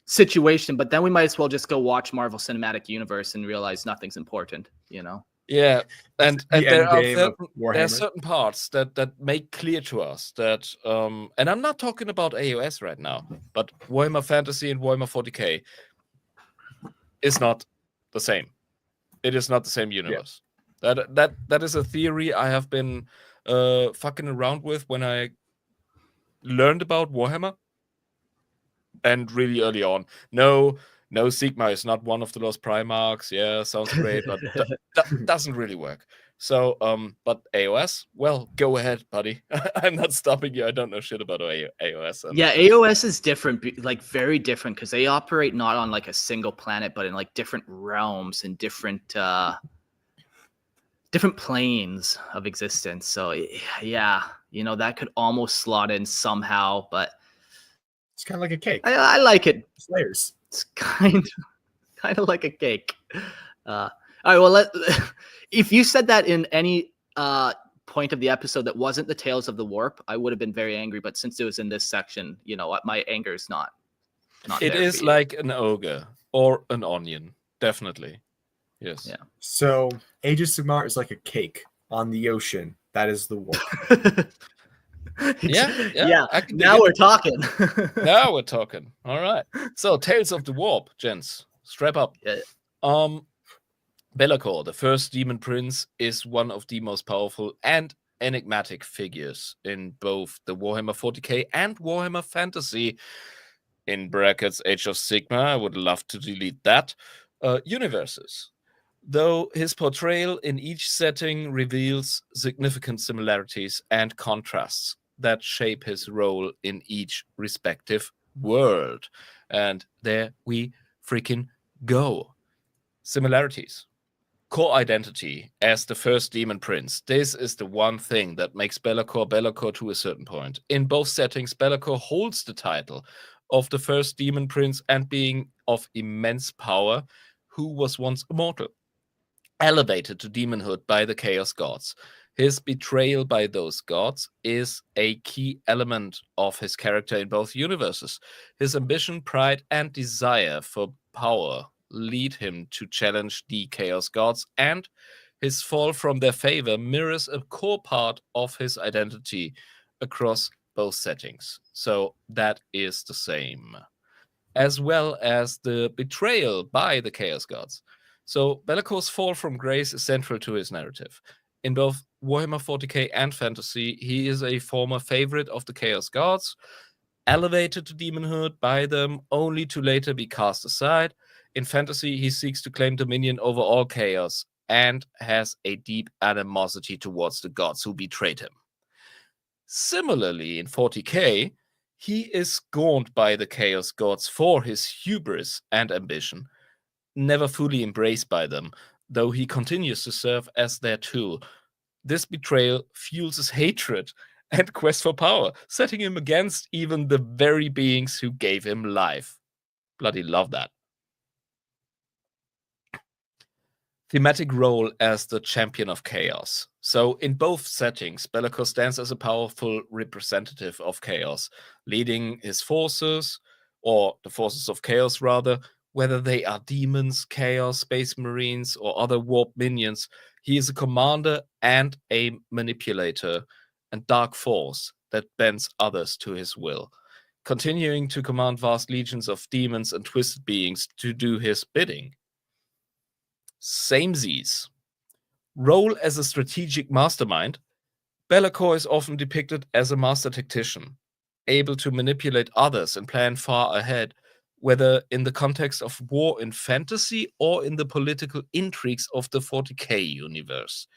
situation, but then we might as well just go watch Marvel Cinematic Universe and realize nothing's important, Yeah, and The there end are game of Warhammer. certain parts that make clear to us that, and I'm not talking about AOS right now, but Warhammer Fantasy and Warhammer 40K is not the same. It is not the same universe. That is a theory I have been fucking around with when I learned about Warhammer, and really early on. No, Sigma is not one of the Lost Primarchs. Yeah, sounds great, but that doesn't really work. So, but AOS, well, go ahead, buddy. I'm not stopping you. I don't know shit about AOS. Yeah, AOS is different, like very different, because they operate not on like a single planet, but in like different realms and different planes of existence. So yeah, that could almost slot in somehow, but It's kind of like a cake. I like it. It's layers. It's kind of like a cake. All right, well, if you said that in any point of the episode that wasn't the Tales of the Warp, I would have been very angry. But since it was in this section, my anger is not. It is like an ogre or an onion, definitely. Yes. Yeah. So Age of Sigmar is like a cake on the ocean. That is the warp. Yeah. Now we're talking. Now we're talking. All right. So, Tales of the Warp, gents. Strap up. Yeah. Be'lakor, the first demon prince, is one of the most powerful and enigmatic figures in both the Warhammer 40k and Warhammer Fantasy, in brackets Age of Sigmar, I would love to delete that, universes. Though his portrayal in each setting reveals significant similarities and contrasts that shape his role in each respective world. And there we freaking go. Similarities. Core identity as the first demon prince. This is the one thing that makes Be'lakor to a certain point. In both settings, Be'lakor holds the title of the first demon prince and being of immense power, who was once immortal, elevated to demonhood by the Chaos Gods. His betrayal by those gods is a key element of his character in both universes. His ambition, pride, and desire for power lead him to challenge the Chaos Gods, and his fall from their favor mirrors a core part of his identity across both settings. So that is the same. As well as the betrayal by the Chaos Gods. So Be'lakor's fall from grace is central to his narrative. In both Warhammer 40k and Fantasy, he is a former favorite of the Chaos Gods, elevated to demonhood by them, only to later be cast aside. In Fantasy, he seeks to claim dominion over all chaos and has a deep animosity towards the gods who betrayed him. Similarly, in 40k, he is scorned by the Chaos Gods for his hubris and ambition, never fully embraced by them, though he continues to serve as their tool. This betrayal fuels his hatred and quest for power, setting him against even the very beings who gave him life. Bloody love that. Thematic role as the champion of chaos. So in both settings, Be'lakor stands as a powerful representative of chaos, leading his forces, or the forces of chaos rather, whether they are demons, chaos, space marines, or other warp minions. He is a commander and a manipulator and dark force that bends others to his will, continuing to command vast legions of demons and twisted beings to do his bidding. Samesies. Role as a strategic mastermind. Be'lakor is often depicted as a master tactician, able to manipulate others and plan far ahead, whether in the context of war in fantasy or in the political intrigues of the 40k universe.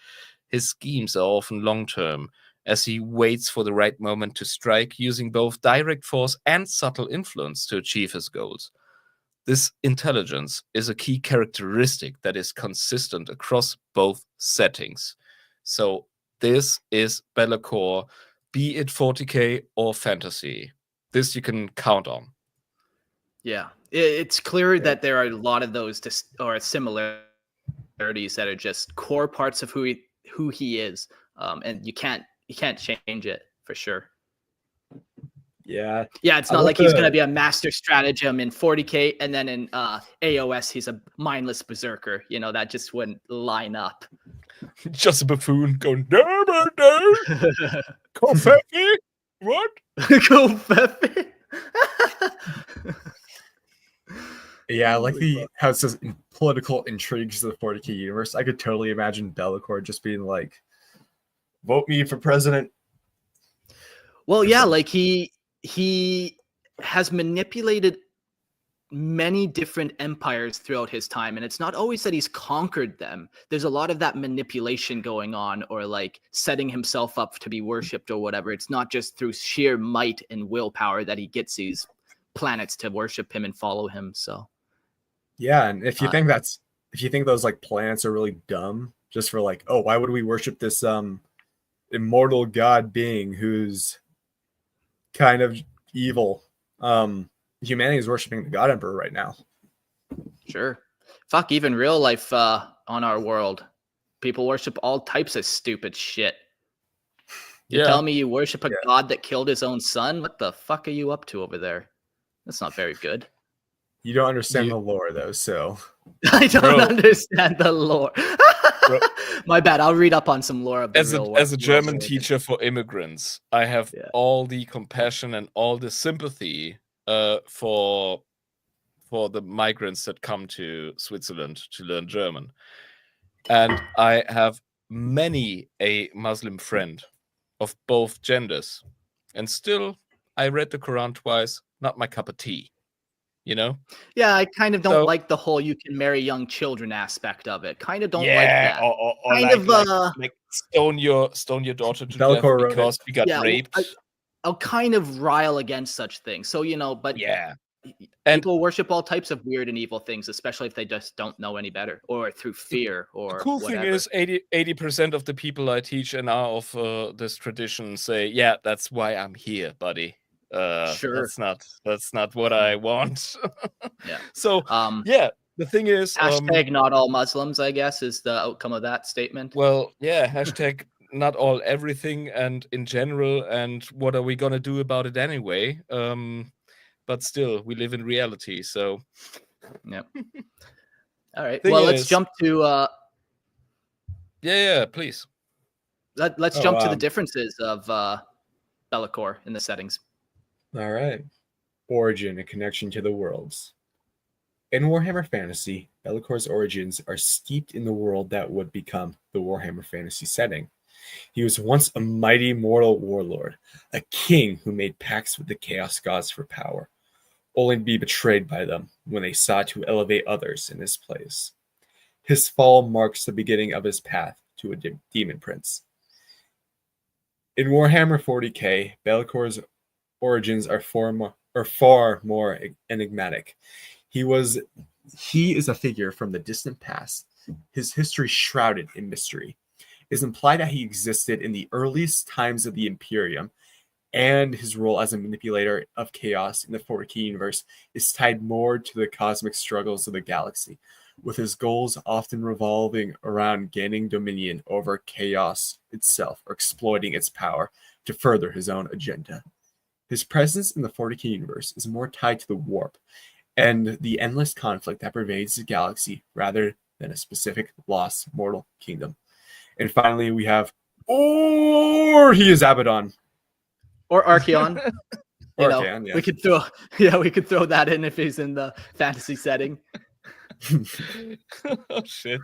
His schemes are often long-term, as he waits for the right moment to strike, using both direct force and subtle influence to achieve his goals. This intelligence is a key characteristic that is consistent across both settings. So this is Be'lakor, be it 40k or fantasy. This you can count on. Yeah, it's clear that there are a lot of those similarities that are just core parts of who who he is, and you can't change it for sure. Yeah. Yeah, it's I not love like he's the- gonna be a master stratagem in 40k, and then in AOS he's a mindless berserker. You know, that just wouldn't line up. Just a buffoon going, Daemon, confetti? What? Go Pepe. Yeah, I like Holy the how it says political intrigues of the 40k universe. I could totally imagine Be'lakor just being like, "Vote me for president." Well, yeah, something. like he has manipulated many different empires throughout his time, and it's not always that he's conquered them. There's a lot of that manipulation going on, or like setting himself up to be worshipped or whatever. It's not just through sheer might and willpower that he gets these planets to worship him and follow him. So Yeah, and if you Uh, think those like planets are really dumb, just for like, oh, why would we worship this immortal god being who's kind of evil? Humanity is worshiping the God Emperor right now. sure, fuck, even real life on our world, people worship all types of stupid shit. You Yeah. tell me you worship a god that killed his own son? What the fuck are you up to over there? That's not very good. You don't understand You- the lore though, so I don't Bro. understand the lore. Bro. My bad. I'll read up on some lore of the as real a world German religion. teacher for immigrants, I have Yeah. all the compassion and all the sympathy for the migrants that come to Switzerland to learn German. And I have many a Muslim friend of both genders. And still, I read the Quran twice, not my cup of tea. You know? Yeah, I kind of don't So- like the whole you can marry young children aspect of it. Kind of don't like yeah, that. or Kind like, of, like stone your daughter to Be'lakor death wrote because we got yeah, raped. I'll kind of rile against such things. So, you know, but Yeah. And- people worship all types of weird and evil things, especially if they just don't know any better, or through fear, or The cool whatever. thing is 80% of the people I teach and are of this tradition say, yeah, that's why I'm here, buddy. Sure. That's not what I want. Yeah. So yeah, the thing is, Hashtag not all Muslims, I guess, is the outcome of that statement. well, yeah, hashtag not all everything and in general, and what are we gonna do about it anyway? But still, we live in reality, so Yep. All right. Thing Well, let's is- jump to yeah, please. let's Oh, jump to the differences of Be'lakor in the settings. all right. Origin and connection to the worlds. In Warhammer Fantasy, Be'lakor's origins are steeped in the world that would become the Warhammer Fantasy setting. He was once a mighty mortal warlord, a king who made pacts with the Chaos Gods for power, only to be betrayed by them when they sought to elevate others in his place. His fall marks the beginning of his path to a demon prince. In Warhammer 40k, Be'lakor's origins are far more enigmatic. He is a figure from the distant past, his history shrouded in mystery. It is implied that he existed in the earliest times of the Imperium, and his role as a manipulator of chaos in the 40k universe is tied more to the cosmic struggles of the galaxy, with his goals often revolving around gaining dominion over chaos itself or exploiting its power to further his own agenda. His presence in the 40k universe is more tied to the warp and the endless conflict that pervades the galaxy rather than a specific lost mortal kingdom. And finally, we have, or he is Abaddon. Or Archeon. You know, Archeon, yeah. we could throw that in if he's in the fantasy setting. Oh shit.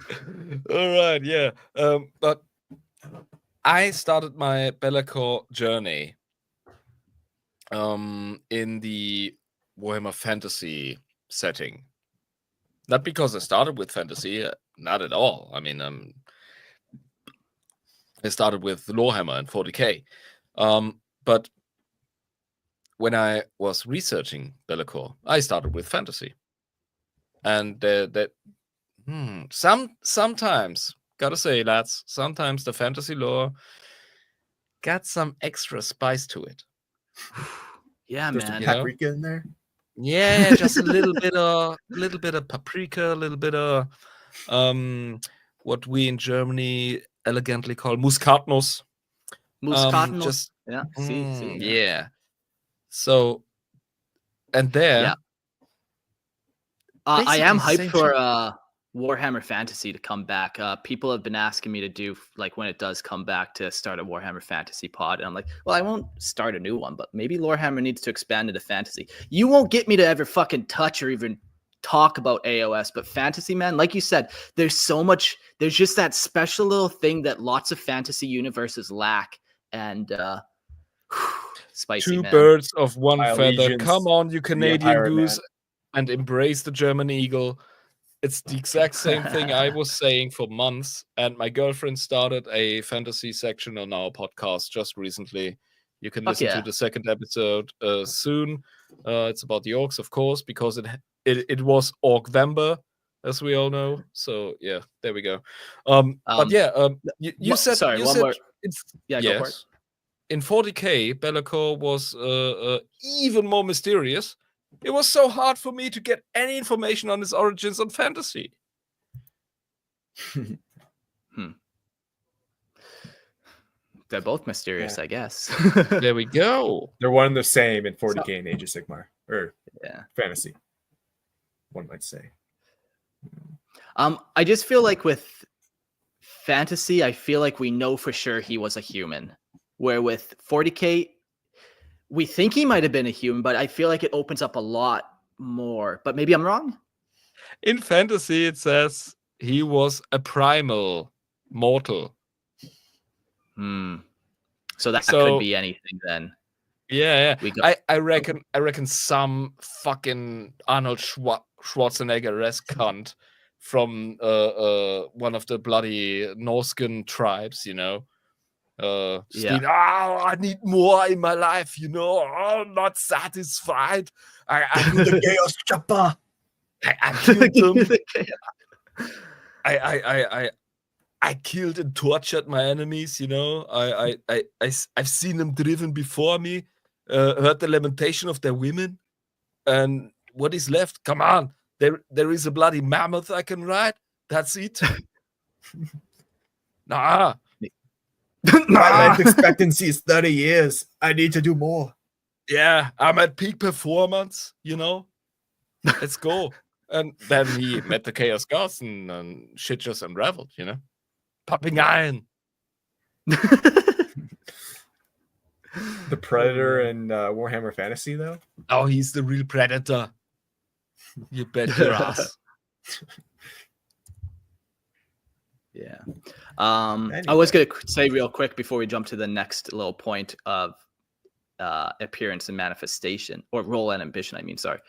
All right, yeah. But I started my Be'lakor journey in the Warhammer Fantasy setting. Not because I started with fantasy, not at all. I mean, I started with Lorehammer and 40k. But when I was researching Be'lakor, I started with fantasy. And sometimes, gotta say, lads, sometimes the fantasy lore got some extra spice to it. Yeah, There's man. some paprika in there. Yeah, just a little bit of paprika, a little bit of what we in Germany elegantly called Muscatnos. Muscatnos. Yeah. See. Yeah. So, and there, Yeah. I am hyped same for shit. Warhammer Fantasy to come back. People have been asking me to do, like, when it does come back, to start a Warhammer Fantasy pod. And I'm like, well, I won't start a new one, but maybe Warhammer needs to expand into fantasy. You won't get me to ever fucking touch or even talk about AOS, but fantasy, man, like you said, there's so much, there's just that special little thing that lots of fantasy universes lack. And spicy, Two man. birds of one My feather. allegiance Come on, you to the Canadian Empire, goose, man. and embrace the German eagle. It's the exact same thing I was saying for months, and my girlfriend started a fantasy section on our podcast just recently. You can listen to the second episode soon. It's about the orcs, of course, because it was Orcvember, as we all know. So yeah, there we go. But yeah, you said one more. It's, go for it. In 40k, Be'lakor was even more mysterious. It was so hard for me to get any information on his origins on fantasy. They're both mysterious, I guess. There we go. They're one and the same in 40k and Age of Sigmar, or fantasy, one might say. I just feel like with fantasy, I feel like we know for sure he was a human. Where with 40k, we think he might have been a human, but I feel like it opens up a lot more. But maybe I'm wrong. In fantasy, it says he was a primal mortal. So that could be anything then. Yeah. I reckon some fucking Arnold Schwarzenegger-esque cunt from one of the bloody Norscan tribes, you know. I need more in my life, you know. I'm not satisfied. I do the chaos chopper. I killed them. I killed and tortured my enemies, you know. I've seen them driven before me, heard the lamentation of their women, and what is left? Come on, there is a bloody mammoth I can ride. That's it. Nah. My life expectancy is 30 years. I need to do more. Yeah, I'm at peak performance, you know. Let's go. And then he met the Chaos Gods and shit just unraveled, you know. Popping iron. The Predator in Warhammer Fantasy, though? Oh, he's the real Predator. You bet your ass. Yeah. I was going to say real quick before we jump to the next little point of appearance and manifestation, or role and ambition, I mean, sorry.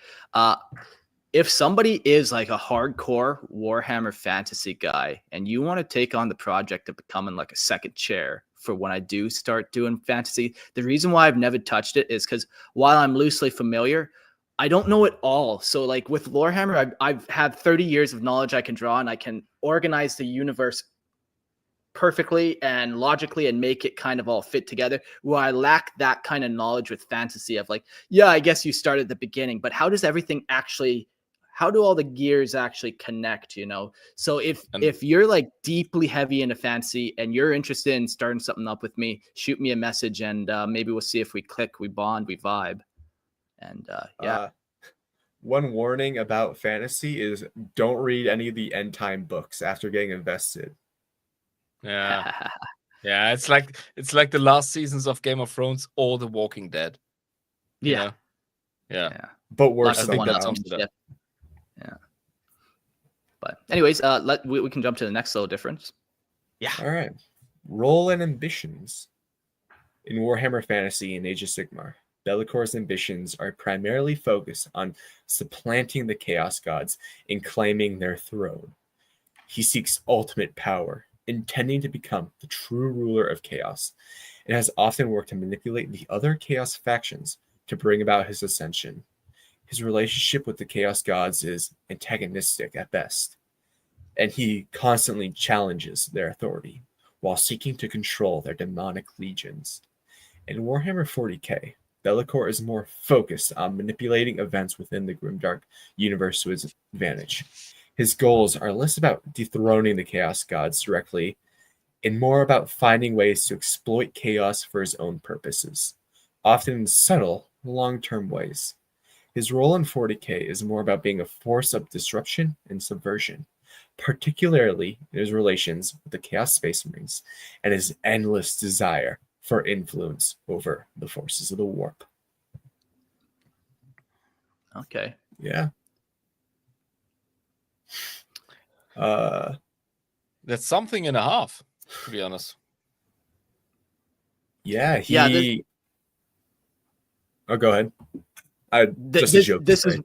If somebody is like a hardcore Warhammer fantasy guy and you want to take on the project of becoming like a second chair for when I do start doing fantasy, the reason why I've never touched it is because while I'm loosely familiar, I don't know it all. So like with Warhammer, I've had 30 years of knowledge I can draw, and I can organize the universe perfectly and logically and make it kind of all fit together, where I lack that kind of knowledge with fantasy of like, yeah, I guess you start at the beginning, but how does everything actually, how do all the gears actually connect, you know? So if you're like deeply heavy into fantasy and you're interested in starting something up with me, shoot me a message and maybe we'll see if we click, we bond, we vibe. And one warning about fantasy is don't read any of the end time books after getting invested. Yeah. Yeah, it's like the last seasons of Game of Thrones or The Walking Dead. Yeah. Yeah. But worse I think that's yeah. But anyways, we can jump to the next little difference. Yeah. All right. Role and ambitions. In Warhammer Fantasy and Age of Sigmar, Be'lakor's ambitions are primarily focused on supplanting the Chaos Gods and claiming their throne. He seeks ultimate power, intending to become the true ruler of Chaos, and has often worked to manipulate the other Chaos factions to bring about his ascension. His relationship with the Chaos Gods is antagonistic at best, and he constantly challenges their authority while seeking to control their demonic legions. In Warhammer 40k, Be'lakor is more focused on manipulating events within the Grimdark universe to his advantage. His goals are less about dethroning the Chaos Gods directly and more about finding ways to exploit chaos for his own purposes, often in subtle, long-term ways. His role in 40k is more about being a force of disruption and subversion, particularly in his relations with the Chaos Space Marines and his endless desire for influence over the forces of the warp. Okay. Yeah. That's something and a half, to be honest. Yeah, Yeah, Oh, go ahead. Just a joke. This is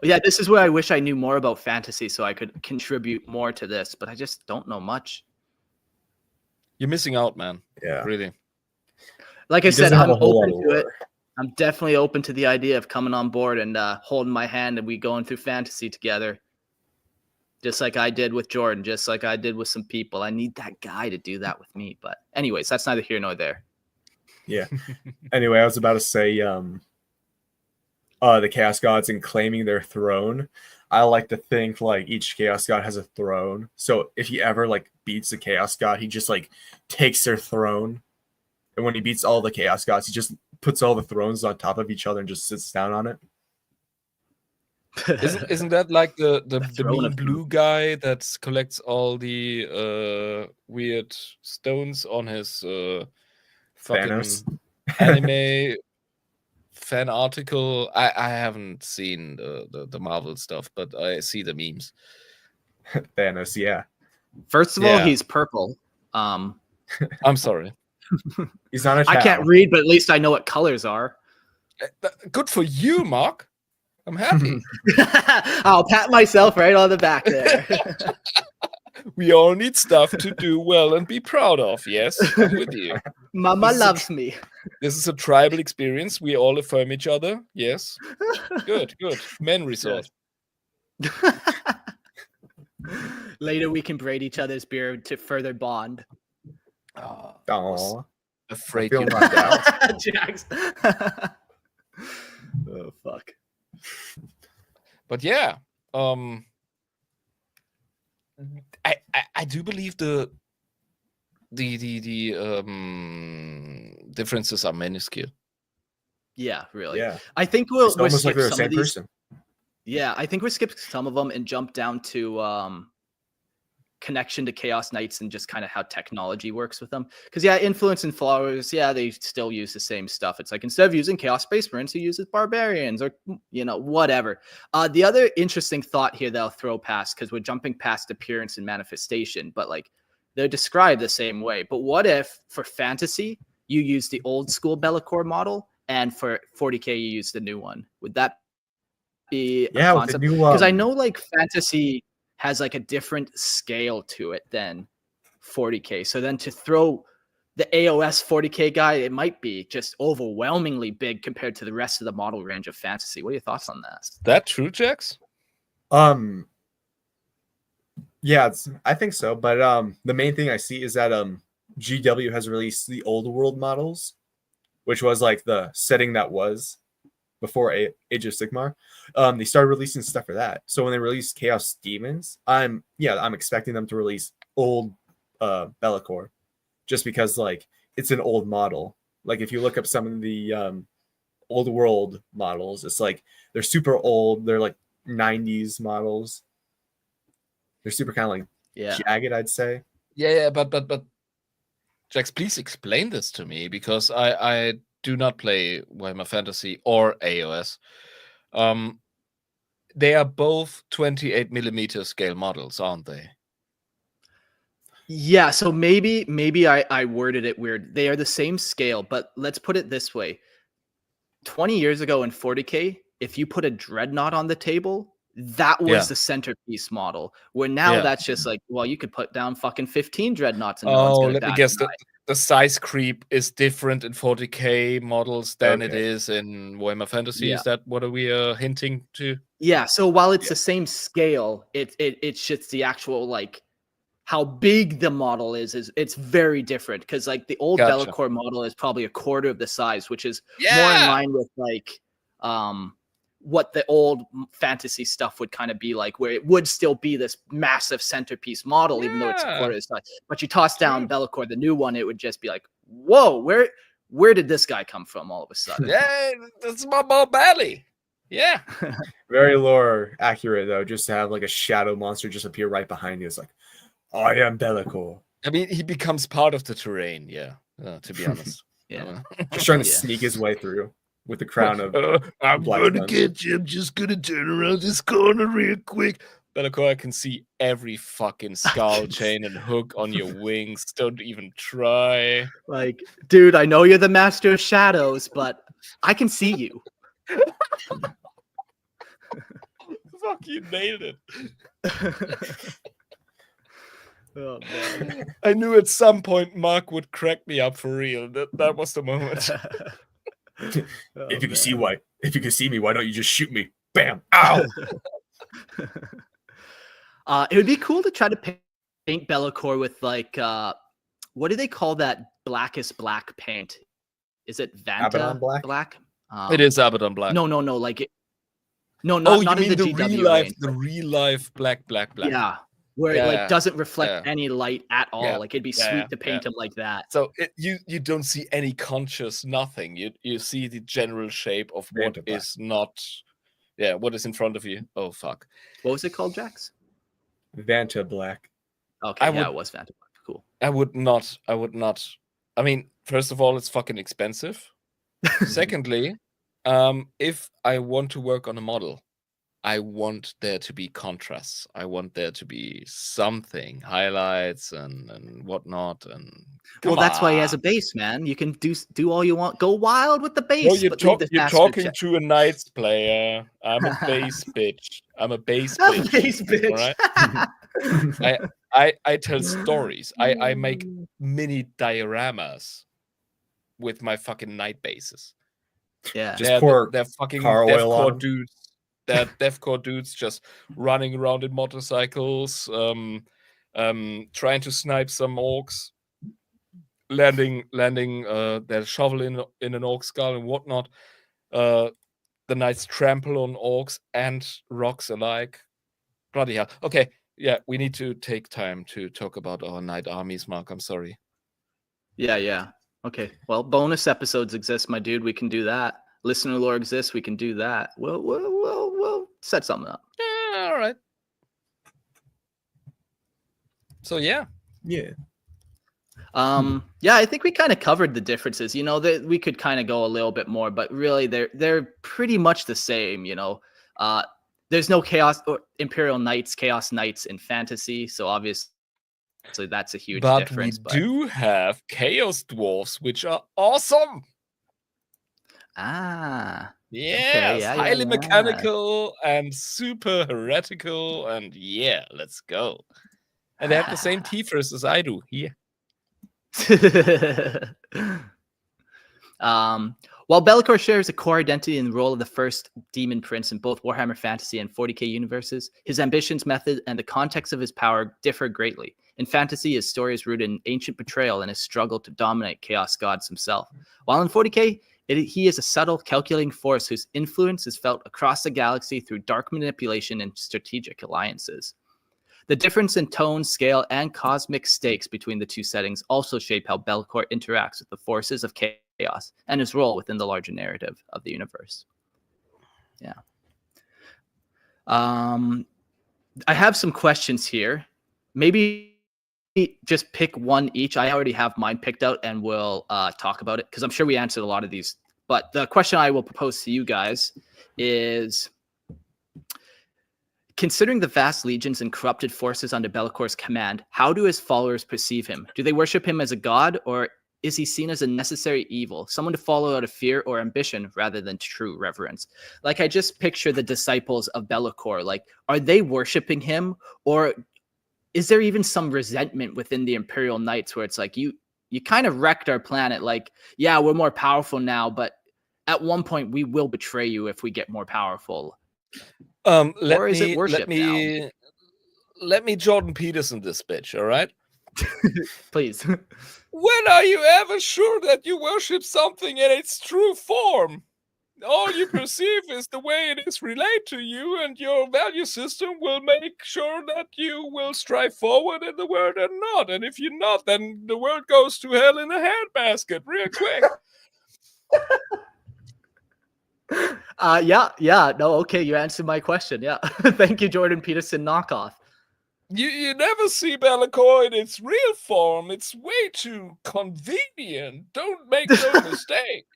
yeah, this is where I wish I knew more about fantasy so I could contribute more to this, but I just don't know much. You're missing out, man. Yeah. Really. Like I He said, doesn't have I'm a whole open lot of to it. lore. I'm definitely open to the idea of coming on board and holding my hand and we going through fantasy together. Just like I did with Jordan, just like I did with some people. I need that guy to do that with me. But anyways, that's neither here nor there. Yeah. Anyway, I was about to say the Chaos Gods and claiming their throne. I like to think like each Chaos God has a throne. So if he ever like beats a Chaos God, he just like takes their throne. And when he beats all the Chaos Gods, he just puts all the thrones on top of each other and just sits down on it. Isn't that like the throne mean of blue guy that collects all the weird stones on his fucking Thanos. anime fan article? I haven't seen the Marvel stuff, but I see the memes. Thanos, yeah. First of all, Yeah. he's purple. I'm sorry. He's not a I can't Chow. read, but at least I know what colors are. Good for you, Mark. I'm happy. I'll pat myself right on the back there. We all need stuff to do well and be proud of. Yes, I'm with you. Mama This is a loves me. This is a tribal experience. We all affirm each other. Yes. Good. Men resort. Later, we can braid each other's beard to further bond. Oh, Aw. afraid I you feel left out. Jax. Oh, fuck. But yeah, I do believe the differences are minuscule. Yeah, really. Yeah. I think we'll It's almost like skip they're the some same of these. person. Yeah, I think we're skipping some of them and jump down to connection to Chaos Knights and just kind of how technology works with them. Because yeah, influence and followers, yeah, they still use the same stuff. It's like instead of using Chaos Space Marines, he uses barbarians or whatever. The other interesting thought here that I'll throw past, because we're jumping past appearance and manifestation, but like they're described the same way. But what if for fantasy you use the old school Be'lakor model, and for 40k you use the new one? Would that be a concept? Because I know like fantasy has like a different scale to it than 40k. So then to throw the AOS 40k guy, it might be just overwhelmingly big compared to the rest of the model range of fantasy. What are your thoughts on that? Is that true, Jax? Yeah, I think so. But the main thing I see is that GW has released the old world models, which was like the setting that was before Age of Sigmar. They started releasing stuff for that. So when they release Chaos Demons, I'm expecting them to release old Be'lakor, just because like it's an old model. Like if you look up some of the old world models, it's like they're super old. They're like 90s models. They're super kind of like jagged, I'd say. Yeah, but Jax, please explain this to me, because I do not play Warhammer Fantasy or AOS. They are both 28mm scale models, aren't they? Yeah, so maybe I worded it weird. They are the same scale, but let's put it this way. 20 years ago in 40k, if you put a dreadnought on the table, that was the centerpiece model. Where now that's just like, well, you could put down fucking 15 dreadnoughts and no one's gonna let me guess. The size creep is different in 40k models than it is in Warhammer Fantasy. Yeah. Is that what are we hinting to? Yeah. So while it's the same scale, it's just the actual like how big the model is it's very different, because like the old Be'lakor model is probably a quarter of the size, which is more in line with like what the old fantasy stuff would kind of be like, where it would still be this massive centerpiece model, even though it's a quarter size. But you toss down Be'lakor, the new one, it would just be like, whoa, where did this guy come from all of a sudden? Yeah, that's my Bob Bailey. Yeah. Very lore accurate though, just to have like a shadow monster just appear right behind you. It's like, I am Be'lakor. I mean, he becomes part of the terrain, yeah, to be honest. Yeah. Just trying to sneak his way through with the crown of I'm black gonna guns. get you. I'm just gonna turn around this corner real quick. Be'lakor, I can see every fucking skull chain and hook on your wings. Don't even try. Like, dude, I know you're the master of shadows, but I can see you. Fuck, you nailed it. Oh, man. I knew at some point Mark would crack me up for real. That was the moment. If you can see me, why don't you just shoot me? Bam! Ow! It would be cool to try to paint Be'lakor with like what do they call that blackest black paint? Is it Vanta Abaddon black? It is Abaddon black. No, like it. No, not you in mean the the GW real life, range. the real life black. Yeah, where it like doesn't reflect any light at all. Yeah. Like it'd be sweet to paint him like that. So you don't see any conscious nothing. You see the general shape of what Vanta black. is not. Yeah, what is in front of you? Oh fuck! What was it called, Jax? Vanta black. Okay, it was Vanta black. Cool. I would not. I mean, first of all, it's fucking expensive. Secondly, if I want to work on a model, I want there to be contrasts. I want there to be something, highlights and whatnot. And that's why he has a base, man. You can do all you want. Go wild with the base. No, you're talking to a Knights player. I'm a base bitch. I'm a base bitch. Base bitch. All right? I tell stories. I make mini dioramas with my fucking knight bases. Yeah, Just pour they're fucking car oil deathcore on 'em. dudes. They're deathcore dudes just running around in motorcycles, trying to snipe some orcs, landing their shovel in an orc skull and whatnot. The knights trample on orcs and rocks alike. Bloody hell. Okay, yeah, we need to take time to talk about our knight armies, Mark. I'm sorry. Yeah. Okay. Well, bonus episodes exist, my dude. We can do that. Listener lore exists. We can do that. We'll set something up. Yeah, all right. So yeah. Yeah. Yeah, I think we kind of covered the differences. You know, that we could kind of go a little bit more, but really they're pretty much the same. You know, there's no chaos or imperial knights, chaos knights in fantasy, so obviously that's a huge difference. But we do have chaos dwarfs, which are awesome. Yes, highly mechanical and super heretical, and yeah, let's go. And they have the same Tifers as I do here. While Be'lakor shares a core identity in the role of the first demon prince in both Warhammer Fantasy and 40k universes, his ambitions, method, and the context of his power differ greatly. In fantasy, his story is rooted in ancient betrayal and his struggle to dominate chaos gods himself. While in 40k, he is a subtle, calculating force whose influence is felt across the galaxy through dark manipulation and strategic alliances. The difference in tone, scale, and cosmic stakes between the two settings also shape how Be'lakor interacts with the forces of chaos and his role within the larger narrative of the universe. Yeah. I have some questions here. Maybe just pick one each. I already have mine picked out and we'll talk about it because I'm sure we answered a lot of these. But the question I will propose to you guys is, considering the vast legions and corrupted forces under Be'lakor's command, how do his followers perceive him? Do they worship him as a god, or is he seen as a necessary evil, someone to follow out of fear or ambition rather than true reverence? Like, I just picture the disciples of Be'lakor. Like, are they worshiping him, or is there even some resentment within the Imperial Knights where it's like, you kind of wrecked our planet. Like, yeah, we're more powerful now, but at one point we will betray you if we get more powerful. Or is it worship now? Let me Jordan Peterson this bitch, all right? Please. When are you ever sure that you worship something in its true form? all you perceive is the way it is relayed to you, and your value system will make sure that you will strive forward in the world and not. And if you're not, then the world goes to hell in a handbasket real quick. Yeah. No, okay, you answered my question. Yeah. Thank you, Jordan Peterson knockoff. You never see Be'lakor in its real form. It's way too convenient. Don't make no mistake.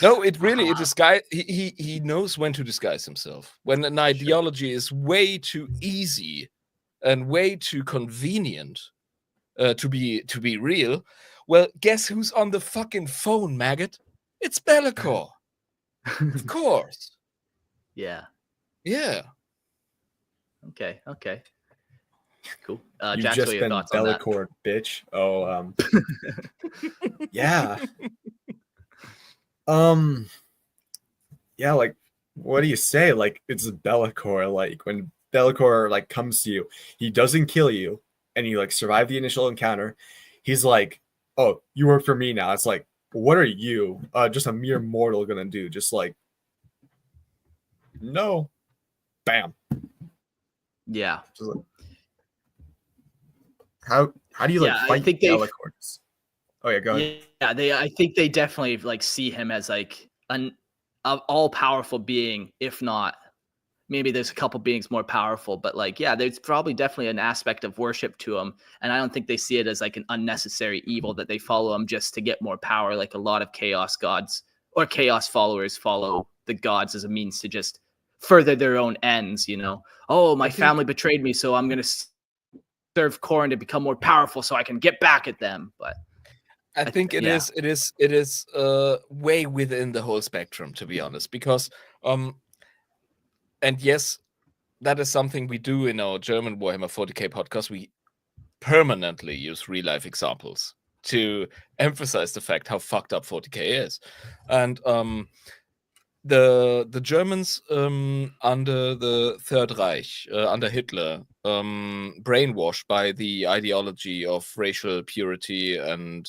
No, it really it disguise. He knows when to disguise himself. When an ideology is way too easy and way too convenient to be real, well, guess who's on the fucking phone, maggot? It's Be'lakor. Of course. Yeah. Yeah. Okay. Cool. You've Jax, just what are your been thoughts on that? Be'lakor, bitch. Oh, yeah. Yeah, like, what do you say? Like, it's Be'lakor. Like, when Be'lakor like comes to you, he doesn't kill you, and you like survive the initial encounter. He's like, "Oh, you work for me now." It's like, what are you, just a mere mortal, gonna do? Just like, no, bam. Yeah. Just like, how do you like Yeah, I fight think they've- Be'lakor? Oh yeah, go ahead. Yeah, I think they definitely like see him as like an all-powerful being, if not maybe there's a couple beings more powerful, but like, yeah, there's probably definitely an aspect of worship to him. And I don't think they see it as like an unnecessary evil that they follow him just to get more power. Like a lot of chaos gods or chaos followers follow the gods as a means to just further their own ends, you know? Oh, my family betrayed me, so I'm going to serve Khorne to become more powerful so I can get back at them. But I think it is way within the whole spectrum, to be honest, because and yes, that is something we do in our German Warhammer 40k podcast. We permanently use real life examples to emphasize the fact how fucked up 40k is. And the Germans under the Third Reich, under Hitler, brainwashed by the ideology of racial purity and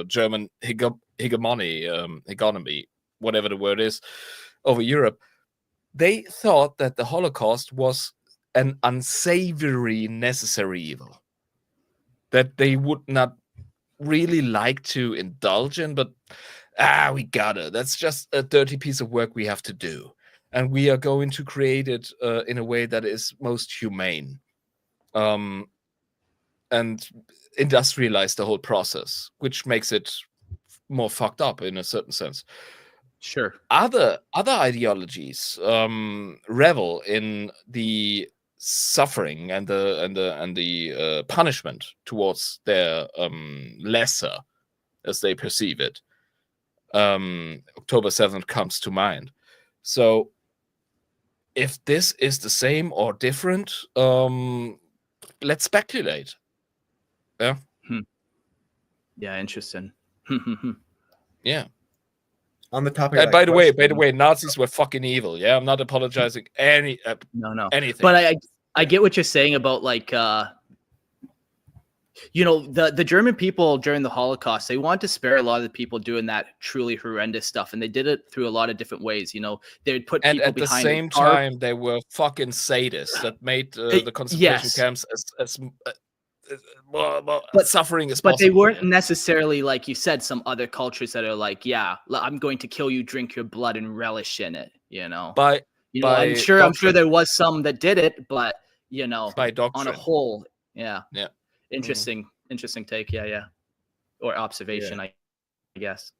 German hegemony, whatever the word is, over Europe. They thought that the Holocaust was an unsavory necessary evil that they would not really like to indulge in, but we gotta. That's just a dirty piece of work we have to do. And we are going to create it in a way that is most humane. And industrialize the whole process, which makes it more fucked up in a certain sense. Sure. Other ideologies revel in the suffering and the punishment towards their lesser, as they perceive it. October 7th comes to mind. So if this is the same or different, let's speculate. Yeah. Yeah, interesting. Yeah. On the topic of by the way, question- Nazis were fucking evil. Yeah, I'm not apologizing No. anything. But I get what you're saying about like you know, the German people during the Holocaust, they wanted to spare a lot of the people doing that truly horrendous stuff, and they did it through a lot of different ways. You know, they would put and people at the behind same time, they were fucking sadists that made the concentration camps as suffering as possible. But they weren't necessarily, like you said, some other cultures that are like, yeah, I'm going to kill you, drink your blood, and relish in it. You know, I'm sure there was some that did it, but you know, by doctrine. On a whole, yeah. Interesting take, yeah, or observation, I guess.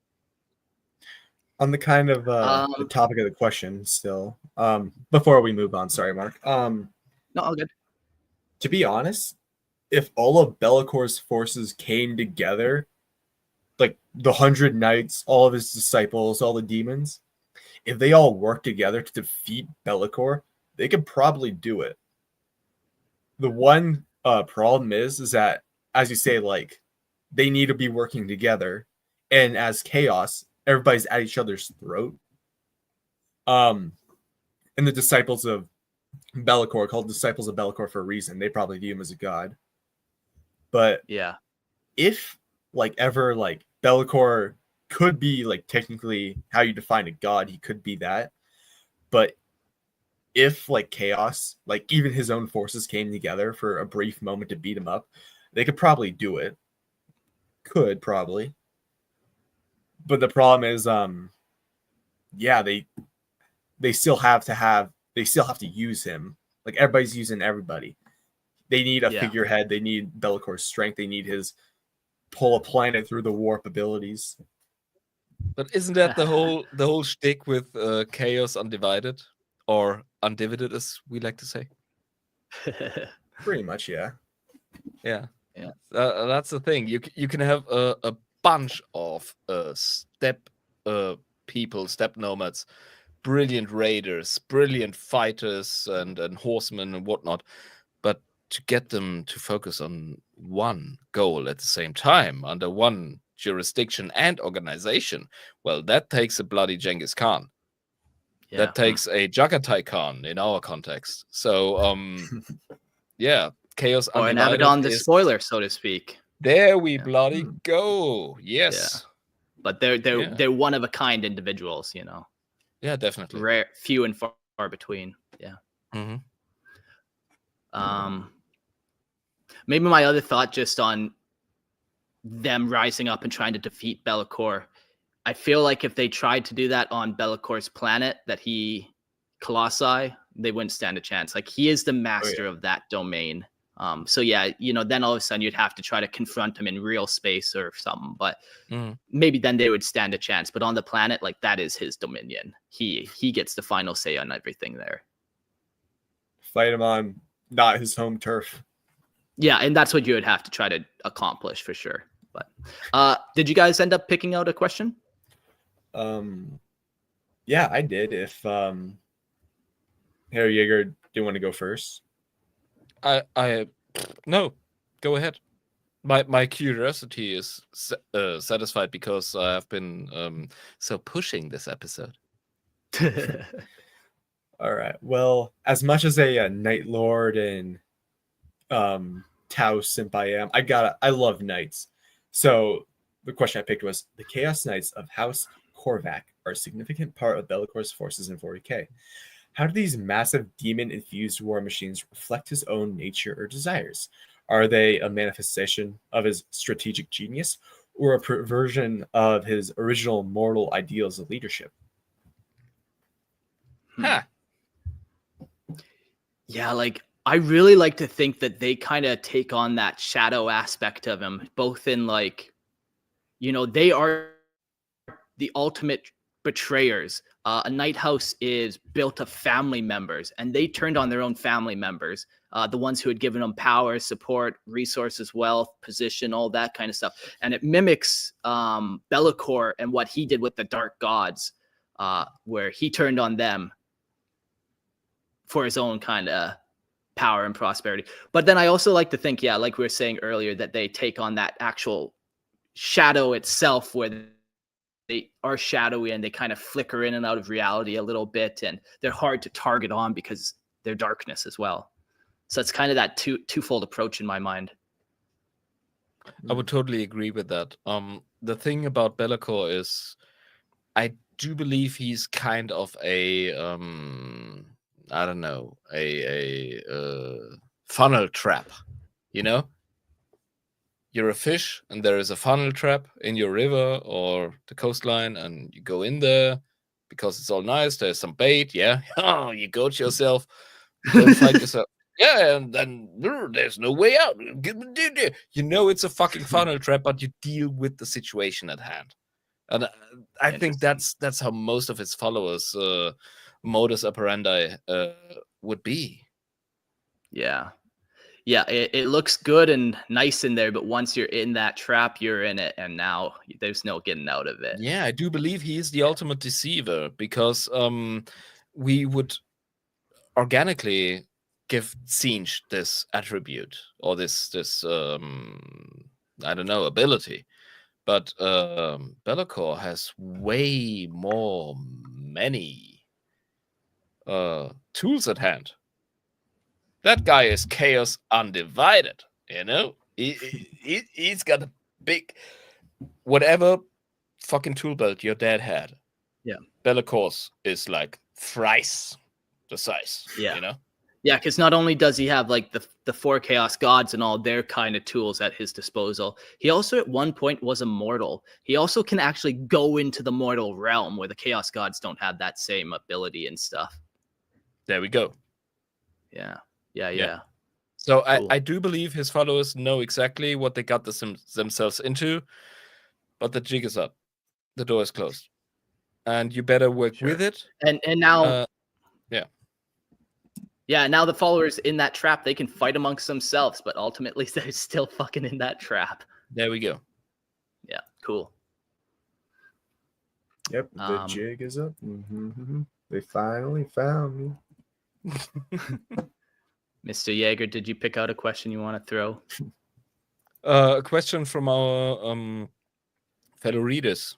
On the kind of the topic of the question, still, before we move on, sorry, Mark. No, all good. To be honest, if all of Bellacor's forces came together, like the 100 knights, all of his disciples, all the demons, if they all worked together to defeat Be'lakor, they could probably do it. The one problem is that, as you say, like, they need to be working together, and as chaos, everybody's at each other's throat. And the disciples of Be'lakor, called disciples of Be'lakor for a reason, they probably view him as a god. But yeah, if like ever like Be'lakor could be like technically how you define a god. He could be that, but if like chaos, like even his own forces came together for a brief moment to beat him up, they could probably do it. Could probably, but the problem is, yeah, they still have to use him. Like everybody's using everybody. They need a figurehead. They need Bellacor's strength. They need his pull a planet through the warp abilities. But isn't that the whole shtick with Chaos Undivided, or Undivided, as we like to say? Pretty much, yeah. Yeah. That's the thing. You can have a bunch of step people, step nomads, brilliant raiders, brilliant fighters, and horsemen and whatnot, but to get them to focus on one goal at the same time under one jurisdiction and organization, well, that takes a bloody Genghis Khan. Yeah. That takes a Jagatai Khan in our context. So yeah, Chaos Or an Undivided Abaddon the is, Spoiler, so to speak. there we bloody go. Yes. But they're one of a kind individuals, you know. Yeah, definitely. Rare, few and far between. Yeah. Mm-hmm. Maybe my other thought just on them rising up and trying to defeat Be'lakor. I feel like if they tried to do that on Bellacor's planet, Colossi, they wouldn't stand a chance. Like, he is the master of that domain. So yeah, you know, then all of a sudden you'd have to try to confront him in real space or something, but maybe then they would stand a chance. But on the planet, like, that is his dominion. He gets the final say on everything there. Fight him on not his home turf. Yeah, and that's what you would have to try to accomplish for sure. But did you guys end up picking out a question? Yeah, I did. If Harry Yeager, do you want to go first? No, go ahead. My curiosity is satisfied because I have been so pushing this episode. All right. Well, as much as a Night Lord and Tau simp I am, I love knights. So the question I picked was, the Chaos Knights of House Korvac are a significant part of Bellacor's forces in 40k. How do these massive demon-infused war machines reflect his own nature or desires? Are they a manifestation of his strategic genius, or a perversion of his original mortal ideals of leadership? Huh. Yeah, like, I really like to think that they kind of take on that shadow aspect of him, both in, like, you know, they are the ultimate betrayers. A night house is built of family members, and they turned on their own family members, the ones who had given them power, support, resources, wealth, position, all that kind of stuff. And it mimics Be'lakor and what he did with the dark gods, where he turned on them for his own kind of power and prosperity. But then I also like to think, yeah, like we were saying earlier, that they take on that actual shadow itself, where they are shadowy and they kind of flicker in and out of reality a little bit, and they're hard to target on because they're darkness as well. So it's kind of that twofold approach in my mind. I would totally agree with that. The thing about Be'lakor is, I do believe he's kind of a I don't know, a funnel trap, you know? You're a fish and there is a funnel trap in your river or the coastline, and you go in there because it's all nice. There's some bait. Yeah. Oh, you goat yourself. Don't fight yourself. Yeah. And then there's no way out. You know, it's a fucking funnel trap, but you deal with the situation at hand. And I think that's how most of his followers' modus operandi would be. Yeah. Yeah, it looks good and nice in there, but once you're in that trap, you're in it, and now there's no getting out of it. Yeah, I do believe he is the ultimate deceiver, because we would organically give Tzeentch this attribute, or this I don't know, ability. But Be'lakor has way many tools at hand. That guy is Chaos Undivided, you know? He's got a big... Whatever fucking tool belt your dad had. Yeah. Bellacor's is like thrice the size. Yeah. You know? Yeah, because not only does he have like the 4 chaos gods and all their kind of tools at his disposal, he also at one point was immortal. He also can actually go into the mortal realm where the chaos gods don't have that same ability and stuff. There we go. Yeah. So Cool. I do believe his followers know exactly what they got themselves into, but the jig is up. The door is closed. And you better work with it. And now yeah, now the followers in that trap, they can fight amongst themselves, but ultimately they're still fucking in that trap. there we go. Yeah, cool. Yep, the jig is up. They finally found me. Mr. Yeager, did you pick out a question you want to throw? A question from our fellow readers.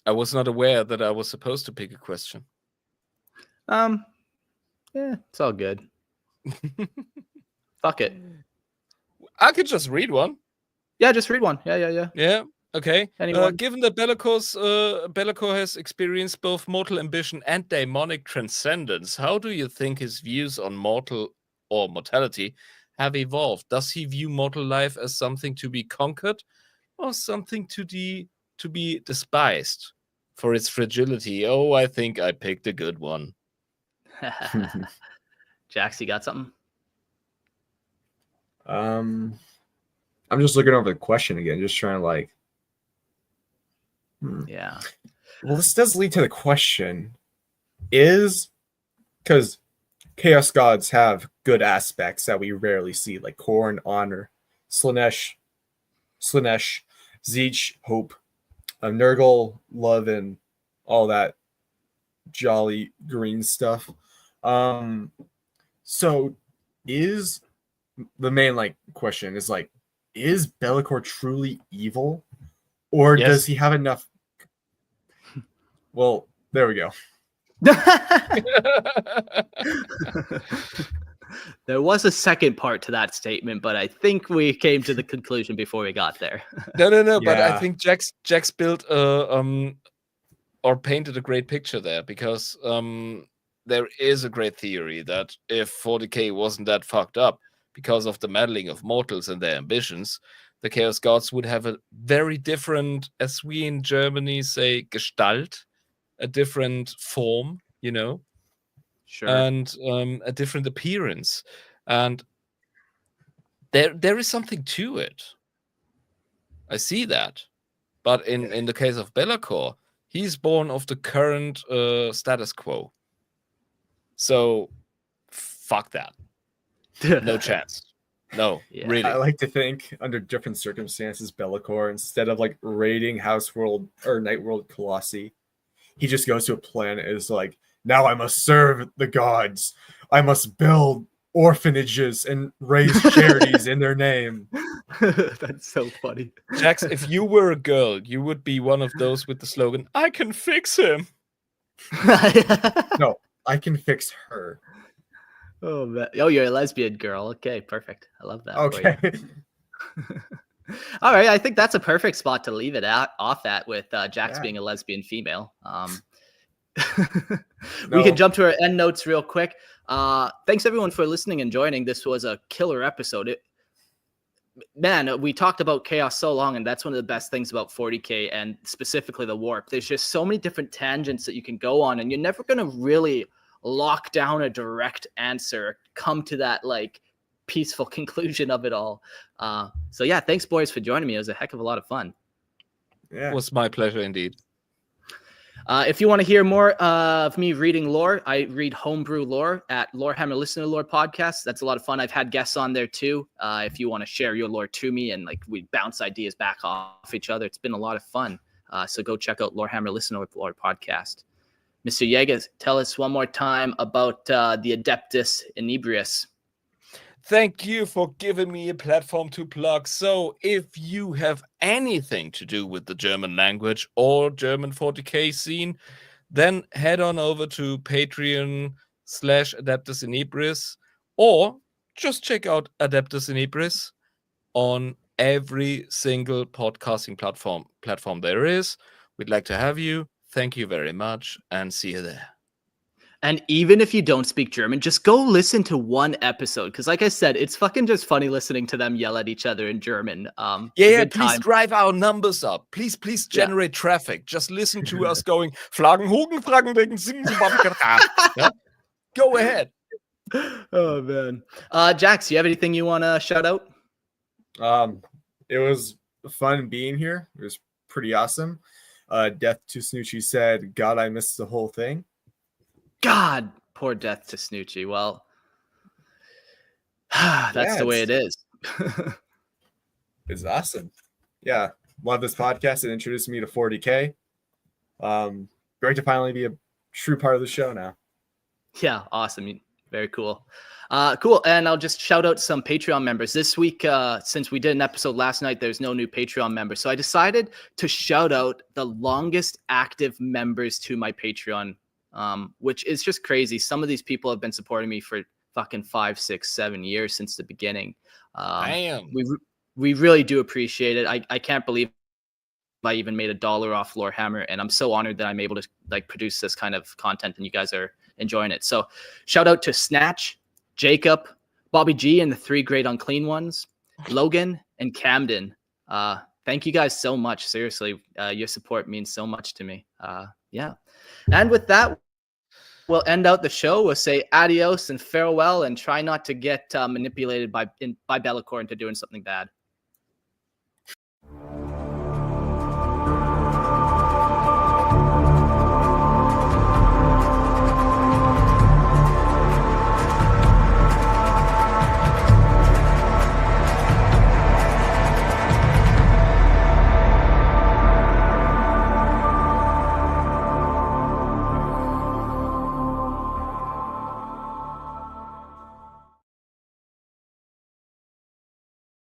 I was not aware that I was supposed to pick a question. Yeah, it's all good. Fuck it. I could just read one. Yeah, just read one. Yeah. Yeah. Okay. Anyone? Given that Be'lakor has experienced both mortal ambition and demonic transcendence, how do you think his views on mortal or mortality have evolved? Does he view mortal life as something to be conquered, or something to be despised for its fragility? Oh, I think I picked a good one. Jax, you got something? I'm just looking over the question again, just trying to like. Yeah. Well, this does lead to the question: is because chaos gods have good aspects that we rarely see, like Korn, honor, Slanesh, Zeech, hope, Nurgle, love, and all that jolly green stuff. So is the main like question is like, is Be'lakor truly evil, or Yes. does he have enough? Well, there we go. There was a second part to that statement, but I think we came to the conclusion before we got there. No. But I Yeah. think Jax built or painted a great picture there, because there is a great theory that if 40k wasn't that fucked up because of the meddling of mortals and their ambitions, the Chaos Gods would have a very different, as we in Germany say, Gestalt, a different form, you know, Sure. and a different appearance. And there is something to it. I see that. But in the case of Be'lakor, he's born of the current status quo. So, fuck that. No chance. No, Yeah. really. I like to think under different circumstances, Be'lakor, instead of like raiding House World or Night World Colossi, he just goes to a planet and is like, now I must serve the gods. I must build orphanages and raise charities in their name. That's so funny. Jax, if you were a girl, you would be one of those with the slogan, I can fix him. No, I can fix her. Oh, man. Oh, you're a lesbian girl. Okay, perfect. I love that. for you. Okay. All right, I think that's a perfect spot to leave it off at with Jax Yeah. being a lesbian female. We No. can jump to our end notes real quick. Thanks everyone for listening and joining. This was a killer episode. Man, we talked about chaos so long, and that's one of the best things about 40k and specifically the warp. There's just so many different tangents that you can go on, and you're never going to really lock down a direct answer, come to that like peaceful conclusion of it all. So yeah, thanks boys for joining me. It was a heck of a lot of fun. Yeah. It was my pleasure indeed. If you want to hear more of me reading lore, I read homebrew lore at Warhammer Listener Lore Podcast. That's a lot of fun. I've had guests on there too. If you want to share your lore to me and like we bounce ideas back off each other, it's been a lot of fun. So go check out Warhammer Listener Lore Podcast. Mr. Yeager, tell us one more time about the Adeptus Inebrius. Thank you for giving me a platform to plug. So if you have anything to do with the German language or German 40k scene, then head on over to Patreon/Adeptus Inebrius, or just check out Adeptus Inebrius on every single podcasting platform there is. We'd like to have you. Thank you very much, and see you there. And even if you don't speak German, just go listen to one episode. Because like I said, it's fucking just funny listening to them yell at each other in German. Yeah, good please time. drive our numbers up. Please generate traffic. Just listen to us going, Flaggenhogen, yeah? Go ahead. Oh, man. Jax, you have anything you want to shout out? It was fun being here. It was pretty awesome. Death to Snoochie said, God, I missed the whole thing. God, poor Death to Snoochie. Well, that's the way it is. It's awesome. Yeah, love this podcast. It introduced me to 40K. Great to finally be a true part of the show now. Yeah, awesome. Very cool. Cool. And I'll just shout out some Patreon members. This week, since we did an episode last night, there's no new Patreon members. So I decided to shout out the longest active members to my Patreon, which is just crazy. Some of these people have been supporting me for fucking 5, 6, 7 years since the beginning. Damn. We really do appreciate it. I can't believe I even made $1 off Warhammer, and I'm so honored that I'm able to like produce this kind of content and you guys are enjoying it. So shout out to Snatch, Jacob, Bobby G, and the 3 great unclean ones, Logan and Camden. Thank you guys so much. Seriously, your support means so much to me. Yeah. And with that, we'll end out the show. We'll say adios and farewell, and try not to get manipulated by Be'lakor into doing something bad.